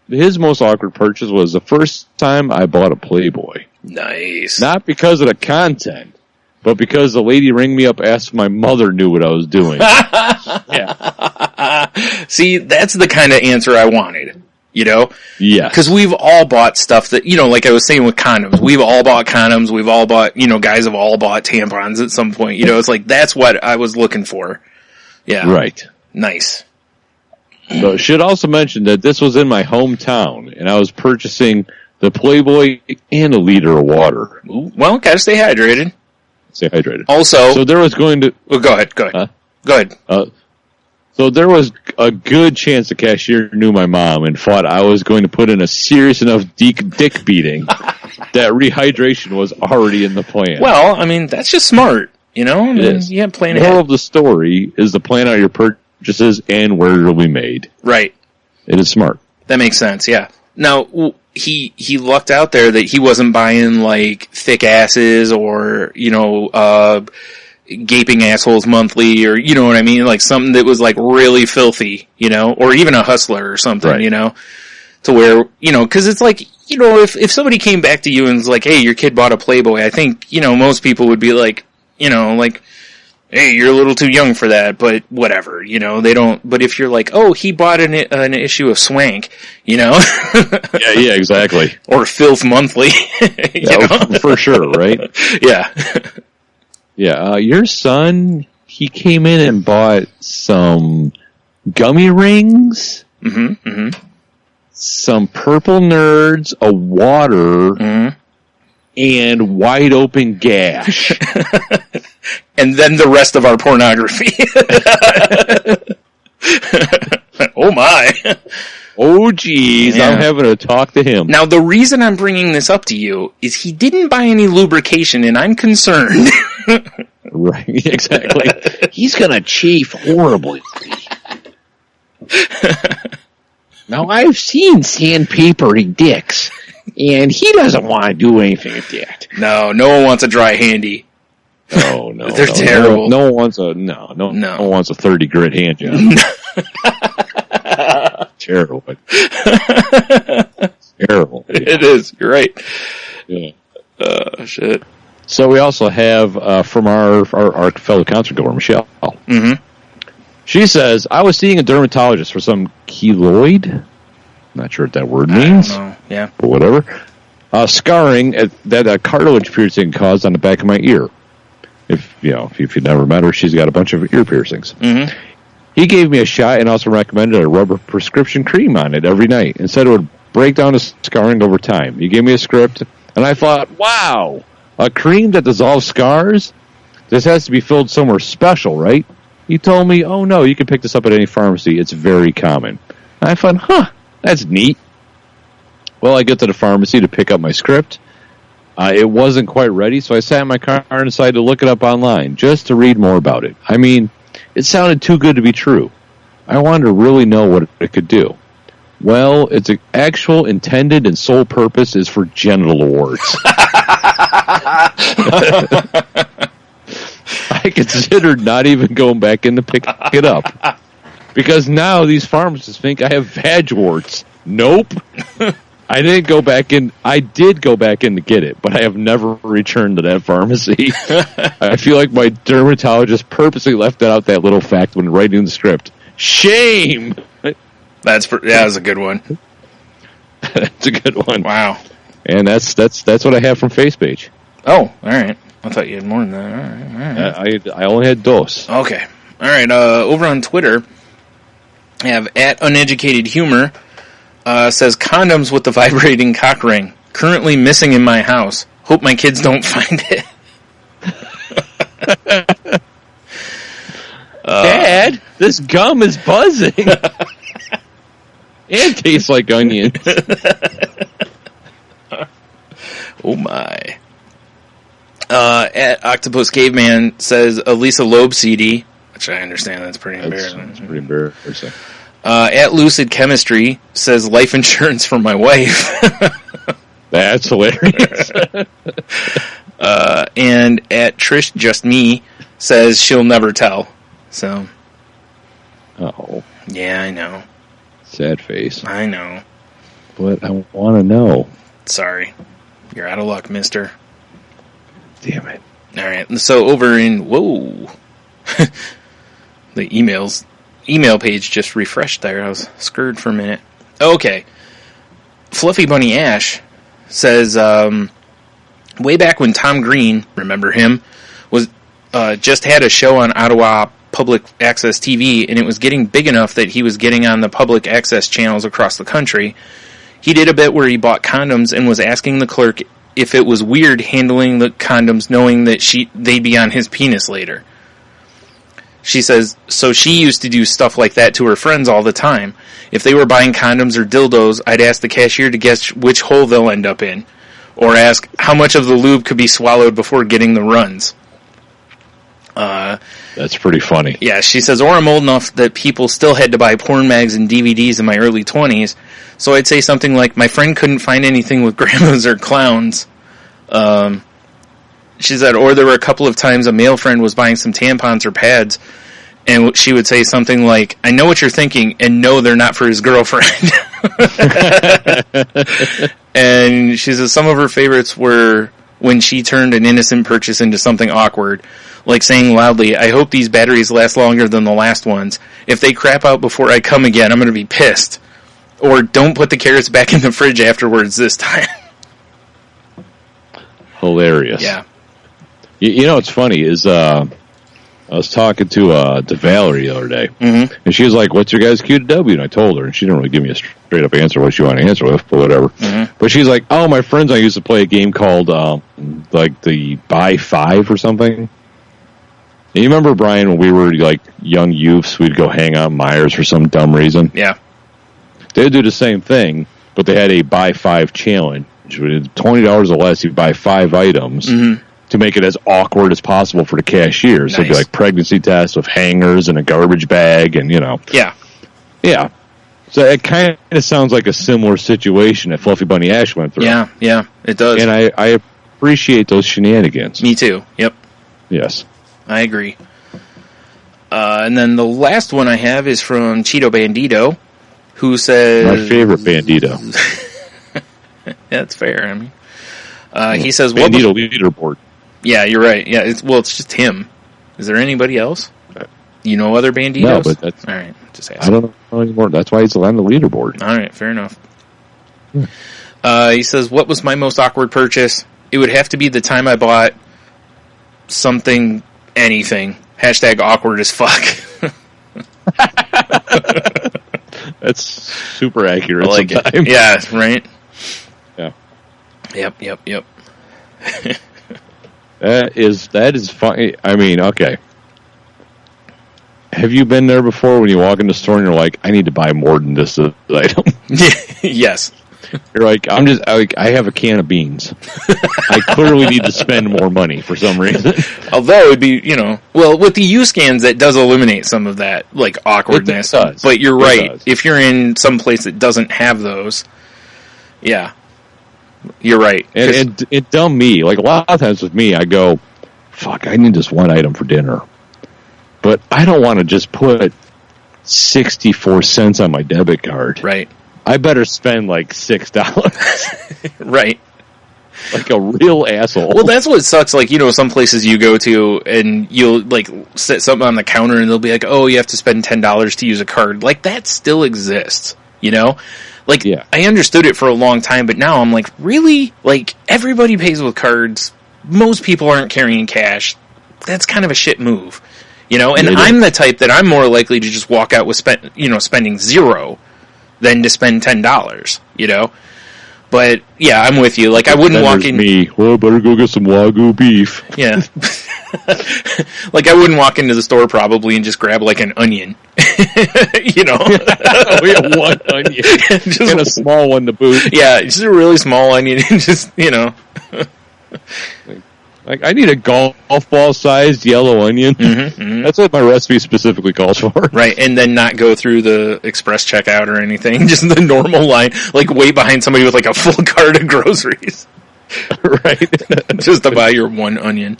his most awkward purchase was the first time I bought a Playboy. Nice. Not because of the content, but because the lady rang me up asked if my mother knew what I was doing. Yeah. See, that's the kind of answer I wanted. You know? Yeah. Because we've all bought stuff that, you know, like I was saying with condoms. We've all bought condoms. We've all bought, you know, guys have all bought tampons at some point. You know, it's like, that's what I was looking for. Yeah. Right. Nice. So, should also mention that this was in my hometown, and I was purchasing the Playboy and a liter of water. Ooh, well, gotta stay hydrated. Stay hydrated. Also, so there was going to... Well, go ahead. Go ahead. So there was a good chance the cashier knew my mom and thought I was going to put in a serious enough dick beating that rehydration was already in the plan. Well, I mean, that's just smart, you know? I mean, it is. Yeah, plan The ahead. moral of the story is to plan out your purchases and where it'll be made. Right. It is smart. That makes sense, yeah. Now, he lucked out there that he wasn't buying, like, thick asses or, you know, gaping assholes monthly or, you know what I mean? Like something that was like really filthy, you know, or even a hustler or something, right. You know, to where, you know, cause it's like, you know, if somebody came back to you and was like, hey, your kid bought a Playboy, I think, you know, most people would be like, you know, like, hey, you're a little too young for that, but whatever, you know, they don't, but if you're like, oh, he bought an issue of Swank, you know? yeah, exactly. Or Filth Monthly, you know? For sure, right? Yeah. Yeah, your son, he came in and bought some gummy rings, some purple nerds, a water, and wide open gash. And then the rest of our pornography. Oh my. Oh geez, yeah. I'm having to talk to him. Now the reason I'm bringing this up to you is he didn't buy any lubrication and I'm concerned. Right, exactly. He's gonna chafe horribly. Now I've seen sandpapery dicks, and he doesn't want to do anything with that. No one wants a dry handy. No, they're terrible. No one wants one wants a 30 grit hand job. Terrible. Terrible. Yeah. It is. You're right. Yeah. Shit. So we also have from our fellow concert goer, Michelle. She says, I was seeing a dermatologist for some keloid. Not sure what that word means. I don't know. Yeah. But whatever. Scarring that a cartilage piercing caused on the back of my ear. If you never met her, she's got a bunch of ear piercings. He gave me a shot and also recommended a rubber prescription cream on it every night and said it would break down the scarring over time. He gave me a script, and I thought, wow, a cream that dissolves scars? This has to be filled somewhere special, right? He told me, oh no, you can pick this up at any pharmacy. It's very common. And I thought, that's neat. Well, I get to the pharmacy to pick up my script. It wasn't quite ready, so I sat in my car and decided to look it up online just to read more about it. I mean, it sounded too good to be true. I wanted to really know what it could do. Well, its actual intended and sole purpose is for genital warts. I considered not even going back in to pick it up. Because now these pharmacists think I have vag warts. Nope. I did go back in to get it, but I have never returned to that pharmacy. I feel like my dermatologist purposely left out that little fact when writing the script. Shame! That was a good one. That's a good one. Wow. And that's what I have from FacePage. Oh, all right. I thought you had more than that. All right. I only had DOS. Okay. All right. Over on Twitter, I have @uneducatedhumor. Says condoms with the vibrating cock ring. Currently missing in my house. Hope my kids don't find it. Dad, this gum is buzzing. and taste like onions. Oh my. At Octopus Caveman says a Lisa Loeb CD, which I understand that's pretty embarrassing. That's pretty embarrassing. At Lucid Chemistry says life insurance for my wife. That's hilarious. And at Trish Just Me says she'll never tell. So. Oh. Yeah, I know. Sad face. I know. But I want to know. Sorry. You're out of luck, mister. Damn it. All right. So over in... Whoa. The email page just refreshed there. I was scared for a minute. Okay. Fluffy Bunny Ash says, way back when Tom Green, remember him, was just had a show on Ottawa Public Access TV, and it was getting big enough that he was getting on the public access channels across the country. He did a bit where he bought condoms and was asking the clerk if it was weird handling the condoms knowing that they'd be on his penis later. She says, so she used to do stuff like that to her friends all the time. If they were buying condoms or dildos, I'd ask the cashier to guess which hole they'll end up in, or ask how much of the lube could be swallowed before getting the runs. That's pretty funny. Yeah, she says, or I'm old enough that people still had to buy porn mags and DVDs in my early 20s, so I'd say something like, my friend couldn't find anything with grandmas or clowns. She said, or there were a couple of times a male friend was buying some tampons or pads, and she would say something like, I know what you're thinking, and no, they're not for his girlfriend. And she says some of her favorites were when she turned an innocent purchase into something awkward, like saying loudly, I hope these batteries last longer than the last ones. If they crap out before I come again, I'm going to be pissed. Or don't put the carrots back in the fridge afterwards this time. Hilarious. Yeah. You know what's funny is I was talking to Valerie the other day, and she was like, what's your guys' QW? And I told her, and she didn't really give me a straight up answer what she wanted to answer with, but whatever. But she's like, oh, my friends, I used to play a game called like the Buy Five or something. And you remember, Brian, when we were like young youths, we'd go hang out in Myers for some dumb reason? Yeah. They'd do the same thing, but they had a Buy Five challenge. $20 or less, you buy 5 items to make it as awkward as possible for the cashier. So it'd be like pregnancy tests with hangers and a garbage bag and, you know. Yeah. Yeah. So it kind of sounds like a similar situation that Fluffy Bunny Ash went through. Yeah, yeah, it does. And I appreciate those shenanigans. Me too. Yep. Yes. I agree. And then the last one I have is from Cheeto Bandito, who says... My favorite Bandito. Yeah, that's fair. I mean, he says... Bandito leaderboard. Yeah, you're right. Yeah, it's just him. Is there anybody else? You know other Banditos? No, but that's... All right, just ask. I don't know anymore. That's why he's on the leaderboard. All right, fair enough. He says, what was my most awkward purchase? It would have to be the time I bought something, anything. # awkward as fuck. That's super accurate sometimes. Yeah, right? Yeah. Yep. That is funny. I mean, okay. Have you been there before when you walk in the store and you're like, I need to buy more than this item? Yes. You're like, I have a can of beans. I clearly need to spend more money for some reason. Although it'd be, well, with the U-scans, that does eliminate some of that, like, awkwardness. It does. But you're right. If you're in some place that doesn't have those, yeah. You're right. And dumb me. Like, a lot of times with me, I go, fuck, I need this one item for dinner. But I don't want to just put 64 cents on my debit card. Right. I better spend like $6. Right. Like a real asshole. Well, that's what sucks. Like, some places you go to and you'll like set something on the counter and they'll be like, oh, you have to spend $10 to use a card. Like, that still exists, Like, yeah. I understood it for a long time, but now I'm like, really? Like, everybody pays with cards. Most people aren't carrying cash. That's kind of a shit move, And I'm the type that I'm more likely to just walk out with spending $0 than to spend $10, But yeah, I'm with you. Like I wouldn't walk in. Me. Well, better go get some Wagyu beef. Yeah. Like I wouldn't walk into the store probably and just grab like an onion. You know. We have one onion just, and a small one to boot. Yeah, just a really small onion and just, you know. Like I need a golf ball sized yellow onion. That's what my recipe specifically calls for. Right, and then not go through the express checkout or anything, just the normal line, like wait behind somebody with like a full cart of groceries. Right. Just to buy your one onion.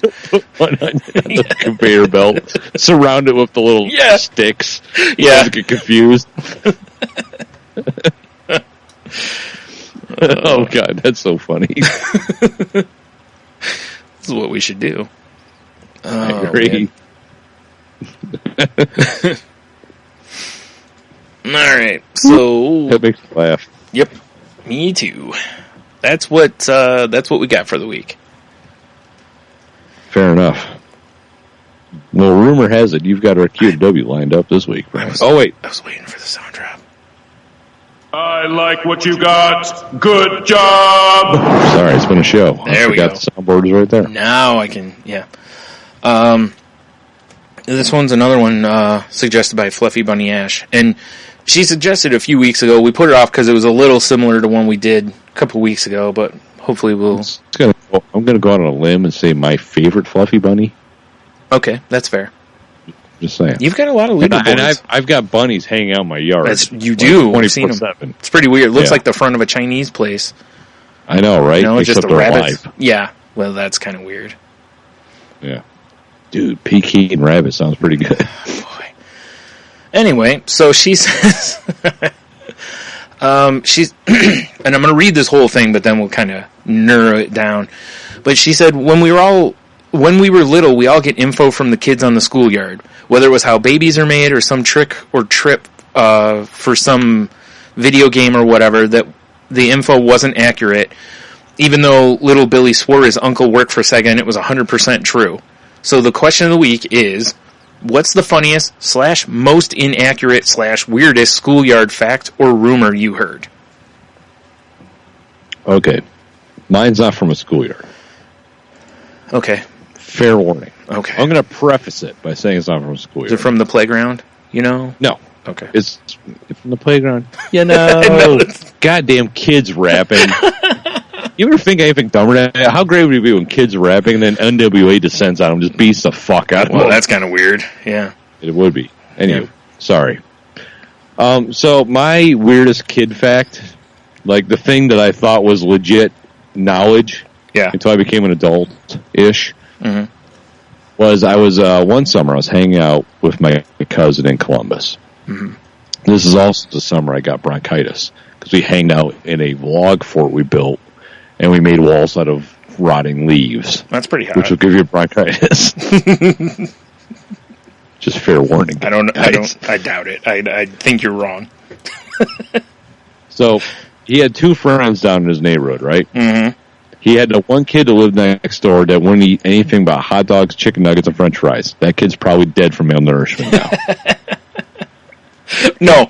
One onion on the conveyor belt. Surround it with the little sticks. Yeah. Don't get confused. Oh God, that's so funny. This is what we should do. I agree. Alright, so... That makes me laugh. Yep, me too. That's what we got for the week. Fair enough. Well, rumor has it you've got our QW lined up this week. I was waiting for the sound drop. I like what you got. Good job. Sorry, it's been a show. There we go. The soundboard is right there. Now I can, yeah. This one's another one suggested by Fluffy Bunny Ash, and she suggested a few weeks ago. We put it off because it was a little similar to one we did a couple weeks ago, but hopefully we'll... I'm going to go out on a limb and say my favorite Fluffy Bunny. Okay, that's fair. Just saying. You've got a lot of leaderboards. And I've got bunnies hanging out in my yard. You do. Like I've seen them. It's pretty weird. It looks like the front of a Chinese place. I know, right? You know, it's just a rabbit. Alive. Yeah. Well, that's kind of weird. Yeah. Dude, Peking rabbit sounds pretty good. Boy. Anyway, so she says... she's... and I'm going to read this whole thing, but then we'll kind of narrow it down. But she said, when we were little, we all get info from the kids on the schoolyard, whether it was how babies are made or some trick or trip for some video game or whatever, that the info wasn't accurate, even though little Billy swore his uncle worked for Sega and it was 100% true. So the question of the week is, what's the funniest / most inaccurate / weirdest schoolyard fact or rumor you heard? Okay. Mine's not from a schoolyard. Okay. Fair warning. Okay. I'm going to preface it by saying it's not from a schoolyard. Is it from the playground? You know? No. Okay. It's from the playground. You know. Goddamn kids rapping. You ever think anything dumber than that? How great would it be when kids are rapping and then NWA descends on them, just beats the fuck out of them? Well, that's kind of weird. Yeah. It would be. Anyway, sorry. So my weirdest kid fact, like the thing that I thought was legit knowledge, until I became an adult-ish, was I was one summer I was hanging out with my cousin in Columbus. This is also the summer I got bronchitis because we hanged out in a log fort we built, and we made walls out of rotting leaves. That's pretty hot. Which will give you bronchitis. Just fair warning. I doubt it. I think you're wrong. So he had two friends down in his neighborhood, right? Mm-hmm. He had one kid that lived next door that wouldn't eat anything but hot dogs, chicken nuggets, and french fries. That kid's probably dead from malnourishment now. No.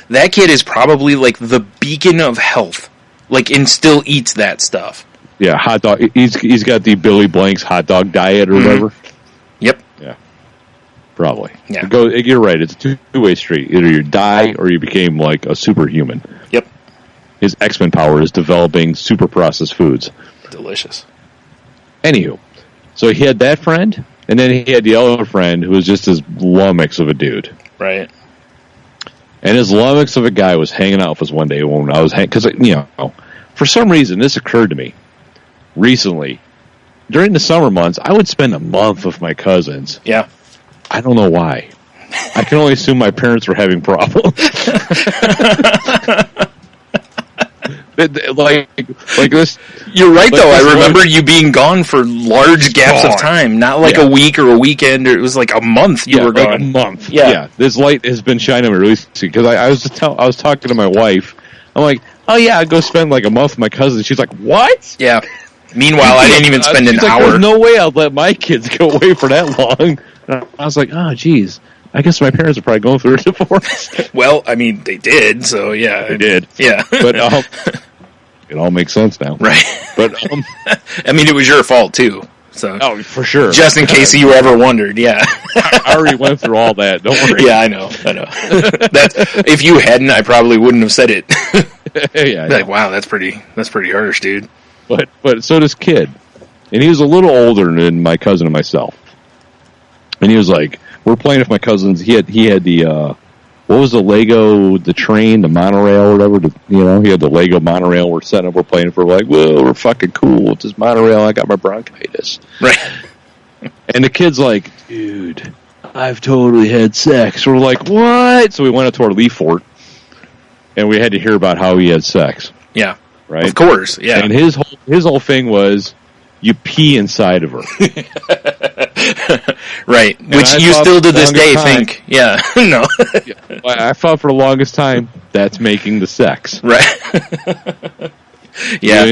That kid is probably like the beacon of health. Like, and still eats that stuff. Yeah, hot dog. He's got the Billy Blank's hot dog diet or whatever. Yep. Yeah. Probably. Yeah. You're right. It's a two-way street. Either you die or you became like a superhuman. Yep. His X-Men power is developing super processed foods. Delicious. Anywho, so he had that friend, and then he had the other friend who was just this lummox of a dude. Right. And his lummox of a guy was hanging out with us one day when I was because for some reason this occurred to me recently. During the summer months, I would spend a month with my cousins. Yeah. I don't know why. I can only assume my parents were having problems. like this. You're right, though. I remember you being gone for large gaps of time, not like a week or a weekend. Or it was like a month you were gone. Like a month. Yeah. This light has been shining on me recently because I was talking to my wife. I'm like, oh yeah, I'd go spend like a month with my cousin. She's like, what? Yeah. Meanwhile, I didn't even spend an hour. There's no way I'll let my kids go away for that long. And I was like, oh geez. I guess my parents are probably going through a divorce. Well, I mean, they did, so yeah. They did. Yeah. But It all makes sense now. Right. But, I mean, it was your fault, too. So, oh, for sure. Just in case you ever wondered, yeah. I already went through all that. Don't worry. Yeah, I know. That's, if you hadn't, I probably wouldn't have said it. Yeah. Like, wow, that's pretty harsh, dude. But so this kid, and he was a little older than my cousin and myself. And he was like, we're playing with my cousins. He had the, what was the Lego, the train, the monorail, or whatever, he had the Lego monorail. We're setting up, we're playing for, like, whoa, we're fucking cool with this monorail. I got my bronchitis. Right. And the kid's like, dude, I've totally had sex. We're like, what? So we went up to our Leaf Fort, and we had to hear about how he had sex. Yeah. Right? Of course, yeah. And his whole thing was, you pee inside of her. Right. And which you still to this day think, yeah, no. I thought for the longest time, that's making the sex. Right. Yeah.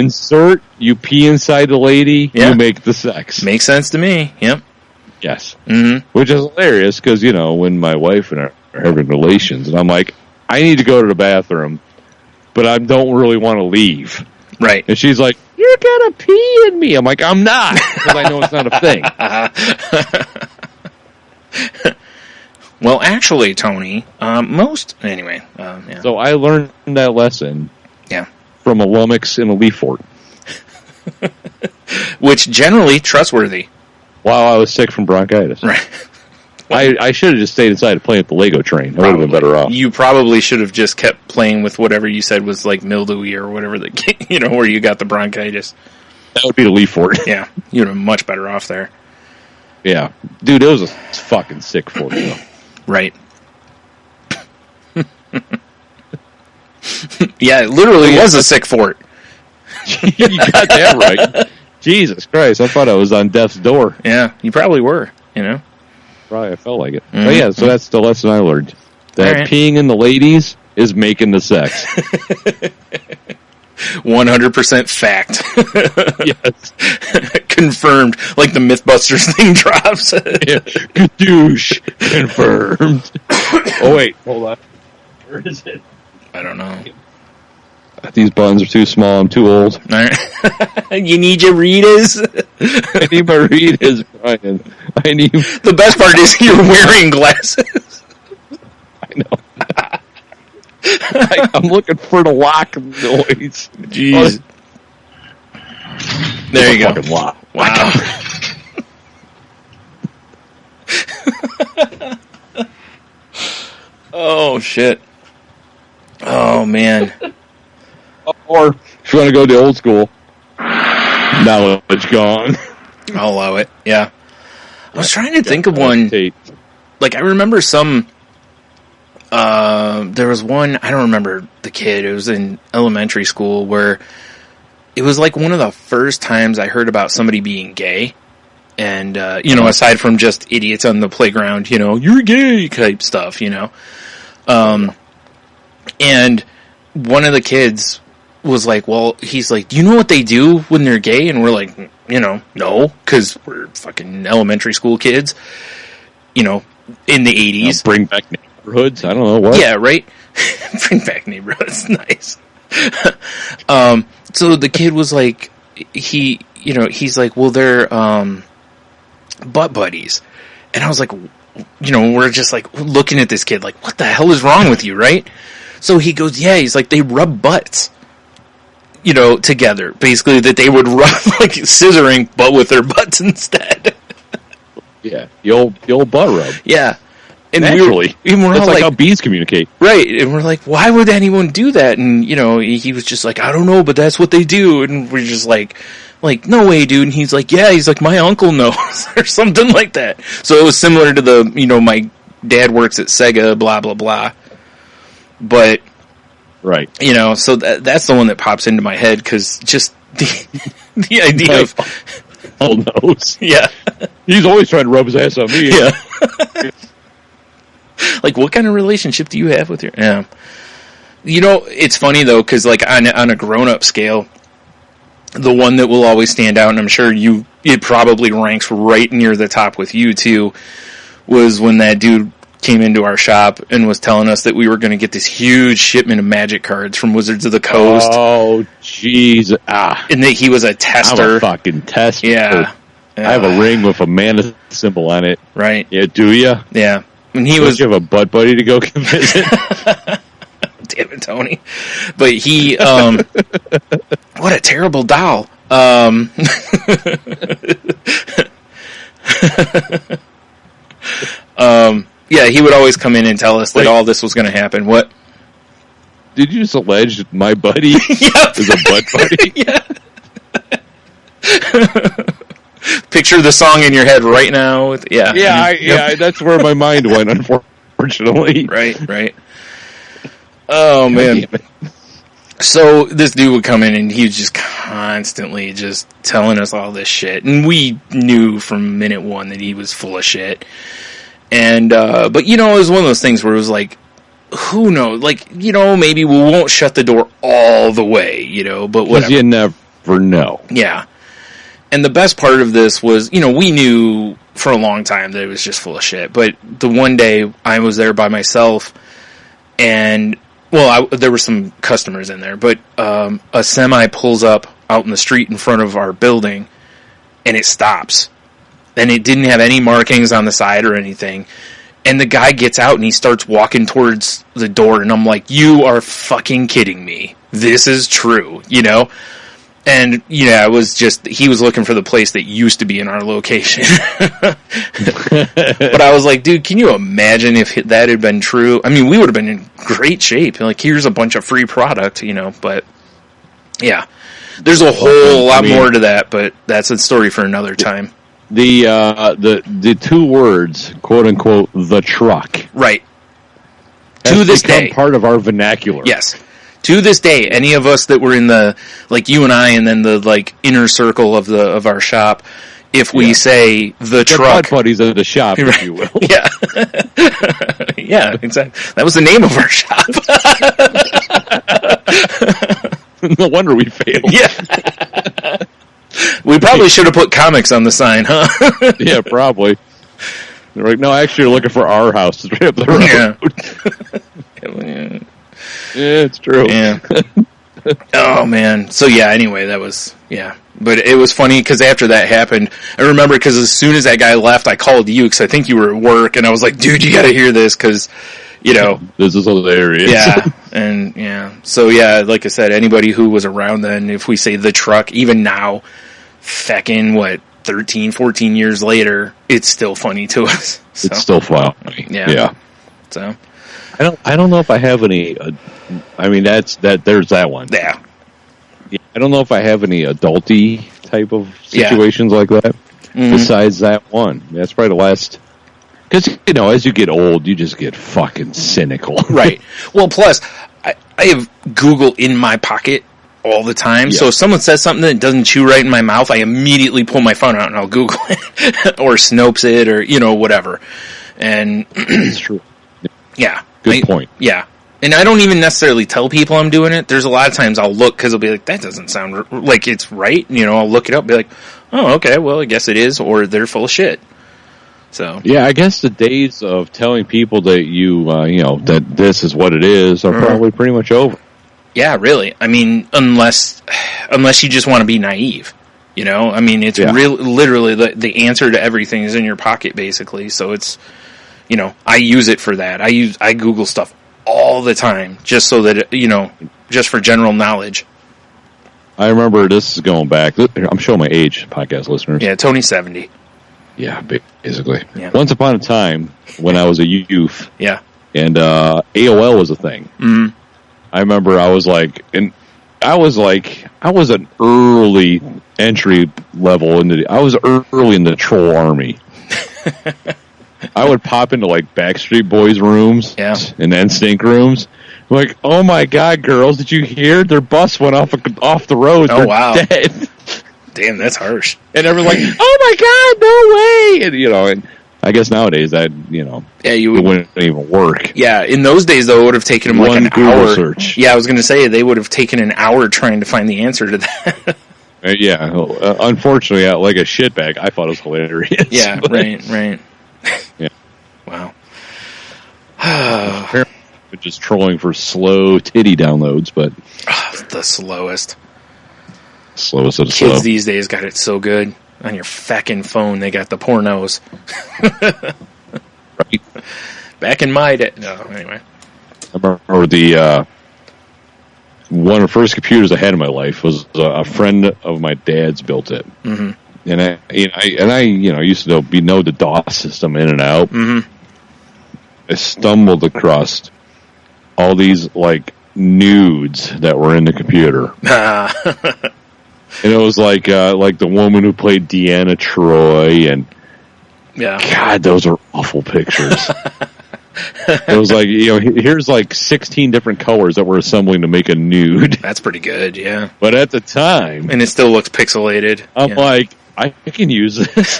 You pee inside the lady, you make the sex. Makes sense to me, yep. Yes. Mm-hmm. Which is hilarious, because, when my wife and I are having relations, and I'm like, I need to go to the bathroom, but I don't really want to leave. Right. And she's like, you're gonna pee in me. I'm like, I'm not, because I know it's not a thing. Well, actually, Tony, yeah. So I learned that lesson. Yeah. From a lummox in a Leaf Fort. Which generally trustworthy. While I was sick from bronchitis. Right. I should have just stayed inside and played at the Lego train. I would have been better off. You probably should have just kept playing with whatever you said was like mildewy or whatever where you got the bronchitis. That would be the Leaf Fort. Yeah. You'd have been much better off there. Yeah. Dude, it was a fucking sick fort, though. Right. Yeah, it literally was a sick fort. You got that right. Jesus Christ, I thought I was on death's door. Yeah, you probably were, Probably, I felt like it. Mm-hmm. But yeah, so that's the lesson I learned. That peeing in the ladies is making the sex. 100% fact. Yes. Confirmed. Like the Mythbusters thing drops. Douche. Confirmed. Oh, wait. Hold on. Where is it? I don't know. These buttons are too small. I'm too old. All right. You need your Ritas? I need my Ritas, Brian. The best part is you're wearing glasses. I know. I'm looking for the lock noise. Jeez. There you go. Lock. Wow. Oh, shit. Oh, man. Or, if you want to go the old school, knowledge gone. I'll allow it, yeah. I was trying to think of one. Like, I remember some... there was one, I don't remember the kid, it was in elementary school, where it was like one of the first times I heard about somebody being gay. And, aside from just idiots on the playground, you're gay type stuff, and one of the kids was like, well, he's like, do you know what they do when they're gay? And we're like, no, because we're fucking elementary school kids, in the 80s. Bring back neighborhoods? I don't know what. Yeah, right? Bring back neighborhoods. Nice. So the kid was like, he's like, well, they're butt buddies. And I was like, we're just like looking at this kid like, what the hell is wrong with you, right? So he goes, yeah, he's like, they rub butts, together. Basically, that they would rub, like, scissoring, but with their butts instead. Yeah, the old butt rub. Yeah. And naturally. We're that's like how bees communicate. Right. And we're like, why would anyone do that? And, he was just like, I don't know, but that's what they do. And we're just like, no way, dude. And he's like, yeah, my uncle knows, or something like that. So it was similar to the, my dad works at Sega, blah, blah, blah. But, right. So that's the one that pops into my head, because just the idea of... Oh, knows. Yeah. He's always trying to rub his ass on me. Yeah. Like, what kind of relationship do you have with your... Yeah. It's funny, though, because, like, on a grown-up scale, the one that will always stand out, and I'm sure it probably ranks right near the top with you, too, was when that dude came into our shop and was telling us that we were going to get this huge shipment of Magic cards from Wizards of the Coast. Oh, jeez. And that he was a tester. I'm a fucking tester. Yeah. I have a ring with a mana symbol on it. Right. Yeah, do ya? Yeah. And he Don't you have a butt buddy to go visit? Damn it, Tony. But he, what a terrible doll. Yeah, he would always come in and tell us that all this was going to happen. What? Did you just allege my buddy Yep. is a butt buddy? Yeah. Picture the song in your head right now. Yeah, that's where my mind went, unfortunately. Right. Oh, man. So this dude would come in and he was just constantly just telling us all this shit. And we knew from minute one that he was full of shit. And, but you know, it was one of those things where it was like, who knows? Like, you know, maybe we won't shut the door all the way, you know, but whatever. You never know. Yeah. And the best part of this was, you know, we knew for a long time that it was just full of shit. But the one day I was there by myself and, well, there were some customers in there, but a semi pulls up out in the street in front of our building and it stops. And it didn't have any markings on the side or anything. And the guy gets out and he starts walking towards the door. And I'm like, you are fucking kidding me. This is true, you know? And, yeah, it was just, he was looking for the place that used to be in our location. But I was like, dude, can you imagine if that had been true? I mean, we would have been in great shape. Like, here's a bunch of free product, you know, but, yeah. There's a whole lot more to that, but that's a story for another time. The two words, quote unquote, the truck. Right. To this day. part of our vernacular. Yes. To this day, any of us that were in the, like you and I, and then the like inner circle of our shop, if we say the truck, buddies of the shop, if you will. Yeah. Yeah, exactly. That was the name of our shop. No wonder we failed. Yeah. We probably should have put comics on the sign, huh? Yeah, probably. They're like, no, actually, you're looking for our house to up the road. Yeah. Yeah, it's true. Yeah. Oh, man. So, yeah, anyway, that was, yeah. But it was funny because after that happened, I remember because as soon as that guy left, I called you because I think you were at work, and I was like, dude, you got to hear this because, you know. This is hilarious. Yeah. And, yeah. So, yeah, like I said, anybody who was around then, if we say the truck, even now, feckin', 13, 14 years later, it's still funny to us. So. It's still funny. Yeah. So. I don't know if I have any. I mean, there's that one. Yeah. I don't know if I have any adulty type of situations like that. Mm-hmm. Besides that one, that's probably the last. Because you know, as you get old, you just get fucking cynical. Right. Well, plus I have Google in my pocket all the time. Yeah. So if someone says something that doesn't chew right in my mouth, I immediately pull my phone out and I'll Google it or Snopes it or you know whatever. And it's true. Yeah. Good point. Yeah. And I don't even necessarily tell people I'm doing it. There's a lot of times I'll look because I'll be like, that doesn't sound like it's right. You know, I'll look it up and be like, oh, okay, well, I guess it is, or they're full of shit. So. Yeah, I guess the days of telling people that you know, that this is what it is are probably pretty much over. Yeah, really. I mean, unless you just want to be naive. You know, I mean, it's literally the answer to everything is in your pocket, basically. So it's, you know, I use it for that. I Google stuff all the time just so that, you know, just for general knowledge. I remember this is going back. I'm showing my age, podcast listeners. Yeah, Tony's 70. Yeah, basically. Yeah. Once upon a time, when I was a youth, yeah, and AOL was a thing. Mm-hmm. I remember I was an early entry level I was early in the troll army. I would pop into like Backstreet Boys rooms and NSYNC rooms. I'm like, oh my god, girls, did you hear? Their bus went off the road. Oh, they're wow. dead. Damn, that's harsh. And everyone's like, oh my god, no way. And, you know, and I guess nowadays that, you know, it wouldn't even work. Yeah, in those days, though, it would have taken them like an Google hour. Search. Yeah, I was going to say, they would have taken an hour trying to find the answer to that. Yeah, unfortunately, like a shitbag, I thought it was hilarious. Yeah, right. Yeah. Wow. Apparently, just trolling for slow titty downloads, but the slowest of the slow. Kids these days got it so good. On your feckin' phone, they got the pornos. Right. Back in my day. No, anyway. I remember the one of the first computers I had in my life was a friend of my dad's built it. Mm-hmm. And I used to know the DOS system in and out. Mm-hmm. I stumbled across all these like nudes that were in the computer. And it was like the woman who played Deanna Troi, and God, those are awful pictures. It was like, here's like 16 different colors that we're assembling to make a nude. That's pretty good, yeah. But at the time, and it still looks pixelated. I'm like, I can use this.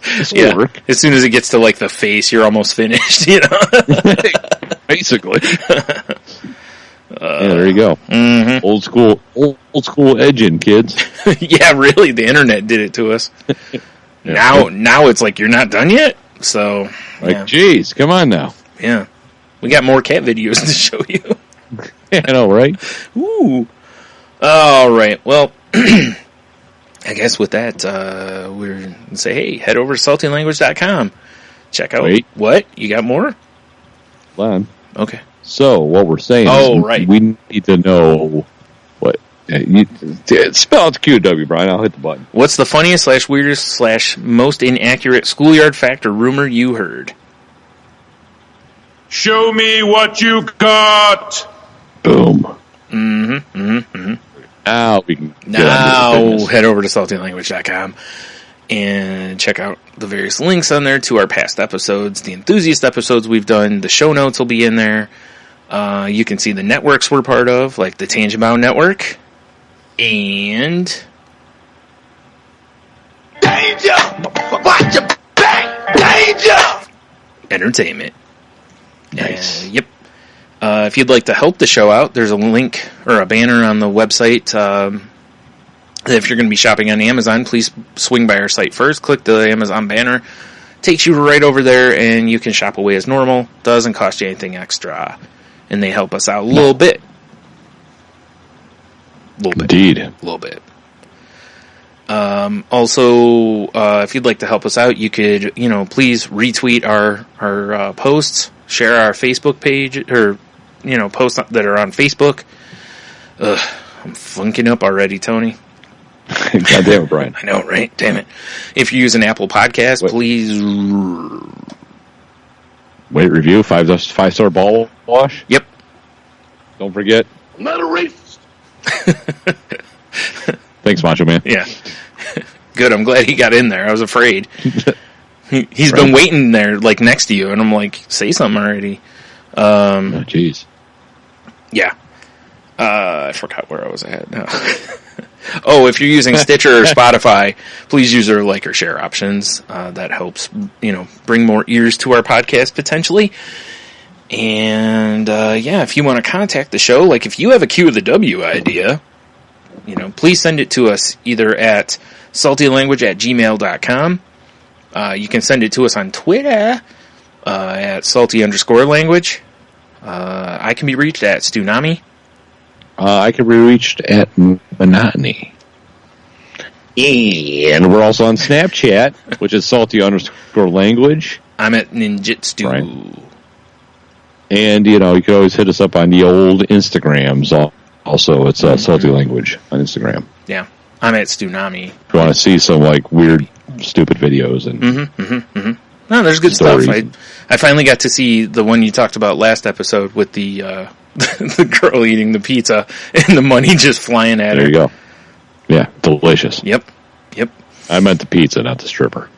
This will work. As soon as it gets to like the face, you're almost finished, Basically. Yeah, there you go. Mm-hmm. Old school edging, kids. Yeah, really, the internet did it to us. Now it's like you're not done yet. So, geez, come on now. Yeah, we got more cat videos to show you. Yeah, I know, right? Ooh. All right. Well, I guess with that, we're gonna say, hey, head over to saltylanguage.com. Check out. Wait. What? You got more? Hold on. Okay. So what we're saying is we need to know what spell out the QW, Brian. I'll hit the button. What's the funniest / weirdest / most inaccurate schoolyard fact or rumor you heard? Show me what you got. Boom. Mm-hmm. Mm-hmm. Mm-hmm. Now we can head over to saltylanguage.com and check out the various links on there to our past episodes, the enthusiast episodes we've done. The show notes will be in there. You can see the networks we're part of, like the Tangent Bound Network and Danger! Watch your back! Danger! Entertainment. Nice. Yep. If you'd like to help the show out, there's a link or a banner on the website. If you're going to be shopping on Amazon, please swing by our site first. Click the Amazon banner. Takes you right over there, and you can shop away as normal. Doesn't cost you anything extra. And they help us out a little bit. Indeed. A little bit. Also, if you'd like to help us out, you could, please retweet our posts, share our Facebook page, or, posts that are on Facebook. I'm funking up already, Tony. God damn it, Brian. I know, right? Damn it. If you use an Apple Podcast, please rate, review, 5-star ball wash. Yep. Don't forget. I'm not a racist. Thanks, Macho Man. Yeah. Good. I'm glad he got in there. I was afraid. He's been waiting there, like, next to you, and I'm like, say something already. Jeez. Yeah. I forgot where I was at now. Oh, if you're using Stitcher or Spotify, please use our like or share options. That helps, bring more ears to our podcast potentially. And, if you want to contact the show, like if you have a Q of the W idea, please send it to us either at saltylanguage@gmail.com. You can send it to us on Twitter, at salty_language. I can be reached at Stunami. I can be reached at Monotony. And we're also on Snapchat, which is salty_language. I'm at Ninjitsu. Right. And, you can always hit us up on the old Instagrams. Also, it's Salty Language on Instagram. Yeah. I'm at Stunami. If you want to see some, weird, stupid videos. And No, there's good stories. stuff. I finally got to see the one you talked about last episode with the the girl eating the pizza and the money just flying at her. There you go. Yeah, delicious. Yep. I meant the pizza, not the stripper.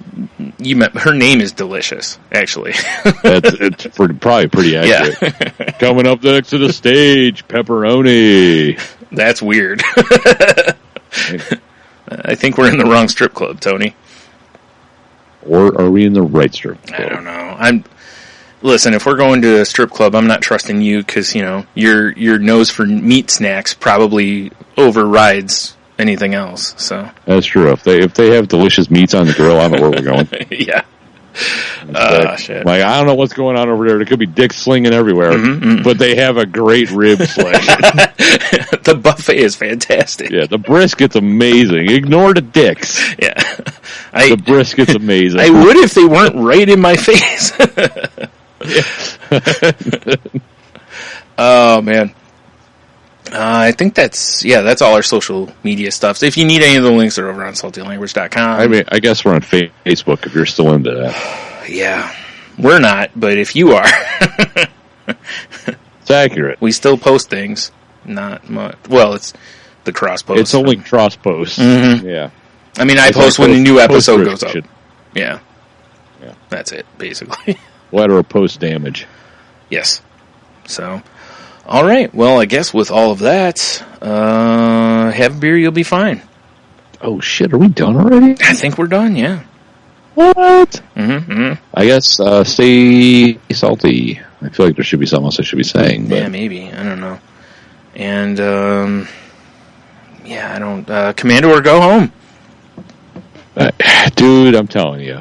You meant her name is Delicious, actually. It's probably pretty accurate. Yeah. Coming up next to the stage, pepperoni. That's weird. I think we're in the wrong strip club, Tony. Or are we in the right strip club? I don't know. Listen, if we're going to a strip club, I'm not trusting you because, your nose for meat snacks probably overrides anything else. So that's true. If they have delicious meats on the grill, I don't know where we're going. Yeah. Shit. Like, I don't know what's going on over there. There could be dicks slinging everywhere, but they have a great rib selection. The buffet is fantastic. Yeah, the brisket's amazing. Ignore the dicks. Yeah. The brisket's amazing. I would if they weren't right in my face. Oh, man. I think that's all our social media stuff. So if you need any of the links, they're over on saltylanguage.com. I mean, I guess we're on Facebook if you're still into that. Yeah. We're not, but if you are. It's accurate. We still post things. Not much. Well, it's the cross post. It's only cross posts. Mm-hmm. Yeah. I mean, I post when a new episode goes up. Yeah. That's it, basically. Letter post damage. Yes. So, all right. Well, I guess with all of that, have a beer, you'll be fine. Oh, shit. Are we done already? I think we're done, yeah. What? Mm-hmm. I guess stay salty. I feel like there should be something else I should be saying. But. Yeah, maybe. I don't know. And, I don't... Commando or go home. Dude, I'm telling you.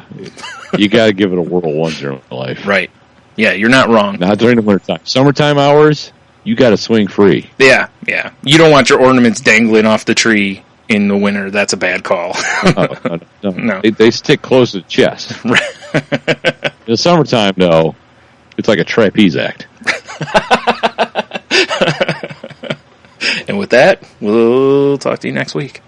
You got to give it a whirl once in your life. Right. Yeah, you're not wrong. Not during the wintertime. Summertime hours, you got to swing free. Yeah. You don't want your ornaments dangling off the tree in the winter. That's a bad call. No. They stick close to the chest. In the summertime, though, it's like a trapeze act. And with that, we'll talk to you next week.